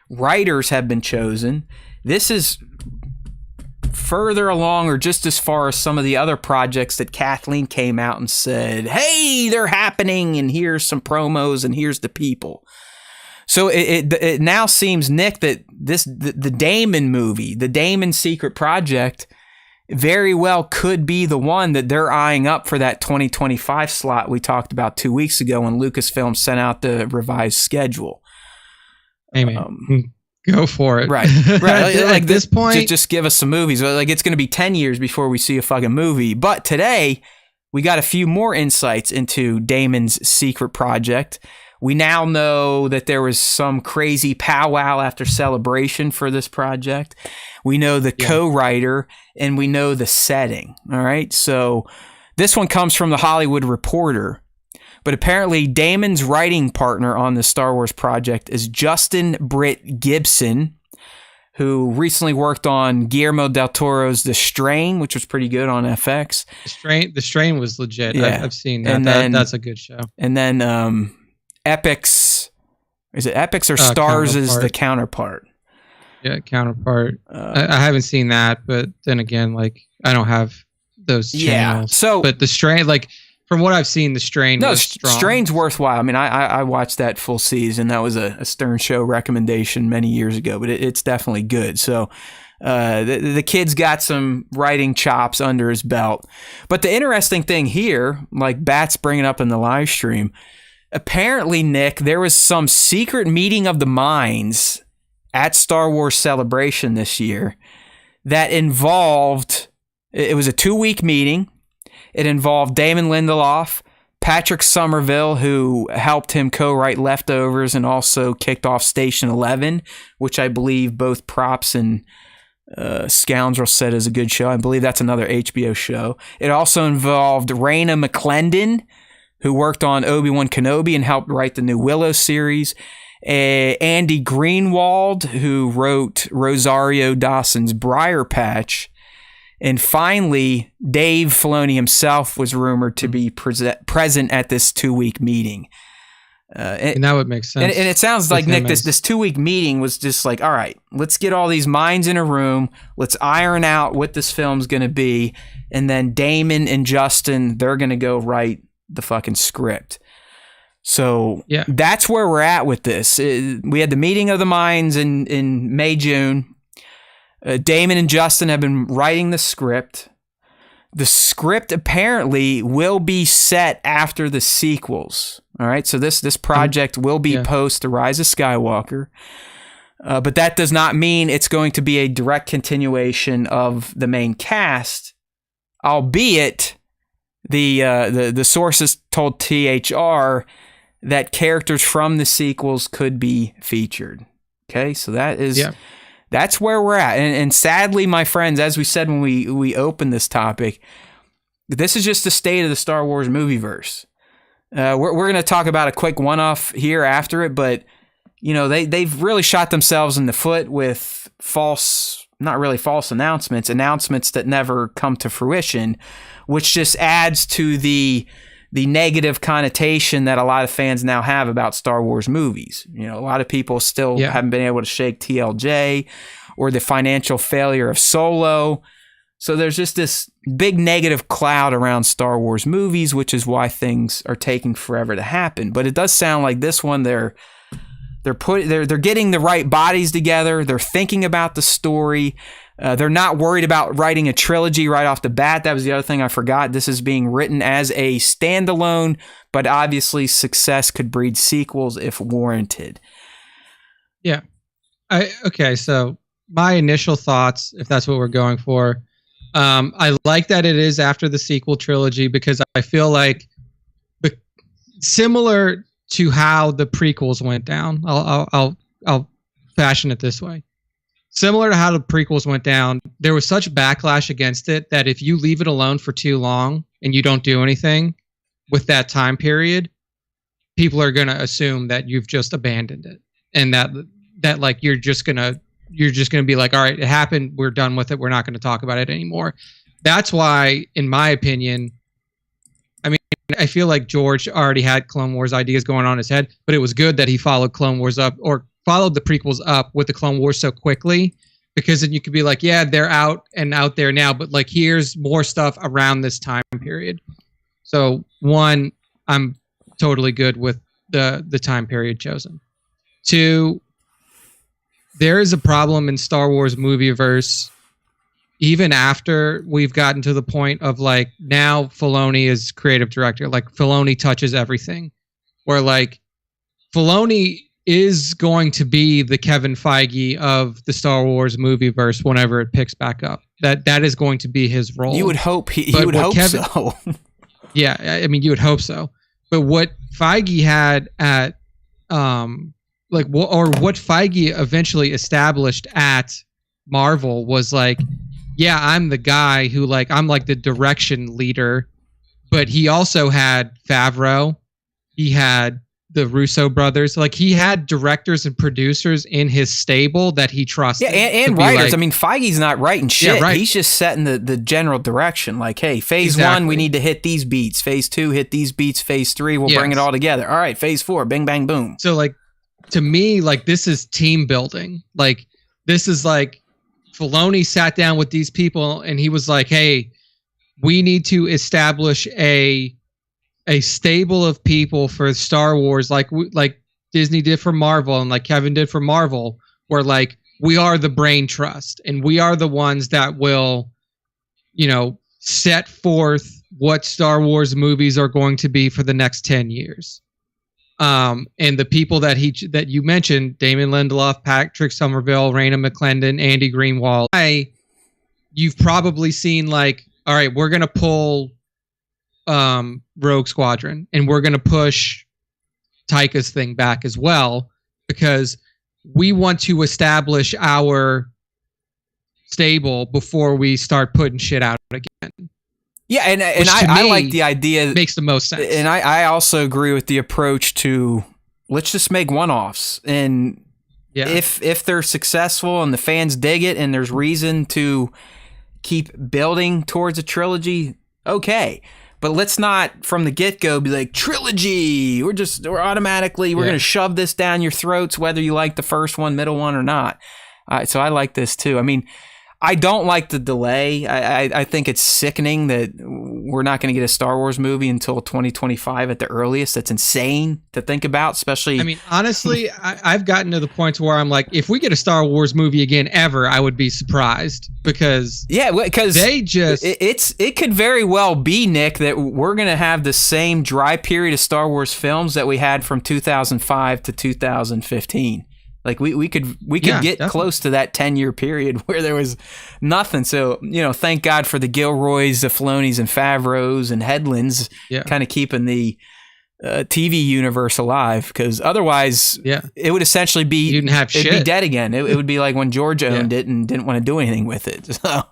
writers have been chosen, this is further along or just as far as some of the other projects that Kathleen came out and said, hey, they're happening, and here's some promos, and here's the people. So it now seems, Nick, that the Damon movie, the Damon Secret Project, very well could be the one that they're eyeing up for that 2025 slot we talked about 2 weeks ago when Lucasfilm sent out the revised schedule. Hey, man. Go for it. Right. At this point, just give us some movies. Like it's going to be 10 years before we see a fucking movie. But today, we got a few more insights into Damon's Secret Project. We now know that there was some crazy powwow after Celebration for this project. We know the co-writer, and we know the setting. All right. So this one comes from the Hollywood Reporter. But apparently Damon's writing partner on the Star Wars project is Justin Britt Gibson, who recently worked on Guillermo del Toro's The Strain, which was pretty good on FX. The Strain was legit. Yeah. I've seen that. That's a good show. And then Epix, is it Epix or Stars is the counterpart? Yeah, Counterpart. I haven't seen that, but then again, like I don't have those channels. Yeah, so but The Strain, like from what I've seen, The Strain was strong. Strain's worthwhile. I mean, I watched that full season. That was a Stern Show recommendation many years ago, but it's definitely good. So the kid's got some writing chops under his belt. But the interesting thing here, like Bat's bringing up in the live stream, apparently, Nick, there was some secret meeting of the minds at Star Wars Celebration this year that involved, it was a 2-week meeting. It involved Damon Lindelof, Patrick Somerville, who helped him co-write Leftovers and also kicked off Station 11, which I believe both Props and Scoundrel said is a good show. I believe that's another HBO show. It also involved Raina McClendon, who worked on Obi-Wan Kenobi and helped write the new Willow series. Andy Greenwald, who wrote Rosario Dawson's Briar Patch. And finally, Dave Filoni himself was rumored to be present at this 2-week meeting. And that would make sense. And it sounds like, Nick, this 2-week meeting was just like, all right, let's get all these minds in a room. Let's iron out what this film's going to be. And then Damon and Justin, they're going to go write the fucking script. So that's where we're at with this. We had the meeting of the minds in May, June. Damon and Justin have been writing the script. The script apparently will be set after the sequels. All right, so this project will be post The Rise of Skywalker. But that does not mean it's going to be a direct continuation of the main cast, albeit the sources told THR that characters from the sequels could be featured. Okay, so that's where we're at. And sadly, my friends, as we said when we opened this topic, this is just the state of the Star Wars movieverse. We're going to talk about a quick one-off here after it, but they've really shot themselves in the foot with not really false announcements that never come to fruition, which just adds to the negative connotation that a lot of fans now have about Star Wars movies. A lot of people still haven't been able to shake TLJ or the financial failure of Solo. So there's just this big negative cloud around Star Wars movies, which is why things are taking forever to happen. But it does sound like this one, they're getting the right bodies together. They're thinking about the story. They're not worried about writing a trilogy right off the bat. That was the other thing I forgot. This is being written as a standalone, but obviously success could breed sequels if warranted. Yeah. Okay, so my initial thoughts, if that's what we're going for, I like that it is after the sequel trilogy because I feel like similar to how the prequels went down. I'll fashion it this way. Similar to how the prequels went down, there was such backlash against it that if you leave it alone for too long and you don't do anything with that time period, people are going to assume that you've just abandoned it and that like you're just going to be like, all right, it happened. We're done with it. We're not going to talk about it anymore. That's why, in my opinion, I feel like George already had Clone Wars ideas going on in his head, but it was good that he followed Clone Wars up or followed the prequels up with the Clone Wars so quickly, because then you could be like, yeah, they're out there now, but like here's more stuff around this time period. So one, I'm totally good with the time period chosen. Two, there is a problem in Star Wars movieverse even after we've gotten to the point of like now Filoni is creative director, like Filoni touches everything, where like Filoni is going to be the Kevin Feige of the Star Wars movieverse whenever it picks back up. That is going to be his role. You would hope you would hope so. Yeah, I mean you would hope so. But what Feige had at what Feige eventually established at Marvel was like, yeah, I'm the guy who like I'm like the direction leader, but he also had Favreau, he had the Russo brothers, like he had directors and producers in his stable that he trusted. Yeah, and writers. Like, Feige's not writing shit. Yeah, right. He's just setting the general direction. Like, hey, phase 1, we need to hit these beats. Phase 2, hit these beats. Phase 3, we'll bring it all together. All right, phase 4, bing, bang, boom. So like, to me, like this is team building. Like this is like Filoni sat down with these people and he was like, hey, we need to establish a stable of people for Star Wars, like Disney did for Marvel and like Kevin did for Marvel, where like we are the brain trust and we are the ones that will, set forth what Star Wars movies are going to be for the next 10 years. And the people that you mentioned, Damon Lindelof, Patrick Somerville, Raina McClendon, Andy Greenwald, you've probably seen like, all right, we're going to pull Rogue Squadron and we're going to push Taika's thing back as well, because we want to establish our stable before we start putting shit out again. Yeah, and I like the idea. Makes the most sense. And I also agree with the approach to let's just make one-offs. And if they're successful and the fans dig it and there's reason to keep building towards a trilogy, okay. But let's not from the get-go be like, trilogy, we're automatically going to shove this down your throats whether you like the first one, middle one, or not. So I like this too. I mean, I don't like the delay. I think it's sickening that we're not going to get a Star Wars movie until 2025 at the earliest. That's insane to think about, especially... I mean, honestly, I've gotten to the point where I'm like, if we get a Star Wars movie again ever, I would be surprised because... Yeah, because they just... It could very well be, Nick, that we're going to have the same dry period of Star Wars films that we had from 2005 to 2015. Like we could get definitely close to that 10-year period where there was nothing. So, thank God for the Gilroys, the Filonis, and Favreaus and Headlands kind of keeping the TV universe alive, because otherwise it would essentially be, you didn't have shit. It'd be dead again. It would be like when George owned it and didn't want to do anything with it. So,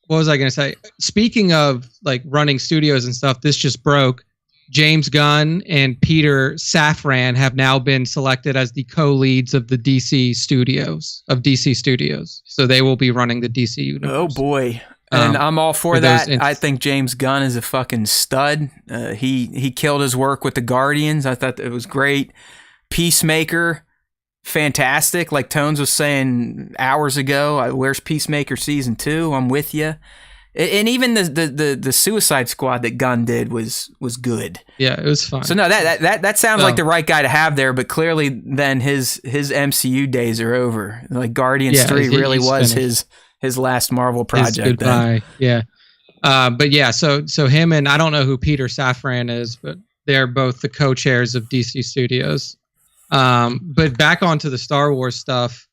what was I going to say? Speaking of like running studios and stuff, this just broke. James Gunn and Peter Safran have now been selected as the co-leads of the DC Studios. So they will be running the DC universe. Oh boy. And I'm all for that. I think James Gunn is a fucking stud. He killed his work with the Guardians. I thought it was great. Peacemaker, fantastic. Like Tones was saying hours ago, where's Peacemaker season 2? I'm with you. And even the Suicide Squad that Gunn did was good. Yeah, it was fun. So no, that sounds like the right guy to have there. But clearly, then his MCU days are over. Like Guardians 3 really was finished. his last Marvel project. His goodbye. Then. Yeah. But yeah, so him and I don't know who Peter Safran is, but they're both the co-chairs of DC Studios. But back onto the Star Wars stuff.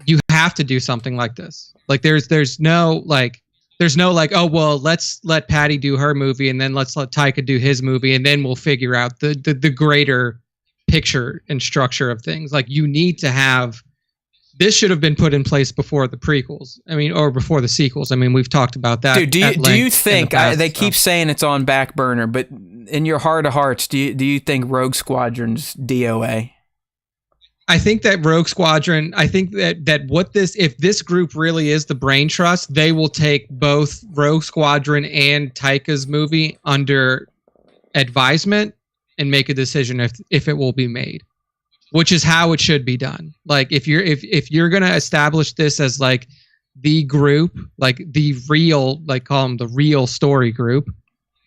You have to do something like this. Like there's no oh well, let's let Patty do her movie and then let's let Taika do his movie and then we'll figure out the greater picture and structure of things. Like you need to have, this should have been put in place before the prequels. I mean, or before the sequels. I mean, we've talked about that. Dude, do you think they keep saying it's on back burner, but in your heart of hearts, do you think Rogue Squadron's DOA? I think that Rogue Squadron, if this group really is the brain trust, they will take both Rogue Squadron and Taika's movie under advisement and make a decision if it will be made, which is how it should be done. Like if you're going to establish this as like the group, like the real, like call them the real story group,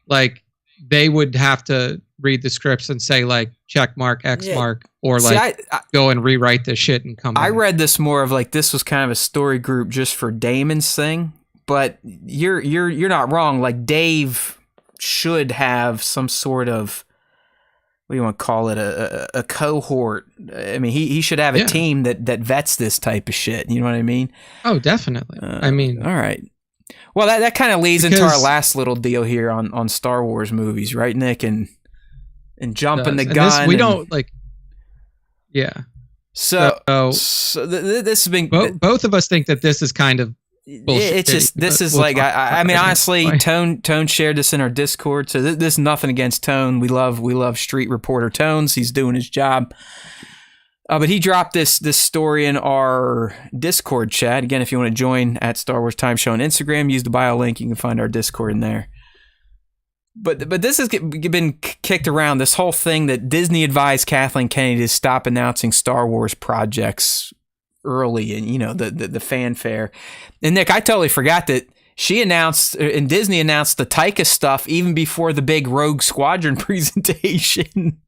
like they would have to read the scripts and say like check mark, X mark, or like go and rewrite this shit and come back. I read this more of like this was kind of a story group just for Damon's thing, but you're not wrong. Like Dave should have some sort of, what do you want to call it, a cohort. I mean, he should have a team that vets this type of shit. You know what I mean? Oh, definitely. I mean, all right. Well, that kind of leads into our last little deal here on Star Wars movies, right, Nick? And jumping the gun. Don't like. Yeah. So this has been. Both of us think that this is kind of bullshit. It's just this is like I mean honestly, Tone shared this in our Discord. So this is nothing against Tone. We love Street Reporter Tones. He's doing his job. But he dropped this story in our Discord chat. Again, if you want to join at Star Wars Time Show on Instagram, use the bio link. You can find our Discord in there. But this has been kicked around, this whole thing that Disney advised Kathleen Kennedy to stop announcing Star Wars projects early and, the fanfare. And Nick, I totally forgot that she announced, and Disney announced the Taika stuff even before the big Rogue Squadron presentation.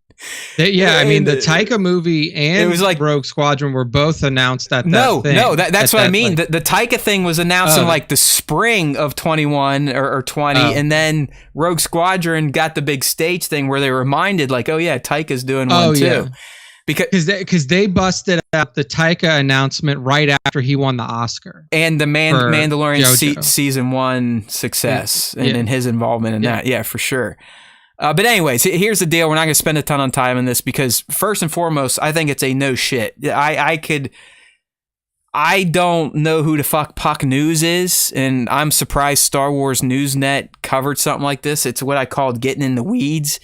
I mean, the Taika movie and it was like, Rogue Squadron were both announced at that thing. No, that's what I mean. Like, the Taika thing was announced in like the spring of 21 or 20, and then Rogue Squadron got the big stage thing where they were reminded, like, oh yeah, Taika's doing one too. Yeah. Because they busted out the Taika announcement right after he won the Oscar. And the Mandalorian season 1 success and his involvement in that. Yeah, for sure. But anyways, here's the deal. We're not going to spend a ton of time on this because first and foremost, I think it's a no shit. I don't know who the fuck Puck News is, and I'm surprised Star Wars Newsnet covered something like this. It's what I called getting in the weeds.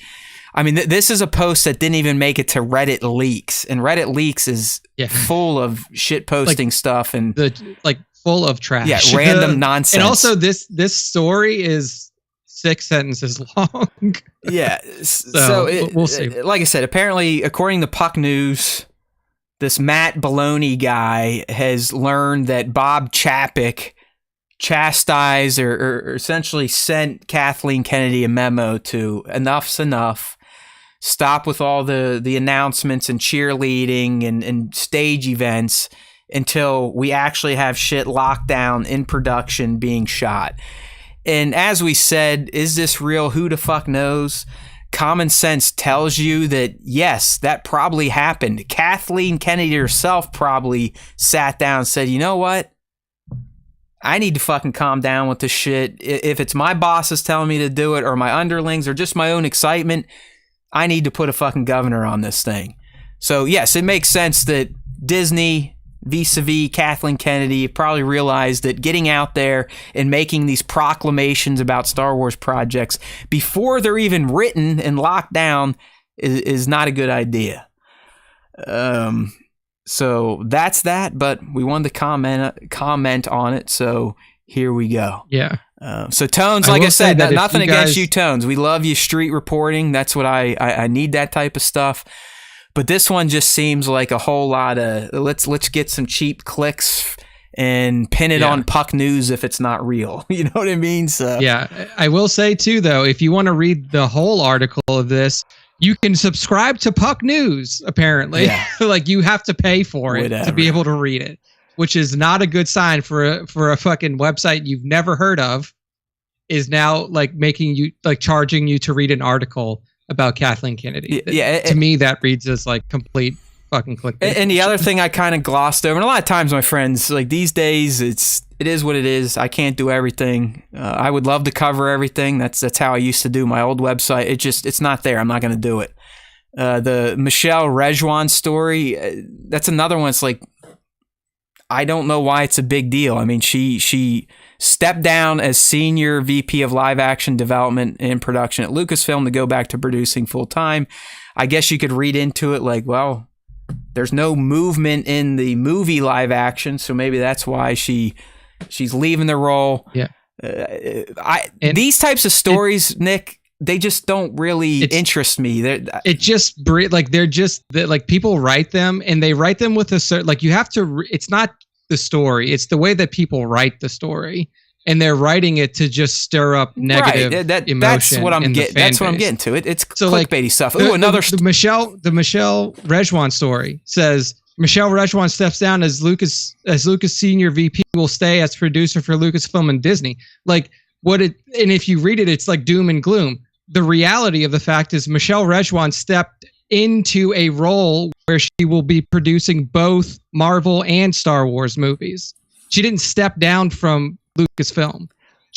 I mean, this is a post that didn't even make it to Reddit leaks, and Reddit leaks is full of shit posting stuff and full of trash. Yeah, random nonsense. And also, this story is 6 sentences long. Yeah, so we'll see. Like I said, apparently, according to Puck News, this Matt Baloney guy has learned that Bob Chapek chastised or essentially sent Kathleen Kennedy a memo to enough's enough. Stop with all the announcements and cheerleading and stage events until we actually have shit locked down in production being shot. And as we said, is this real? Who the fuck knows? Common sense tells you that, yes, that probably happened. Kathleen Kennedy herself probably sat down and said, you know what? I need to fucking calm down with this shit. If it's my bosses telling me to do it or my underlings or just my own excitement, I need to put a fucking governor on this thing. So, yes, it makes sense that Disney, vis-a-vis Kathleen Kennedy, probably realized that getting out there and making these proclamations about Star Wars projects before they're even written and locked down is not a good idea. So that's that, but we wanted to comment on it, so here we go. Yeah. So Tones, like I said, nothing against you, Tones. We love you, street reporting. That's what I need, that type of stuff. But this one just seems like a whole lot of let's get some cheap clicks and pin it on Puck News if it's not real. You know what I mean? So yeah, I will say too, though, if you want to read the whole article of this, you can subscribe to Puck News. Apparently, like you have to pay for it to be able to read it, which is not a good sign for a fucking website you've never heard of. Is now like making you like charging you to read an article about Kathleen Kennedy. To me, that reads as like complete fucking clickbait. And the other thing I kind of glossed over, and a lot of times, my friends, like these days, it is what it is. I can't do everything. I would love to cover everything. That's how I used to do my old website. It's not there. I'm not going to do it. The Michelle Rejwan story, that's another one. It's like, I don't know why it's a big deal. I mean, she stepped down as senior VP of live action development and production at Lucasfilm to go back to producing full time. I guess you could read into it like, well, there's no movement in the movie live action, so maybe that's why she's leaving the role. Yeah. These types of stories, Nick, they just don't really interest me. They're just people write them and they write them with a certain, like you have to, it's not the story. It's the way that people write the story and they're writing it to just stir up negative emotion. That's what I'm getting. That's what I'm getting to. It's so clickbaity stuff. Ooh, the Michelle Rejwan story says Michelle Rejwan steps down as Lucas senior VP, will stay as producer for Lucasfilm and Disney. Like and if you read it, it's like doom and gloom. The reality of the fact is Michelle Rejwan stepped into a role where she will be producing both Marvel and Star Wars movies. She didn't step down from Lucasfilm.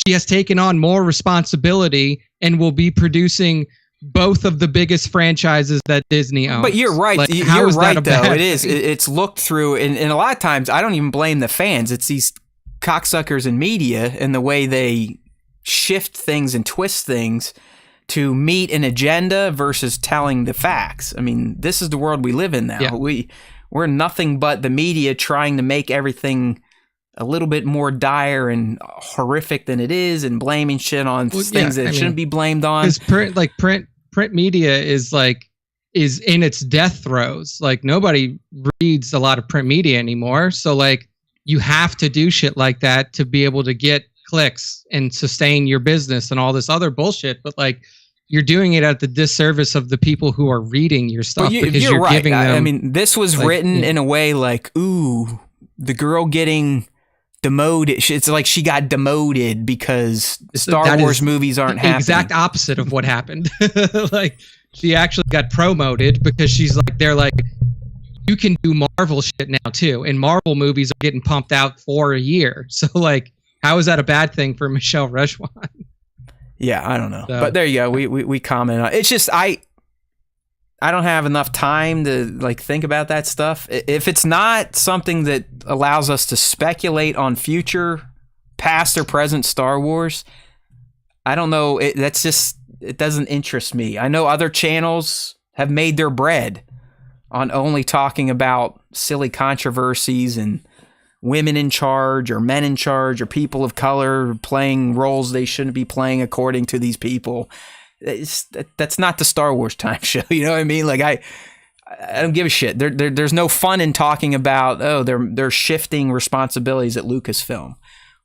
She has taken on more responsibility and will be producing both of the biggest franchises that Disney owns. But you're right. Like, you're right, though. It is. It's looked through, and a lot of times I don't even blame the fans. It's these cocksuckers in media and the way they shift things and twist things to meet an agenda versus telling the facts. I mean, this is the world we live in now. Yeah. We're nothing but the media trying to make everything a little bit more dire and horrific than it is, and blaming shit on things that it shouldn't be blamed on. Because print media is in its death throes. Like nobody reads a lot of print media anymore. So like you have to do shit like that to be able to get clicks and sustain your business and all this other bullshit. But like you're doing it at the disservice of the people who are reading your stuff because you're right. Giving them. I mean, this was written in a way like, ooh, the girl getting demoted. It's like she got demoted because Star Wars movies aren't happening. Exact opposite of what happened. Like she actually got promoted because she's like, they're like, you can do Marvel shit now too, and Marvel movies are getting pumped out for a year. So like, how is that a bad thing for Michelle Rejwan? Yeah, I don't know. So, but there you go. We comment on it. It's just I don't have enough time to like think about that stuff. If it's not something that allows us to speculate on future, past or present Star Wars, I don't know. That's just it doesn't interest me. I know other channels have made their bread on only talking about silly controversies and women in charge or men in charge or people of color playing roles they shouldn't be playing according to these people. That's not the Star Wars Time Show. You know what I mean? Like I don't give a shit. There's no fun in talking about, they're shifting responsibilities at Lucasfilm,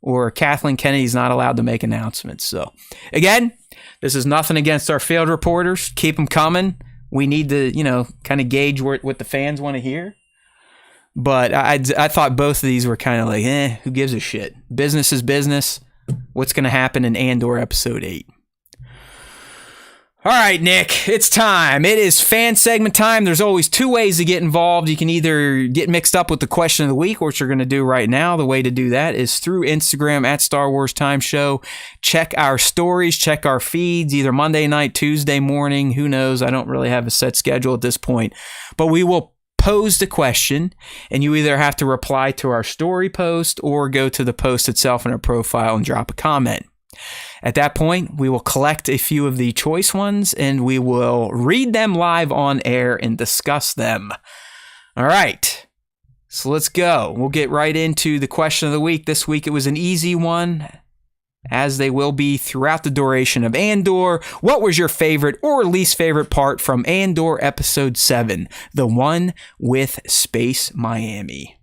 or Kathleen Kennedy's not allowed to make announcements. So again, this is nothing against our field reporters. Keep them coming. We need to, kind of gauge what the fans want to hear. But I thought both of these were kind of like, who gives a shit? Business is business. What's going to happen in Andor episode 8? All right, Nick, it's time. It is fan segment time. There's always two ways to get involved. You can either get mixed up with the question of the week, which you're going to do right now. The way to do that is through Instagram at Star Wars Time Show. Check our stories, check our feeds, either Monday night, Tuesday morning. Who knows? I don't really have a set schedule at this point. But we will pose the question, and you either have to reply to our story post or go to the post itself in our profile and drop a comment. At that point, we will collect a few of the choice ones and we will read them live on air and discuss them. All right, so let's go. We'll get right into the question of the week. This week it was an easy one, as they will be throughout the duration of Andor. What was your favorite or least favorite part from Andor Episode 7, the one with Space Miami?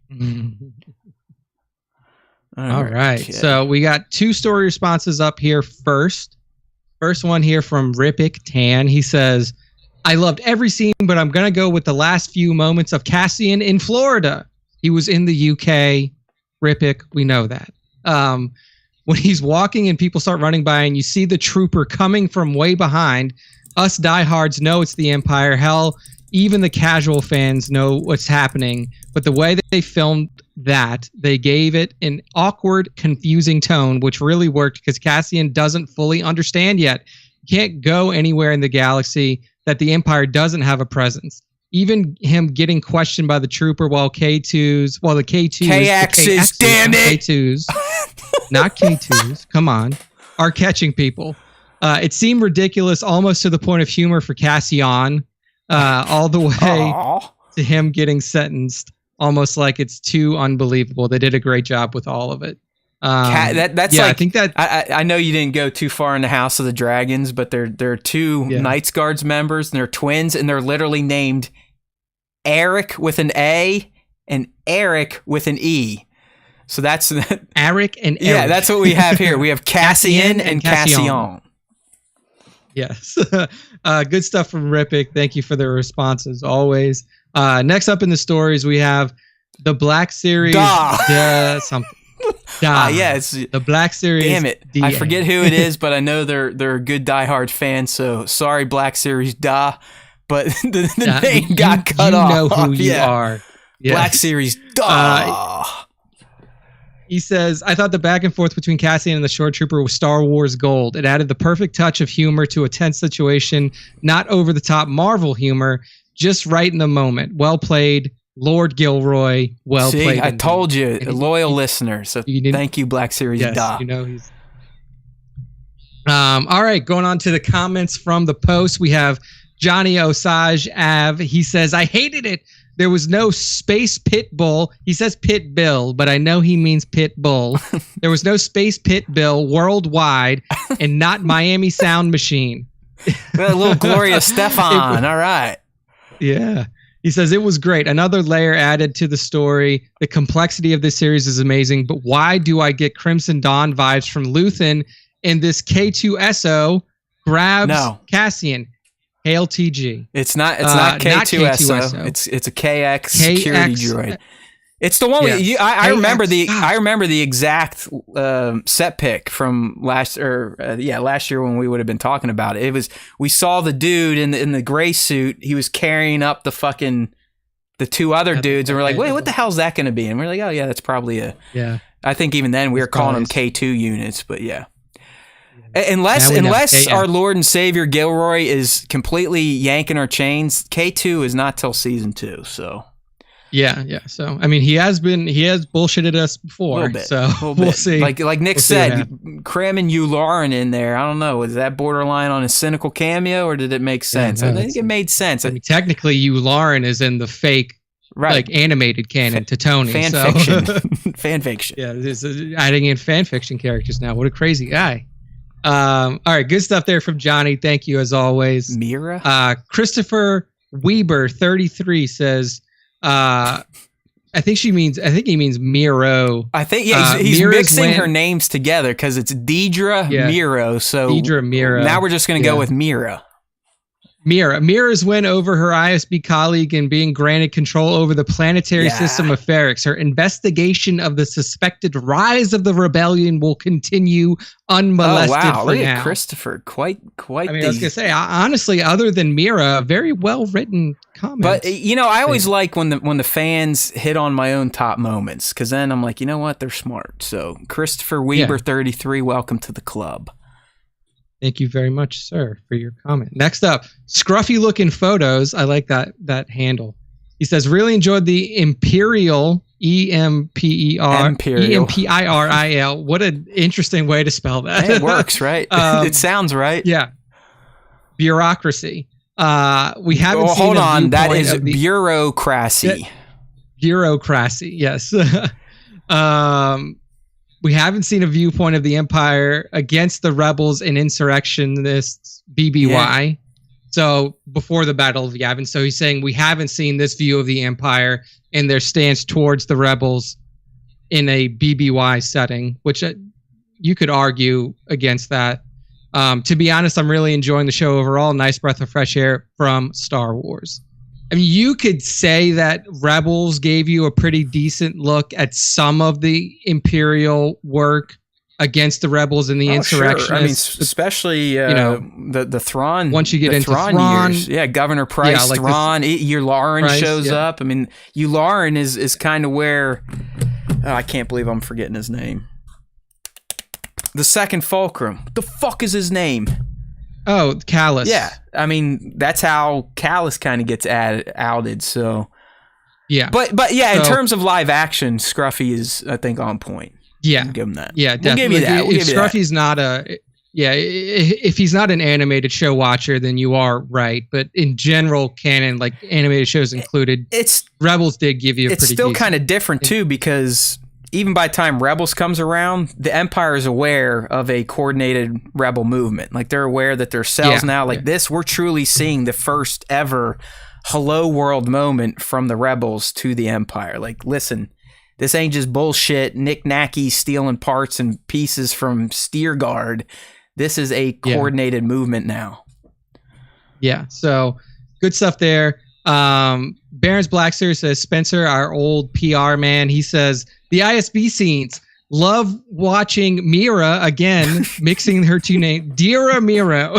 All right. So we got two story responses up here first. First one here from Ripik Tan. He says, I loved every scene, but I'm going to go with the last few moments of Cassian in Florida. He was in the UK. Ripik, we know that. When he's walking and people start running by and you see the trooper coming from way behind, us diehards know it's the Empire. Hell, even the casual fans know what's happening. But the way that they filmed that, they gave it an awkward, confusing tone, which really worked because Cassian doesn't fully understand yet. You can't go anywhere in the galaxy that the Empire doesn't have a presence. Even him getting questioned by the trooper while the K2s, KXs, damn it! K2s, not K2s, come on, are catching people. It seemed ridiculous, almost to the point of humor for Cassian, all the way to him getting sentenced. Almost like it's too unbelievable. They did a great job with all of it. That's I think that I know you didn't go too far in the House of the Dragons, but they're two Knights Guards members, and they're twins, and they're literally named Eric with an A and Eric with an E. So that's Eric and Eric. Yeah, that's what we have here. We have Cassian and Cassian. Yes. Good stuff from Ripik. Thank you for the responses always. Next up in the stories, we have the Black Series. Something. Yeah, it's the Black Series. Damn it. I forget who it is, but I know they're a good diehard fan. So sorry, Black Series. But the name got cut off. You know who you are. Yes. Black Series. He says, I thought the back and forth between Cassian and the short trooper was Star Wars gold. It added the perfect touch of humor to a tense situation, not over the top Marvel humor, just right in the moment. Well played, Lord Gilroy. Well played. I told you, a loyal listener. So thank you, Black Series. Yes, he's. All right, going on to the comments from the post. We have Johnny Osage Ave. He says, I hated it. There was no space pit bull. He says pit bill, but I know he means pit bull. There was no space pit bill worldwide and not Miami Sound Machine. A little Gloria Stefan. All right. Yeah. He says it was great. Another layer added to the story. The complexity of this series is amazing, but why do I get Crimson Dawn vibes from Luthen in this K2SO grabs Cassian? Hail TG. It's not K2SO. It's a KX security droid. It's the one. Yes. I remember the exact set pick from last year when we would have been talking about it. It was, we saw the dude in the gray suit. He was carrying up the two other dudes, and we're like, wait, what the hell's that going to be? And we're like, oh yeah, that's probably a. Yeah. I think even then we were calling them K2 units, but yeah. Unless our Lord and Savior Gilroy is completely yanking our chains, K2 is not till season 2. So Yeah. So I mean, he has bullshitted us before. So we'll see. Like Nick said, cramming you Lauren in there. I don't know. Was that borderline on a cynical cameo, or did it make sense? Yeah, no, I think it made sense. I mean, technically, you Lauren is in the fake, like animated canon to Tony. Fiction. Fan fiction. Yeah, this is adding in fan fiction characters now. What a crazy guy. All right, good stuff there from Johnny. Thank you as always. Mira. Christopher Weber 33 says. I think he means Miro. I think he's mixing her names together because it's Deidre Miro. So Deidre Miro. Now we're just going to go with Mira. Mira's win over her ISB colleague and being granted control over the planetary system of Ferrix. Her investigation of the suspected rise of the rebellion will continue unmolested. Oh wow! Look at Christopher, quite. I mean, I was gonna say, honestly, other than Mira, very well written comments. But I always like when the fans hit on my own top moments, because then I'm like, you know what, they're smart. So Christopher Weber 33, welcome to the club. Thank you very much, sir, for your comment. Next up, scruffy looking photos. I like that handle. He says, really enjoyed the Imperial, EMPIRIL. What an interesting way to spell that. It works, right? It sounds right. Yeah. Bureaucracy. We haven't seen hold on. That is bureaucracy. Bureaucracy, yes. We haven't seen a viewpoint of the Empire against the rebels and insurrectionists, BBY. Yeah. So before the Battle of Yavin. So he's saying we haven't seen this view of the Empire and their stance towards the rebels in a BBY setting, which you could argue against that. To be honest, I'm really enjoying the show overall. Nice breath of fresh air from Star Wars. I mean, you could say that Rebels gave you a pretty decent look at some of the Imperial work against the Rebels and the insurrectionists. Sure. I mean, especially the Thrawn. Once you get into Thrawn, years. Yeah, Governor Price, like Thrawn. Yularen shows up. I mean, Yularen is kind of where I can't believe I'm forgetting his name. The second Fulcrum. What the fuck is his name? Oh, Callus. Yeah, I mean that's how Callus kind of gets outed. So yeah, but yeah, in terms of live action, Scruffy is I think on point. Yeah, we'll give him that. Yeah, definitely. If Scruffy's not if he's not an animated show watcher, then you are right. But in general canon, like animated shows included, Rebels did give you. It's still kind of different too because. Even by the time Rebels comes around, the Empire is aware of a coordinated rebel movement. Like they're aware that there's cells now. Like this, we're truly seeing the first ever hello world moment from the Rebels to the Empire. Like, listen, this ain't just bullshit, knick-knacky stealing parts and pieces from Steerguard. This is a coordinated movement now. Yeah, so good stuff there. Barron's Blackster says, Spencer, our old PR man, he says, the ISB scenes. Love watching Mira again, mixing her two names. Dira Mira.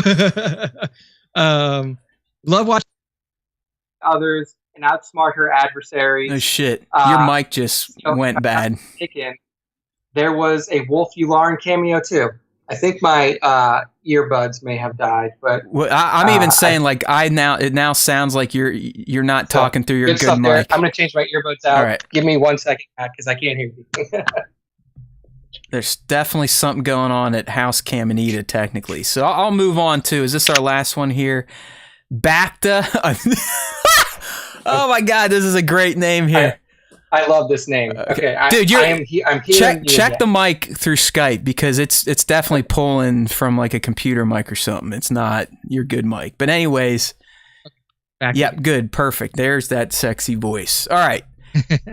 Love watching others and outsmart her adversaries. Oh, shit. Your mic just went bad. There was a Wolf Yularen cameo, too. I think my earbuds may have died, but I'm even saying like it now sounds like you're not talking through your good mic. There. I'm gonna change my earbuds out. All right. Give me 1 second, because I can't hear you. There's definitely something going on at House Caminita technically. So I'll move on to. Is this our last one here? Bacta. Oh my God, this is a great name here. I love this name. Okay, dude, I'm check the mic mic through Skype because it's definitely pulling from like a computer mic or something. It's not your good mic. But anyways, yep, good, perfect. There's that sexy voice. All right,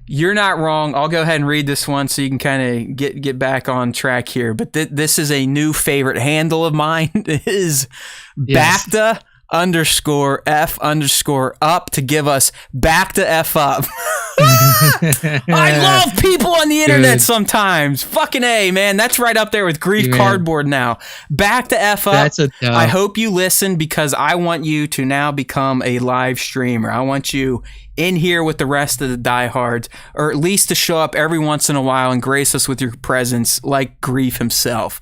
you're not wrong. I'll go ahead and read this one so you can kind of get back on track here. But this is a new favorite handle of mine. It is Bacta _F_up to give us back to F up. I love people on the internet sometimes. Fucking A, man. That's right up there with Grief Cardboard now. Back to F up. I hope you listen because I want you to now become a live streamer. I want you in here with the rest of the diehards, or at least to show up every once in a while and grace us with your presence like Grief himself.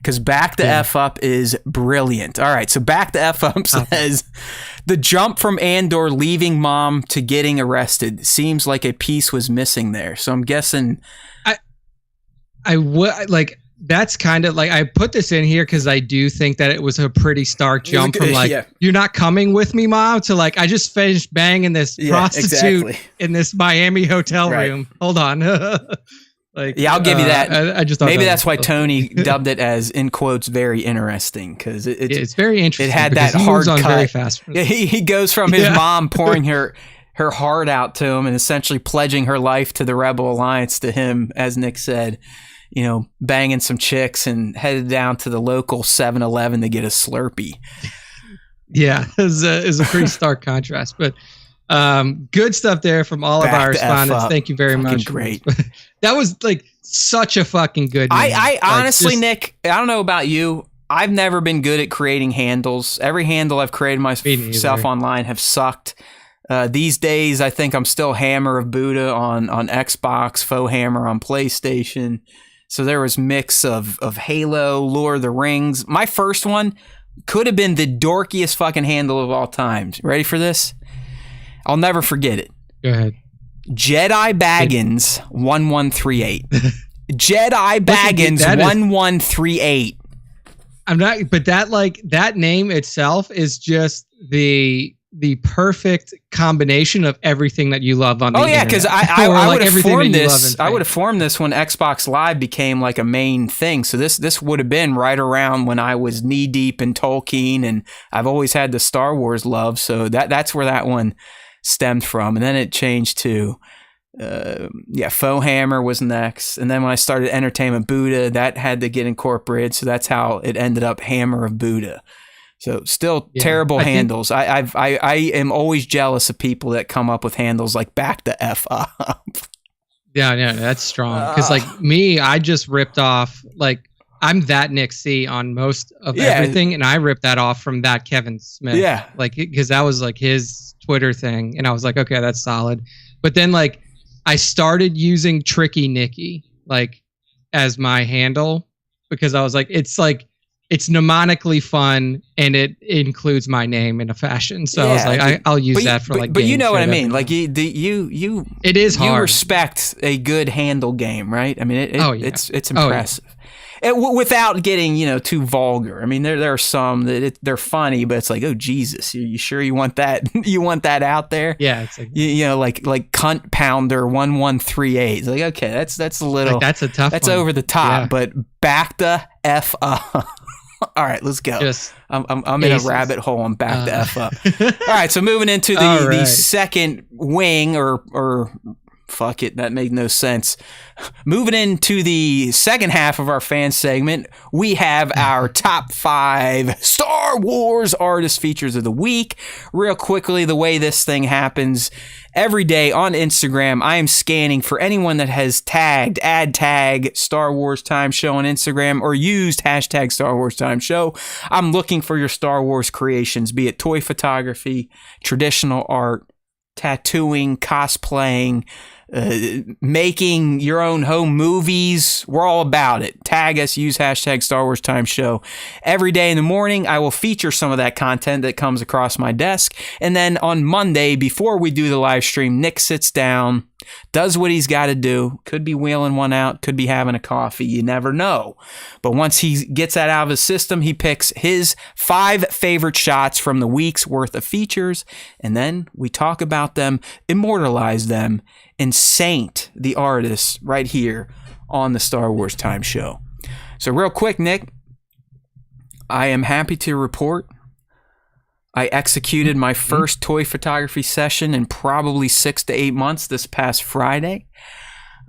because Back the F Up is brilliant. All right, so Back the F Up says, the jump from Andor leaving mom to getting arrested seems like a piece was missing there. So I'm guessing... I would, like... That's kind of like, I put this in here because I do think that it was a pretty stark jump from like, you're not coming with me, mom, to like, I just finished banging this prostitute in this Miami hotel room. Hold on. Like, I'll give you that. I just thought maybe that's why Tony dubbed it as, in quotes, very interesting, because it's very interesting. It had that hard cut. Very fast. He goes from his mom pouring her heart out to him and essentially pledging her life to the Rebel Alliance to him, as Nick said, you know, banging some chicks and headed down to the local 7-Eleven to get a Slurpee. Yeah, it's a pretty stark contrast, but good stuff there from all of our respondents. Thank you very much. Great. That was like such a fucking good name. I honestly, Nick, I don't know about you. I've never been good at creating handles. Every handle I've created myself online have sucked. These days, I think I'm still Hammer of Buddha on Xbox, Faux Hammer on PlayStation. So there was mix of Halo, Lord of the Rings. My first one could have been the dorkiest fucking handle of all time. Ready for this? I'll never forget it. Go ahead. Jedi Baggins 1138. Jedi Baggins 1138. I'm not, but that name itself is just the perfect combination of everything that you love on the internet. Because I would have formed this. I would have formed this when Xbox Live became like a main thing. So this would have been right around when I was knee deep in Tolkien, and I've always had the Star Wars love. So that's where that one stemmed from. And then it changed to Faux Hammer was next. And then when I started Entertainment Buddha, that had to get incorporated. So that's how it ended up Hammer of Buddha. So still terrible handles. I am always jealous of people that come up with handles like Back the F Up. Yeah, that's strong. Because like me, I just ripped off, like, I'm that Nick C on most of everything, and I ripped that off from that Kevin Smith. Yeah. Like, because that was like his Twitter thing, and I was like, okay, that's solid. But then like I started using Tricky Nicky like as my handle because I was like, it's mnemonically fun, and it includes my name in a fashion. So I was like, I'll use that for like. But you know what I mean? Like you. It is hard. You respect a good handle game, right? I mean, it's impressive. Without getting too vulgar. I mean, there are some that they're funny, but it's like, oh Jesus, you sure you want that? You want that out there? Yeah, it's like like Cunt Pounder 1138. It's like, okay, that's a little. Like, that's a tough. That's one. Over the top, but Back the F Up. All right, let's go. I'm in a rabbit hole. I'm back the F up. All right, so moving into the second wing, or fuck it, that made no sense. Moving into the second half of our fan segment, we have our top 5 Star Wars artist features of the week. Real quickly, the way this thing happens, every day on Instagram, I am scanning for anyone that has add tag Star Wars Time Show on Instagram or used hashtag Star Wars Time Show. I'm looking for your Star Wars creations, be it toy photography, traditional art, tattooing, cosplaying, making your own home movies. We're all about it. Tag us, use hashtag Star Wars Time Show. Every day in the morning, I will feature some of that content that comes across my desk. And then on Monday, before we do the live stream, Nick sits down, does what he's got to do. Could be wheeling one out, could be having a coffee. You never know. But once he gets that out of his system, he picks his 5 favorite shots from the week's worth of features. And then we talk about them, immortalize them, and saint the artists right here on the Star Wars Time Show. So real quick, Nick, I am happy to report I executed my first toy photography session in probably 6 to 8 months this past Friday.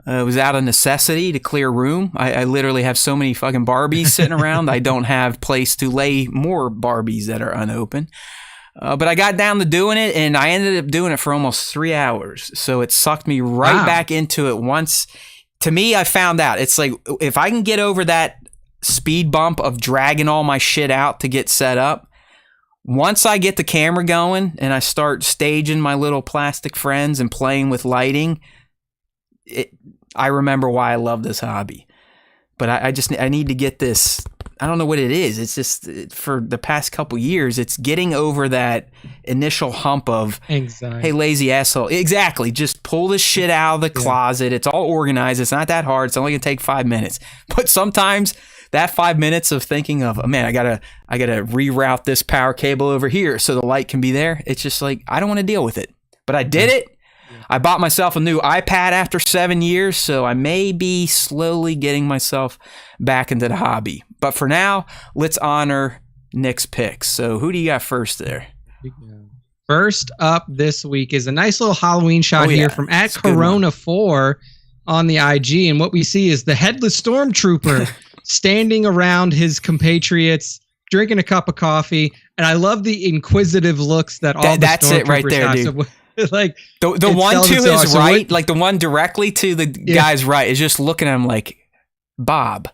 It was out of necessity to clear room. I literally have so many fucking Barbies sitting around. I don't have place to lay more Barbies that are unopened. But I got down to doing it, and I ended up doing it for almost 3 hours. So it sucked me right back into it once. To me, I found out it's like if I can get over that speed bump of dragging all my shit out to get set up, once I get the camera going and I start staging my little plastic friends and playing with lighting, I remember why I love this hobby. But I need to get this I don't know what it is. It's just for the past couple years, it's getting over that initial hump of anxiety. Hey, lazy asshole. Exactly. Just pull this shit out of the closet. It's all organized. It's not that hard. It's only gonna take 5 minutes. But sometimes that 5 minutes of thinking of, oh, man, I gotta reroute this power cable over here so the light can be there. It's just like, I don't want to deal with it. But I did it. I bought myself a new iPad after 7 years, so I may be slowly getting myself back into the hobby. But for now, let's honor Nick's picks. So who do you got first there? First up this week is a nice little Halloween shot here from @Corona4 on the IG. And what we see is the headless stormtrooper standing around his compatriots, drinking a cup of coffee. And I love the inquisitive looks that all that's the stormtroopers it right there, have. dude. So, like the one to his right, like the one directly to the guy's right, is just looking at him like, Bob,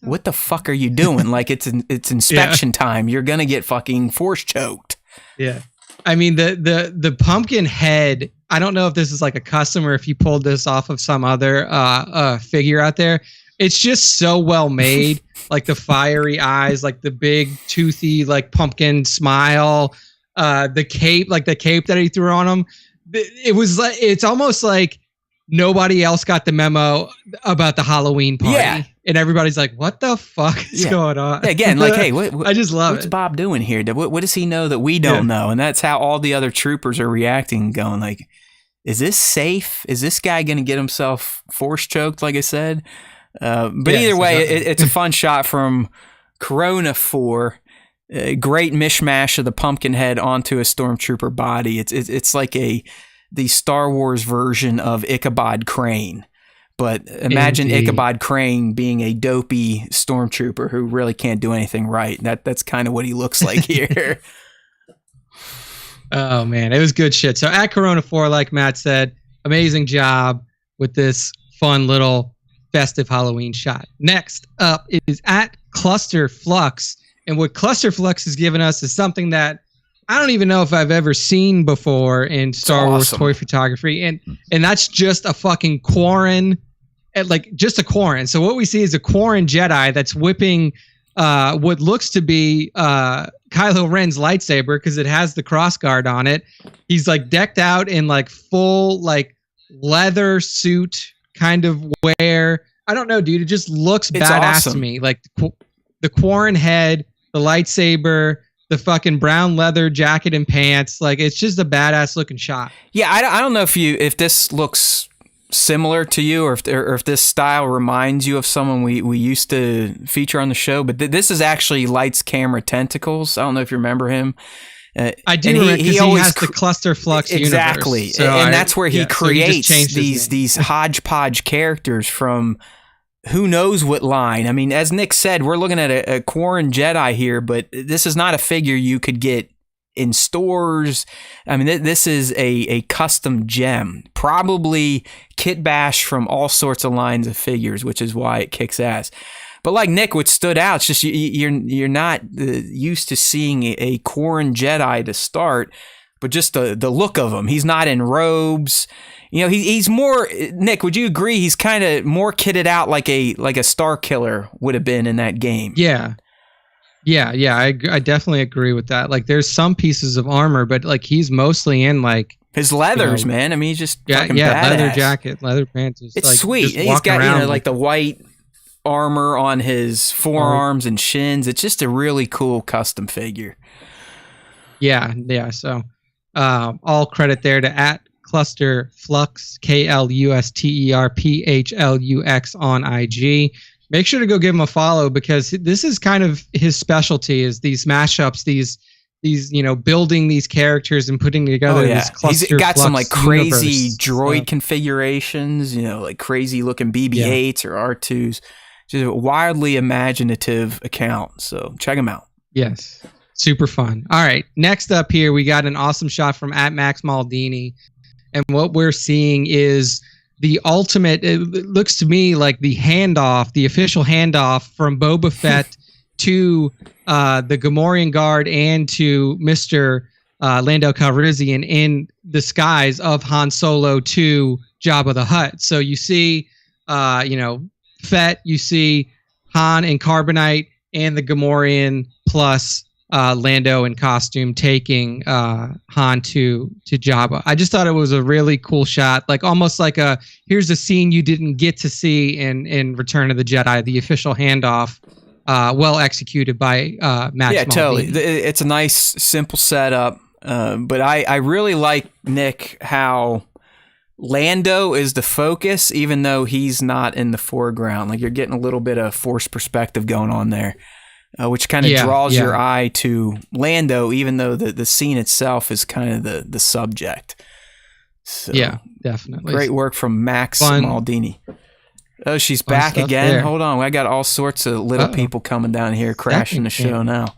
what the fuck are you doing? Like it's inspection time. You're gonna get fucking force choked. Yeah, I mean the pumpkin head. I don't know if this is like a custom or if you pulled this off of some other figure out there. It's just so well made. Like the fiery eyes, like the big toothy like pumpkin smile. The cape that he threw on him, it was like, it's almost like nobody else got the memo about the Halloween party, and everybody's like, "What the fuck is going on?" Again, like, hey, I just love what's Bob doing here? What does he know that we don't know? And that's how all the other troopers are reacting, going like, "Is this safe? Is this guy going to get himself force choked?" Like I said, but either way, it's a fun shot from Corona4. Great mishmash of the pumpkin head onto a stormtrooper body. It's like the Star Wars version of Ichabod Crane, but imagine Ichabod Crane being a dopey stormtrooper who really can't do anything right. That's kind of what he looks like here. Oh man, it was good shit. So @Corona4, like Matt said, amazing job with this fun little festive Halloween shot. Next up is @ClusterFlux. And what ClusterFlux has given us is something that I don't even know if I've ever seen before in Star Wars toy photography. And that's just a fucking Quarren, like just a Quarren. So what we see is a Quarren Jedi that's whipping what looks to be Kylo Ren's lightsaber because it has the crossguard on it. He's like decked out in like full like leather suit kind of wear. I don't know, dude. It just looks badass to me. Like the Quarren head, the lightsaber, the fucking brown leather jacket and pants. Like it's just a badass looking shot. Yeah, I don't know if this looks similar to you or if this style reminds you of someone we used to feature on the show, but this is actually Lights Camera Tentacles. I don't know if you remember him. I do remember because he always has the ClusterFlux exactly universe. So and that's where he creates so these hodgepodge characters from who knows what line. I mean, as Nick said, we're looking at a Quarren Jedi here, but this is not a figure you could get in stores. I mean, this is a custom gem, probably kit bash from all sorts of lines of figures, which is why it kicks ass. But like Nick, what stood out, it's just you're not used to seeing a Quarren Jedi to start, but just the look of him. He's not in robes. You know, he's more, Nick, would you agree? He's kind of more kitted out like a Star Killer would have been in that game. Yeah. I definitely agree with that. Like there's some pieces of armor, but like he's mostly in like his leathers, man. I mean, he's just fucking badass. Leather jacket, leather pants. It's like, sweet. He's got like the white armor on his forearms and shins. It's just a really cool custom figure. Yeah. So all credit there to @ClusterFlux, KLUSTERPHLUX on IG. Make sure to go give him a follow because this is kind of his specialty, is these mashups, these building these characters and putting together this ClusterFlux. He's got some like crazy universe. droid configurations, like crazy looking BB-8s or R2s. Just a wildly imaginative account. So check him out. Yes. Super fun. All right. Next up here, we got an awesome shot from @MaxMaldini. And what we're seeing is the ultimate, it looks to me like the official handoff from Boba Fett to the Gamorrean Guard and to Mr. Lando Calrissian in the skies of Han Solo to Jabba the Hutt. So you see, Fett, you see Han and Carbonite and the Gamorrean plus Lando in costume taking Han to Jabba. I just thought it was a really cool shot, like almost like here's a scene you didn't get to see in Return of the Jedi, the official handoff, well executed by Max. Yeah, Maldini. totally. It's a nice, simple setup, but I really like, Nick, how Lando is the focus, even though he's not in the foreground. Like, you're getting a little bit of forced perspective going on there. Which kind of draws your eye to Lando, even though the scene itself is kind of the subject. So, yeah, definitely. Great work from Max Maldini. Oh, she's back again. There. Hold on, I got all sorts of little people coming down here crashing the show now.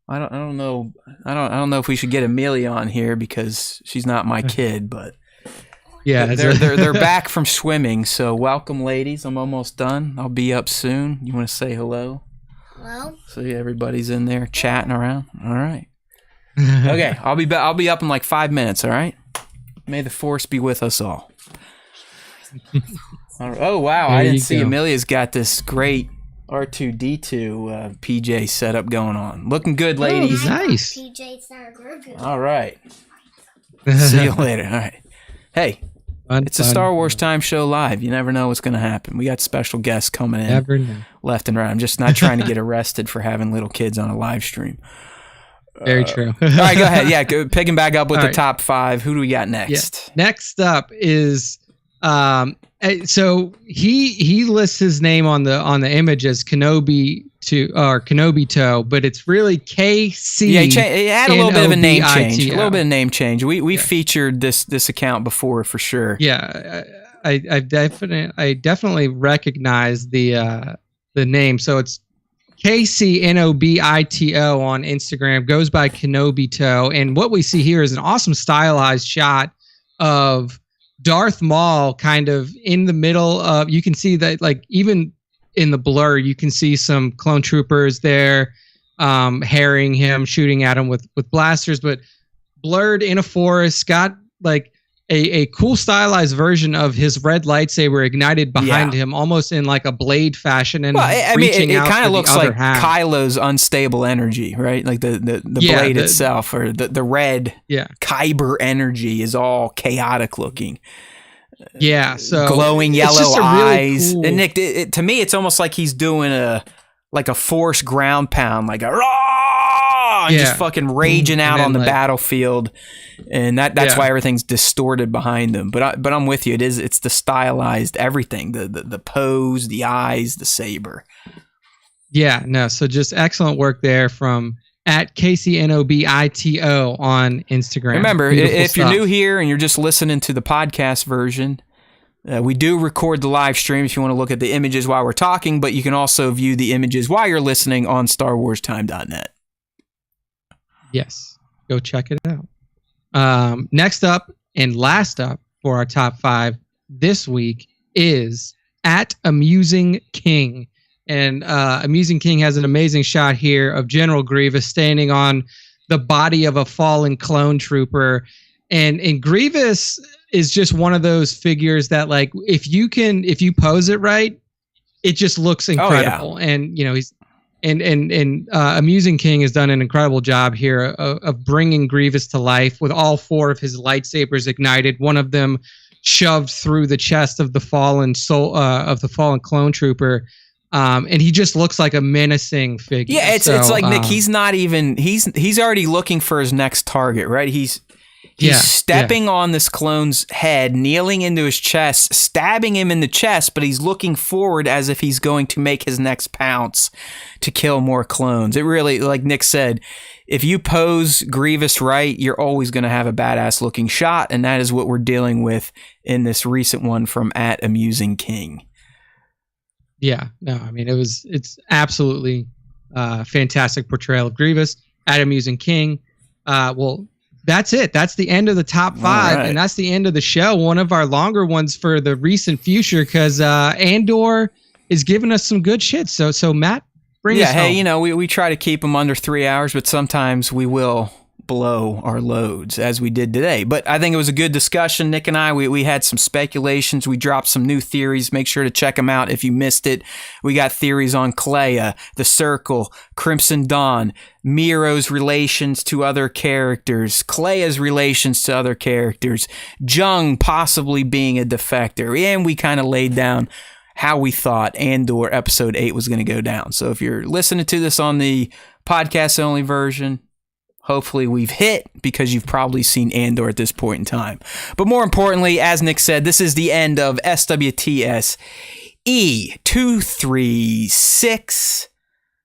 I don't know. I don't know if we should get Amelia on here because she's not my kid, but yeah, they're back from swimming. So welcome, ladies. I'm almost done. I'll be up soon. You want to say hello? Hello? So yeah, everybody's in there chatting around. All right. Okay, I'll be up in like 5 minutes. All right. May the force be with us all. Oh wow, I didn't see Amelia's got this great R2D2 PJ setup going on. Looking good, ladies. Oh, nice. PJs are Grogu. All right. See you later. All right. Hey. It's a Star Wars Time Show live. You never know what's going to happen. We got special guests coming in left and right. I'm just not trying to get arrested for having little kids on a live stream. Very true. All right, go ahead. Yeah, picking back up with the top 5. Who do we got next? Yeah. Next up is so he lists his name on the image as Kenobi Kenobi-To, but it's really KC. Yeah, he had a little bit of a name change. We featured this account before for sure. Yeah, I definitely recognize the name. So it's KCNOBITO on Instagram, goes by Kenobi-To, and what we see here is an awesome stylized shot of Darth Maul kind of in the middle of. You can see that, like, even in the blur, you can see some clone troopers there, harrying him, shooting at him with blasters, but blurred in a forest, got like a cool stylized version of his red lightsaber ignited behind him, almost in like a blade fashion. And it kind of looks like Kylo's unstable energy, right? Like the blade itself, or the red Kyber energy is all chaotic looking. Yeah, so glowing yellow eyes. Really cool. And Nick, to me, it's almost like he's doing a force ground pound, like a raw, just fucking raging out on the battlefield, and that's why everything's distorted behind him. But I'm with you. It's the stylized everything, the pose, the eyes, the saber. Yeah, no. So just excellent work there from at KCNOBITO on Instagram. Remember, if you're new here and you're just listening to the podcast version, we do record the live stream if you want to look at the images while we're talking, but you can also view the images while you're listening on StarWarsTime.net. Yes, go check it out. Next up and last up for our top 5 this week is at Amusing King. And Amusing King has an amazing shot here of General Grievous standing on the body of a fallen clone trooper. And Grievous is just one of those figures that, like, if you pose it right, it just looks incredible. And he's Amusing King has done an incredible job here of bringing Grievous to life with all 4 of his lightsabers ignited. One of them shoved through the chest of the fallen clone trooper. And he just looks like a menacing figure. Yeah, it's like, Nick, he's not even he's already looking for his next target, right? He's stepping on this clone's head, kneeling into his chest, stabbing him in the chest, but he's looking forward as if he's going to make his next pounce to kill more clones. It really, like Nick said, if you pose Grievous right, you're always going to have a badass looking shot, and that is what we're dealing with in this recent one from at Amusing King. Yeah, no, I mean, it's absolutely fantastic portrayal of Grievous at Amusing King. Well, that's it. That's the end of the top 5, and that's the end of the show. One of our longer ones for the recent future, because Andor is giving us some good shit. So Matt, bring us home. Hey, we try to keep them under 3 hours, but sometimes we will blow our loads as we did today. But I think it was a good discussion. Nick and I, we had some speculations. We dropped some new theories. Make sure to check them out if you missed it. We got theories on Clea, the Circle, Crimson Dawn, Miro's relations to other characters, Clea's relations to other characters, Jung possibly being a defector, and we kind of laid down how we thought Andor episode 8 was going to go down. So if you're listening to this on the podcast-only version, hopefully we've hit, because you've probably seen Andor at this point in time. But more importantly, as Nick said, this is the end of SWTS E236.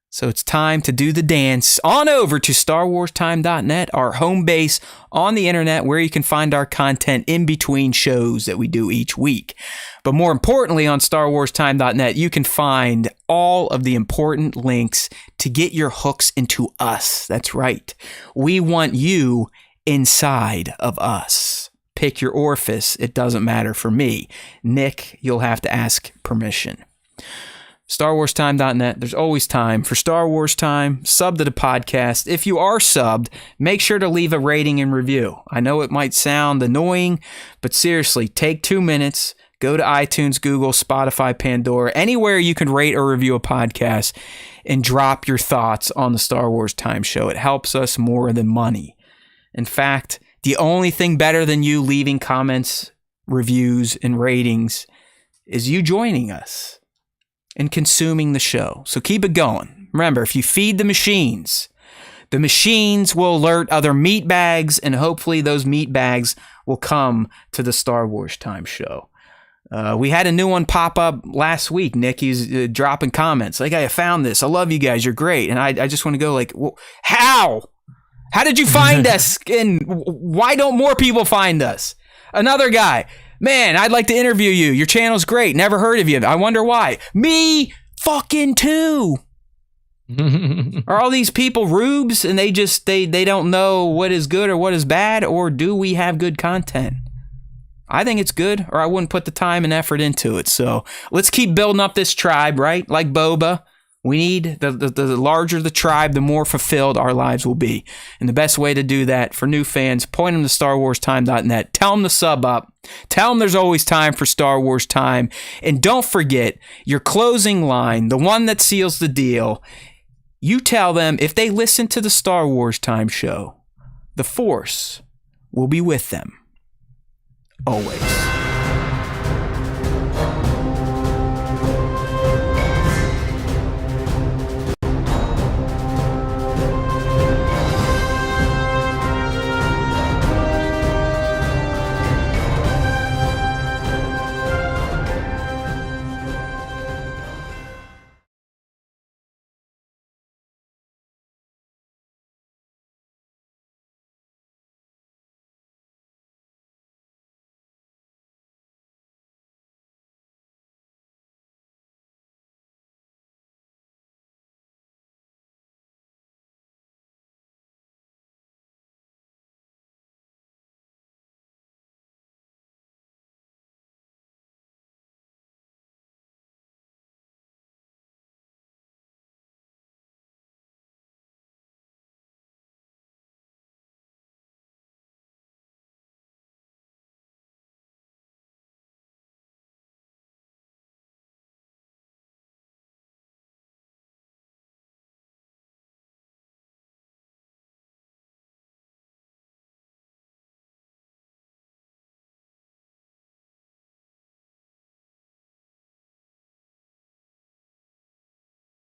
So it's time to do the dance on over to StarWarsTime.net, our home base on the internet, where you can find our content in between shows that we do each week. But more importantly, on StarWarsTime.net, you can find all of the important links to get your hooks into us. That's right. We want you inside of us. Pick your orifice. It doesn't matter for me. Nick, you'll have to ask permission. StarWarsTime.net. There's always time for Star Wars Time. Sub to the podcast. If you are subbed, make sure to leave a rating and review. I know it might sound annoying, but seriously, take 2 minutes. Go to iTunes, Google, Spotify, Pandora, anywhere you can rate or review a podcast, and drop your thoughts on the Star Wars Time Show. It helps us more than money. In fact, the only thing better than you leaving comments, reviews, and ratings is you joining us and consuming the show. So keep it going. Remember, if you feed the machines will alert other meat bags, and hopefully those meat bags will come to the Star Wars Time Show. We had a new one pop up last week. Nick, he's dropping comments like, I found this. I love you guys. You're great. And I just want to go like, well, how? How did you find us? And why don't more people find us? Another guy. Man, I'd like to interview you. Your channel's great. Never heard of you. I wonder why. Me fucking too. Are all these people rubes and they don't know what is good or what is bad? Or do we have good content? I think it's good, or I wouldn't put the time and effort into it. So let's keep building up this tribe, right? Like Boba. We need the larger the tribe, the more fulfilled our lives will be. And the best way to do that for new fans, point them to StarWarsTime.net. Tell them to sub up. Tell them there's always time for Star Wars Time. And don't forget your closing line, the one that seals the deal. You tell them if they listen to the Star Wars Time Show, the Force will be with them. Always.